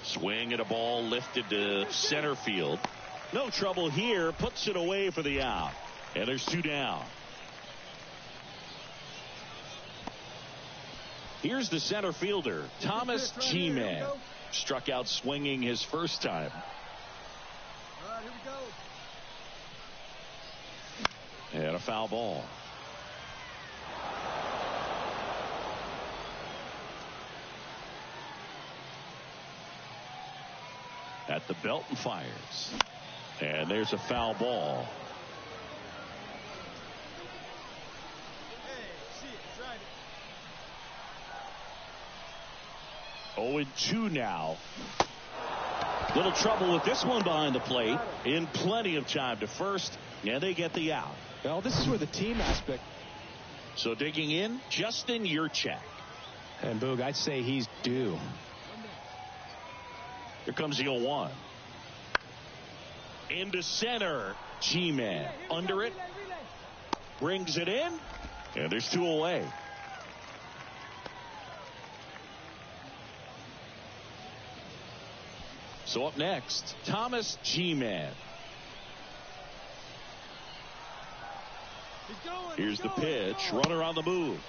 Swing and a ball lifted to center field. No trouble here. Puts it away for the out. And there's 2 down. Here's the center fielder, Thomas G-Man. Struck out swinging his first time. All right, here we go. And a foul ball. At the belt and fires. And there's a foul ball. Hey, see it, tried it. 0-2 now. Little trouble with this one behind the plate. In plenty of time to first. And they get the out. Well, this is where the team aspect. So digging in, Justin Yurchak. And Boog, I'd say he's due. Here comes the 0-1. Into center. G-Man under it. Brings it in. And there's 2 away. So up next, Thomas G-Man. Here's the pitch. Runner on the move.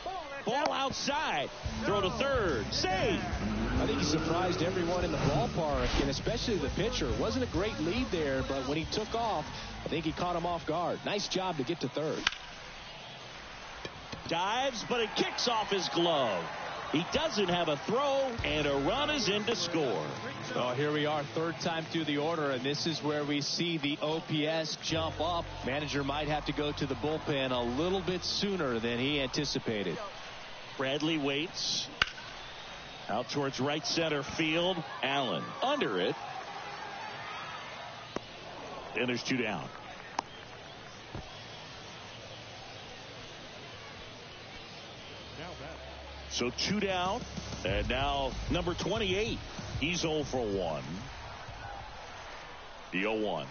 Ball outside. Throw to third. Save. I think he surprised everyone in the ballpark, and especially the pitcher. It wasn't a great lead there, but when he took off, I think he caught him off guard. Nice job to get to third. Dives, but it kicks off his glove. He doesn't have a throw, and a run is in to score. Oh, here we are, 3rd time through the order, and this is where we see the OPS jump up. Manager might have to go to the bullpen a little bit sooner than he anticipated. Bradley waits. Out towards right center field. Allen under it. And there's 2 down. So 2 down. And now number 28. He's 0 for 1. The 0-1.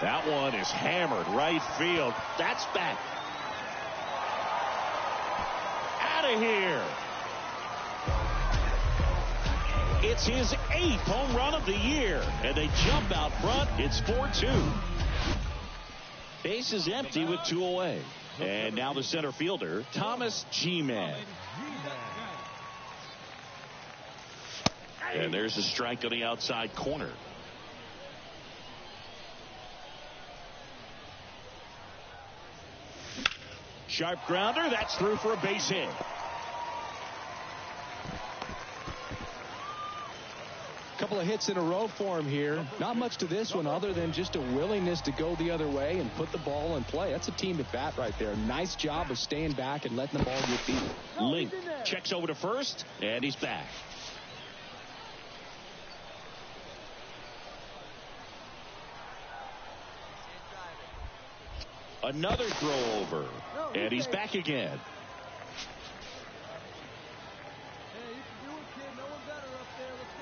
That one is hammered right field. That's back. Out of here. It's his 8th home run of the year. And they jump out front. It's 4-2. Base is empty with 2 away. And now the center fielder, Thomas G-Man. And there's a strike on the outside corner. Sharp grounder. That's through for a base hit. Couple of hits in a row for him here. Not much to this one other than just a willingness to go the other way and put the ball in play. That's a team at bat right there. Nice job of staying back and letting the ball get beat. Link checks over to first, and he's back. Another throw over. And he's back again. Hey, you can do it, kid. No one better up there. Let's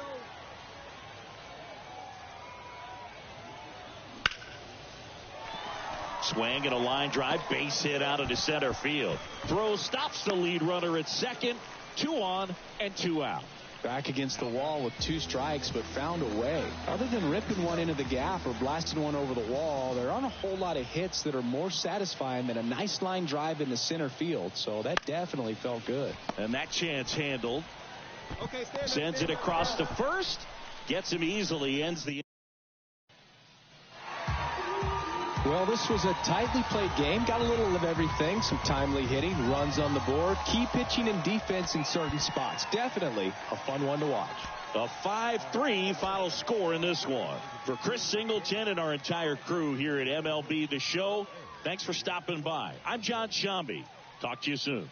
go. Swing and a line drive. Base hit out into center field. Throw stops the lead runner at second. 2 on and 2 out. Back against the wall with 2 strikes, but found a way. Other than ripping one into the gap or blasting one over the wall, there aren't a whole lot of hits that are more satisfying than a nice line drive in the center field. So that definitely felt good. And that chance handled. Sends it across to first. Gets him easily. Ends the. Well, this was a tightly played game. Got a little of everything. Some timely hitting, runs on the board, key pitching and defense in certain spots. Definitely a fun one to watch. A 5-3 final score in this one. For Chris Singleton and our entire crew here at MLB The Show, thanks for stopping by. I'm John Shambi. Talk to you soon.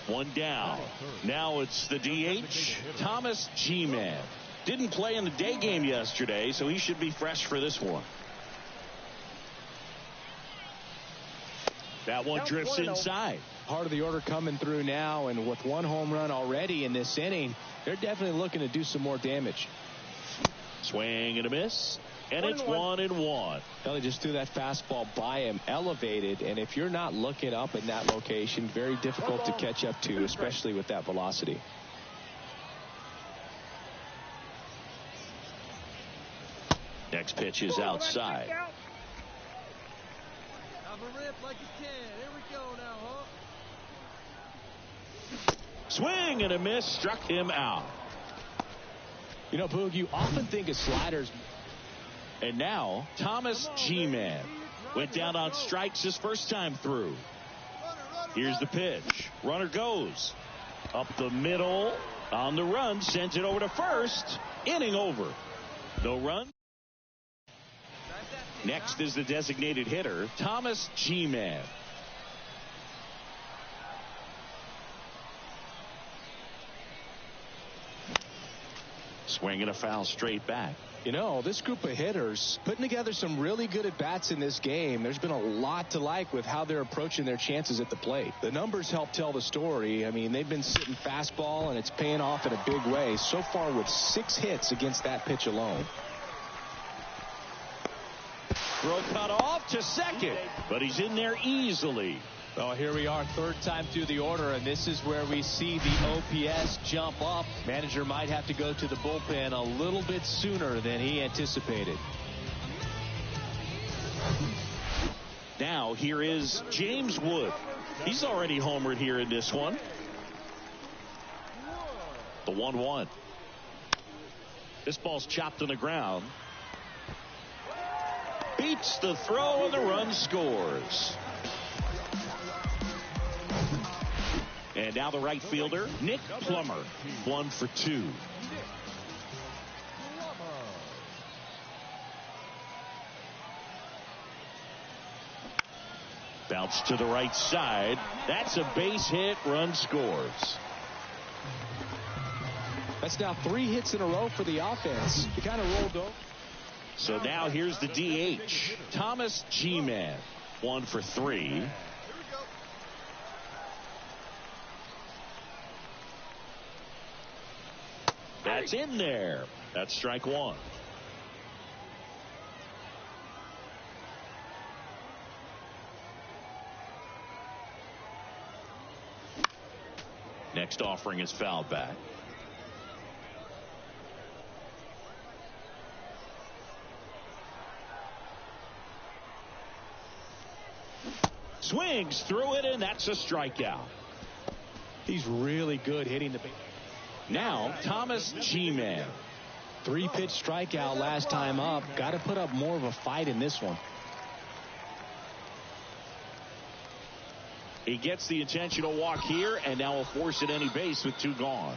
One down. Now it's the DH, Thomas G-Man. Didn't play in the day game yesterday, so he should be fresh for this one. That one drifts inside. Part of the order coming through now, and with 1 home run already in this inning, they're definitely looking to do some more damage. Swing and a miss. And it's 1-1. Well, they just threw that fastball by him, elevated, and if you're not looking up in that location, very difficult to catch up to, especially with that velocity. Next pitch is outside. Have a rip like you can. Here we go now, huh? Swing and a miss. Struck him out. You know, Boog, you often think of sliders. And now, Thomas G-Man went down on strikes his first time through. Here's the pitch. Runner goes. Up the middle. On the run. Sends it over to first. Inning over. No run. Next is the designated hitter, Thomas G-Man. Swinging a foul straight back. You know, this group of hitters putting together some really good at-bats in this game. There's been a lot to like with how they're approaching their chances at the plate. The numbers help tell the story. I mean, they've been sitting fastball, and it's paying off in a big way so far with 6 hits against that pitch alone. Throw cut off to second, but he's in there easily. Well, here we are, 3rd time through the order, and this is where we see the OPS jump up. Manager might have to go to the bullpen a little bit sooner than he anticipated. Now here is James Wood. He's already homered here in this one. The 1-1. This ball's chopped on the ground. Beats the throw and the run scores. And now the right fielder, Nick Plummer, 1 for 2. Bounce to the right side. That's a base hit. Run scores. That's now 3 hits in a row for the offense. He kind of rolled over. So now here's the DH, Thomas G-Man, 1 for 3. That's in there. That's strike 1. Next offering is fouled back. Swings through it, and that's a strikeout. He's really good hitting the base. Now, Thomas G-Man. 3-pitch strikeout last time up. Got to put up more of a fight in this one. He gets the intentional walk here, and now will force at any base with 2 gone.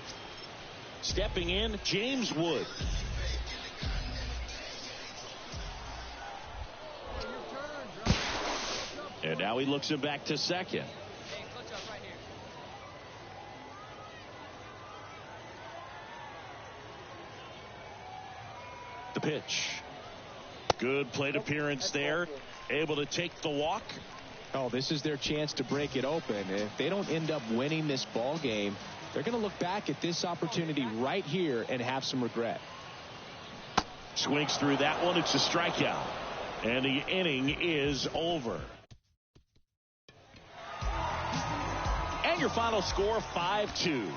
Stepping in, James Wood. And now he looks him back to second. Hey, clutch up right here. The pitch. Good plate appearance there. Able to take the walk. Oh, this is their chance to break it open. And if they don't end up winning this ball game, they're going to look back at this opportunity right here and have some regret. Swings through that one. It's a strikeout. And the inning is over. And your final score, 5-2.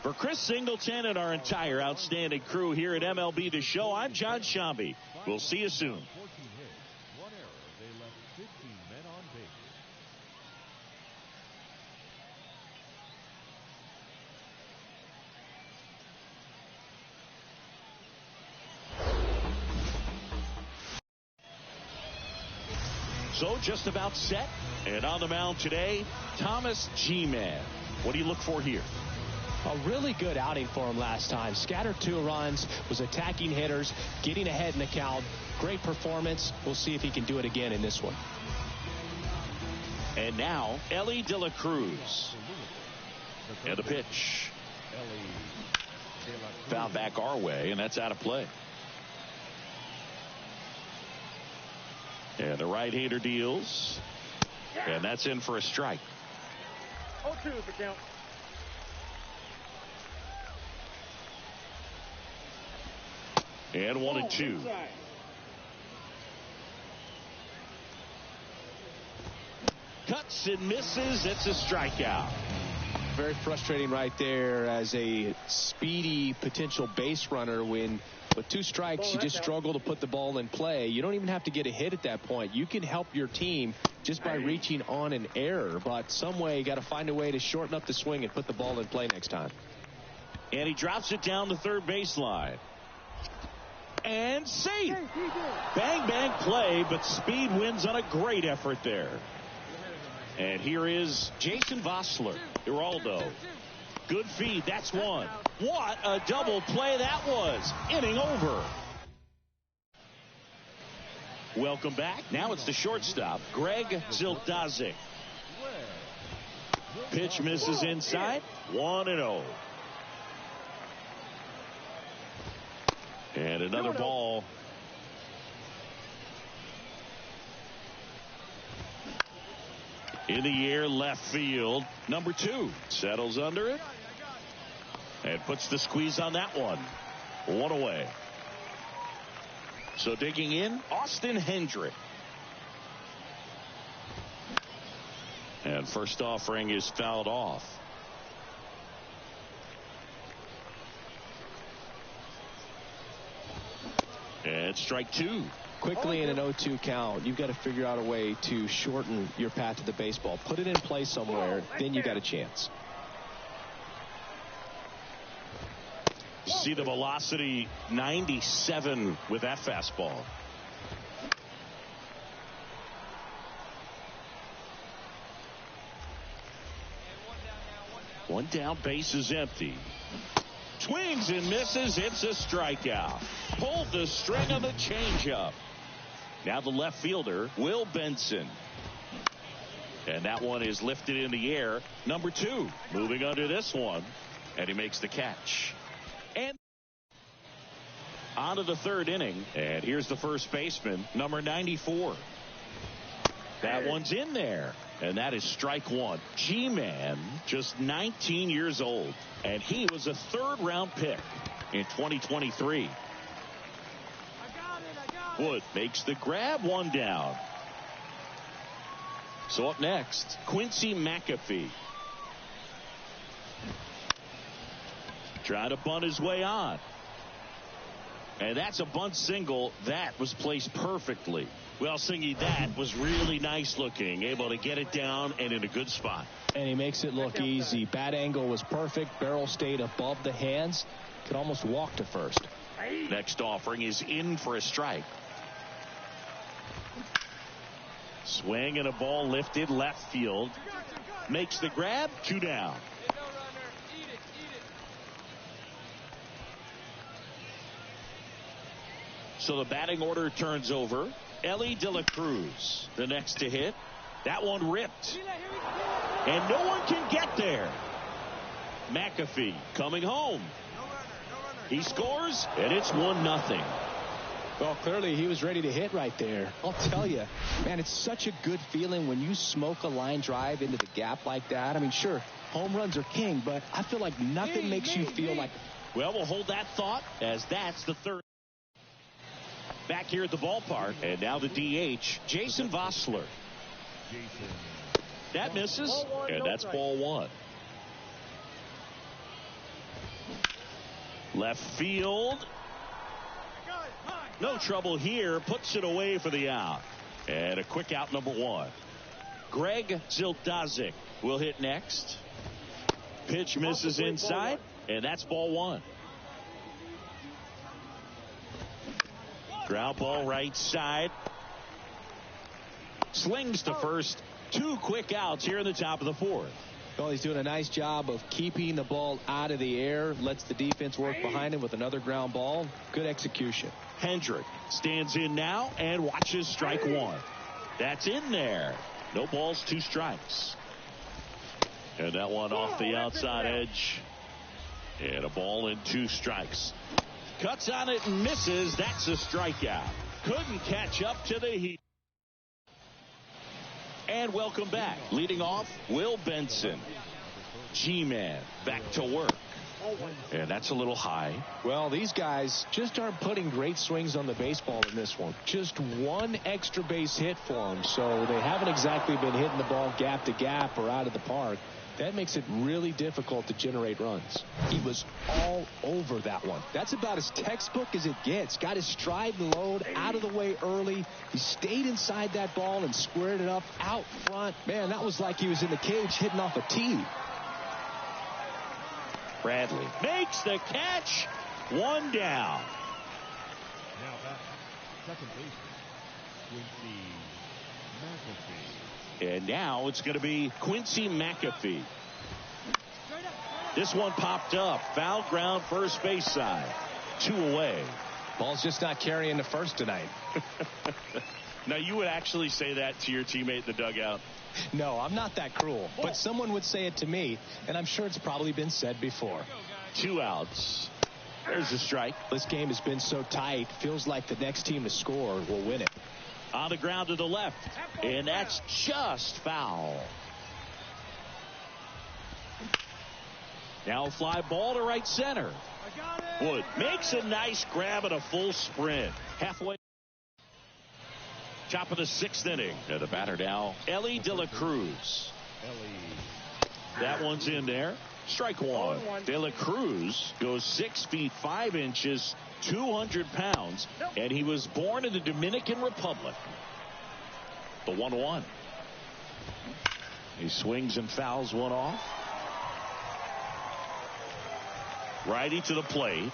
For Chris Singleton and our entire outstanding crew here at MLB The Show, I'm John Shambi. We'll see you soon. 14 hits, 1 error. They left 15 men on base. So just about set. And on the mound today, Thomas G-Man. What do you look for here? A really good outing for him last time. Scattered 2 runs, was attacking hitters, getting ahead in the count. Great performance. We'll see if he can do it again in this one. And now, Ellie De La Cruz. And the pitch. Foul back our way, and that's out of play. And the right-hander deals. And that's in for a strike. 0-2 is the count. And 1-2. Cuts and misses. It's a strikeout. Very frustrating right there as a speedy potential base runner when with 2 strikes you just struggle to put the ball in play. You don't even have to get a hit at that point. You can help your team just by reaching on an error, but some way you got to find a way to shorten up the swing and put the ball in play next time. And he drops it down the third baseline. And safe. Bang, bang play, but speed wins on a great effort there. And here is Jason Vossler. Geraldo. Good feed. That's one. What a double play that was. Inning over. Welcome back. Now it's the shortstop, Greg Zildazik. Pitch misses inside. 1-0. And another ball. In the air, left field. Number 2 settles under it and puts the squeeze on that one. 1 away. So digging in, Austin Hendrick. And first offering is fouled off. And strike 2. Quickly in an 0-2 count, you've got to figure out a way to shorten your path to the baseball. Put it in play somewhere, then you got a chance. You see the velocity 97 with that fastball. One down, base is empty. Swings and misses. It's a strikeout. Pulled the string on the changeup. Now the left fielder, Will Benson. And that one is lifted in the air. Number 2 moving under this one. And he makes the catch. And on to the third inning. And here's the first baseman, number 94. That one's in there. And that is strike 1. G-Man, just 19 years old. And he was a 3rd-round pick in 2023. Wood makes the grab, 1 down. So up next, Quincy McAfee. Trying to bunt his way on. And that's a bunt single. That was placed perfectly. Well, Singy, that was really nice looking. Able to get it down and in a good spot. And he makes it look easy. Bat angle was perfect. Barrel stayed above the hands. Could almost walk to first. Next offering is in for a strike. Swing and a ball lifted left field. Makes the grab, 2 down. So the batting order turns over. Ellie De La Cruz, the next to hit. That one ripped. And no one can get there. McAfee coming home. He scores, and it's 1-0. Well, clearly he was ready to hit right there. I'll tell you, man, it's such a good feeling when you smoke a line drive into the gap like that. I mean, sure, home runs are king, but I feel like nothing makes you feel like... Well, we'll hold that thought as that's the third. Back here at the ballpark, and now the DH, Jason Vossler. That misses, and that's ball one. Left field. No trouble here. Puts it away for the out. And a quick out, number one. Greg Zildazik will hit next. Pitch misses inside, and that's ball one. Ground ball right side. Slings to first. Two quick outs here in the top of the fourth. Well, he's doing a nice job of keeping the ball out of the air. Lets the defense work behind him with another ground ball. Good execution. Hendrick stands in now and watches strike one. That's in there. No balls, 2 strikes. And that one off the outside edge. And a ball and 2 strikes. Cuts on it and misses. That's a strikeout. Couldn't catch up to the heat. And welcome back. Leading off, Will Benson. G-Man back to work. And that's a little high. Well, these guys just aren't putting great swings on the baseball in this one. Just one extra base hit for them. So they haven't exactly been hitting the ball gap to gap or out of the park. That makes it really difficult to generate runs. He was all over that one. That's about as textbook as it gets. Got his stride and load out of the way early. He stayed inside that ball and squared it up out front. Man, that was like he was in the cage hitting off a tee. Bradley makes the catch. 1 down. Now at second baseman, Quincy McAfee. And now it's going to be Quincy McAfee. This one popped up. Foul ground first base side. 2 away. Ball's just not carrying the first tonight. Now, you would actually say that to your teammate in the dugout? No, I'm not that cruel. But someone would say it to me, and I'm sure it's probably been said before. 2 outs. There's a strike. This game has been so tight. Feels like the next team to score will win it. On the ground to the left. And that's just foul. Now a fly ball to right center. Wood makes a nice grab at a full sprint. Halfway. Top of the 6th inning. And the batter now, Ellie De La Cruz. That one's in there. Strike one. De La Cruz goes 6 feet 5 inches, 200 pounds, and he was born in the Dominican Republic. The 1-1. He swings and fouls one off. Righty to the plate.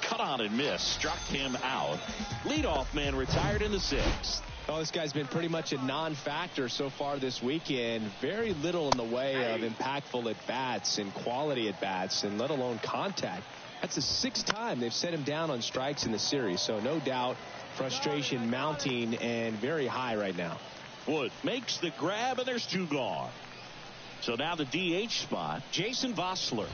Cut on and missed. Struck him out. Leadoff man retired in the 6th. Oh, this guy's been pretty much a non-factor so far this weekend. Very little in the way of impactful at-bats and quality at-bats, and let alone contact. That's the 6th time they've set him down on strikes in the series. So no doubt frustration mounting and very high right now. Wood makes the grab, and there's 2 gone. So now the DH spot, Jason Vossler.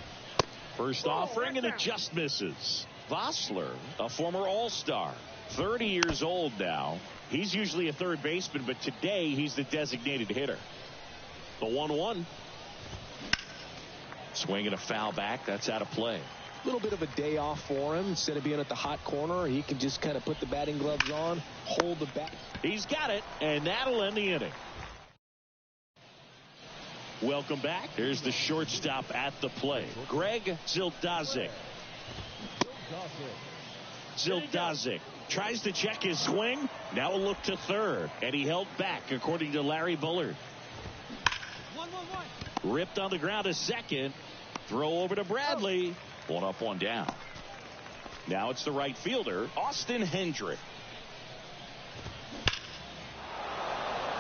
First offering, and it just misses. Vossler, a former All-Star, 30 years old now. He's usually a third baseman, but today he's the designated hitter. The 1-1. Swinging a foul back. That's out of play. A little bit of a day off for him. Instead of being at the hot corner, he can just kind of put the batting gloves on, hold the bat. He's got it, and that'll end the inning. Welcome back. Here's the shortstop at the plate, Greg Zildazik. Zildazik tries to check his swing. Now a look to third, and he held back, according to Larry Bullard. 1-1-1. Ripped on the ground to second. Throw over to Bradley. 1 up, 1 down. Now it's the right fielder, Austin Hendrick.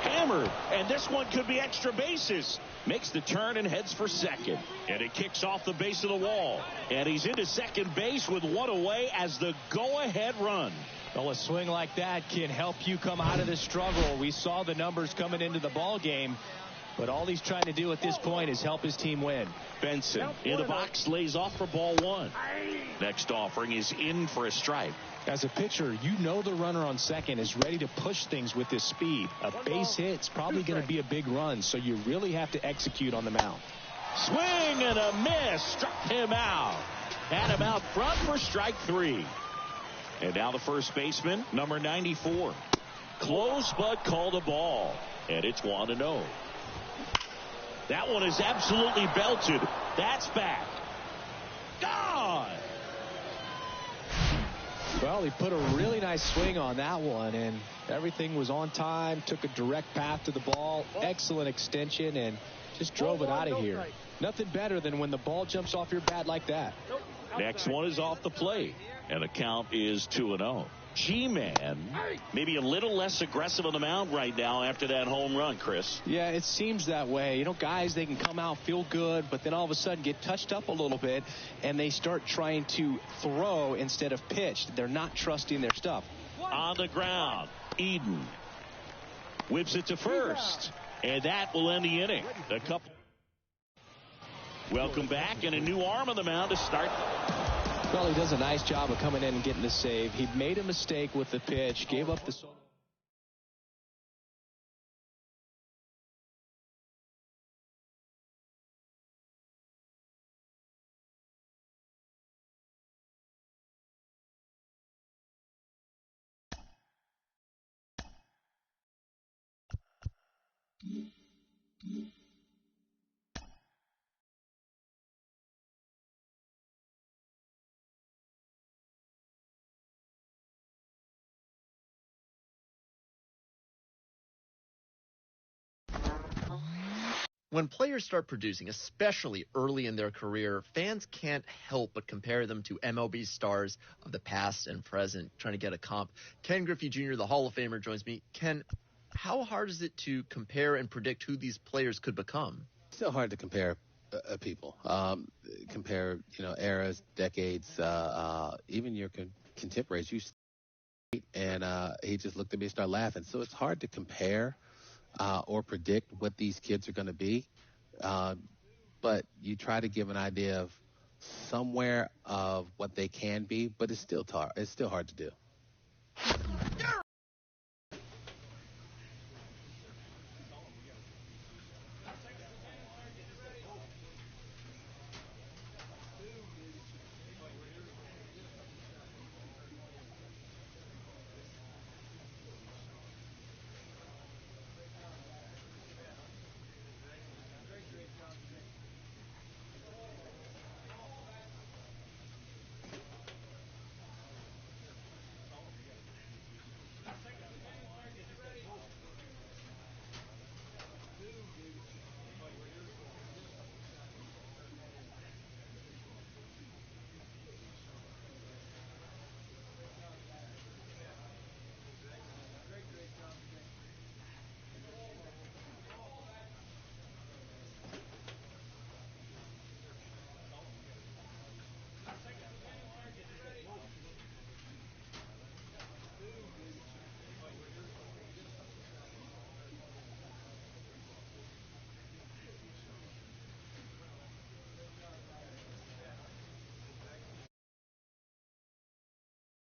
Hammered, and this one could be extra bases. Makes the turn and heads for second. And it kicks off the base of the wall. And he's into second base with 1 away as the go-ahead run. Well, a swing like that can help you come out of the struggle. We saw the numbers coming into the ball game, but all he's trying to do at this point is help his team win. Benson in the box, lays off for ball one. Next offering is in for a strike. As a pitcher, you know the runner on second is ready to push things with his speed. A base hit's probably going to be a big run, so you really have to execute on the mound. Swing and a miss. Struck him out. Had him out front for strike three. And now the first baseman, number 94. Close, but called a ball. And it's 1-0. That one is absolutely belted. That's back. Gone. Well, he put a really nice swing on that one, and everything was on time, took a direct path to the ball, excellent extension, and just drove it out of here. Nothing better than when the ball jumps off your bat like that. Next one is off the plate, and the count is 2-0. G-Man maybe a little less aggressive on the mound right now after that home run, Chris. Yeah, it seems that way. You know, guys, they can come out, feel good, but then all of a sudden get touched up a little bit, and they start trying to throw instead of pitch. They're not trusting their stuff. On the ground, Eden whips it to first, and that will end the inning. A couple. Welcome back, and a new arm on the mound to start. Well, he does a nice job of coming in and getting the save. He made a mistake with the pitch, gave up the solo. When players start producing, especially early in their career, fans can't help but compare them to MLB stars of the past and present, trying to get a comp. Ken Griffey Jr., the Hall of Famer, joins me. Ken, how hard is it to compare and predict who these players could become? It's still hard to compare people. Compare, eras, decades, even your contemporaries. And he just looked at me and started laughing. So it's hard to compare or predict what these kids are going to be. But you try to give an idea of somewhere of what they can be, but it's still hard to do.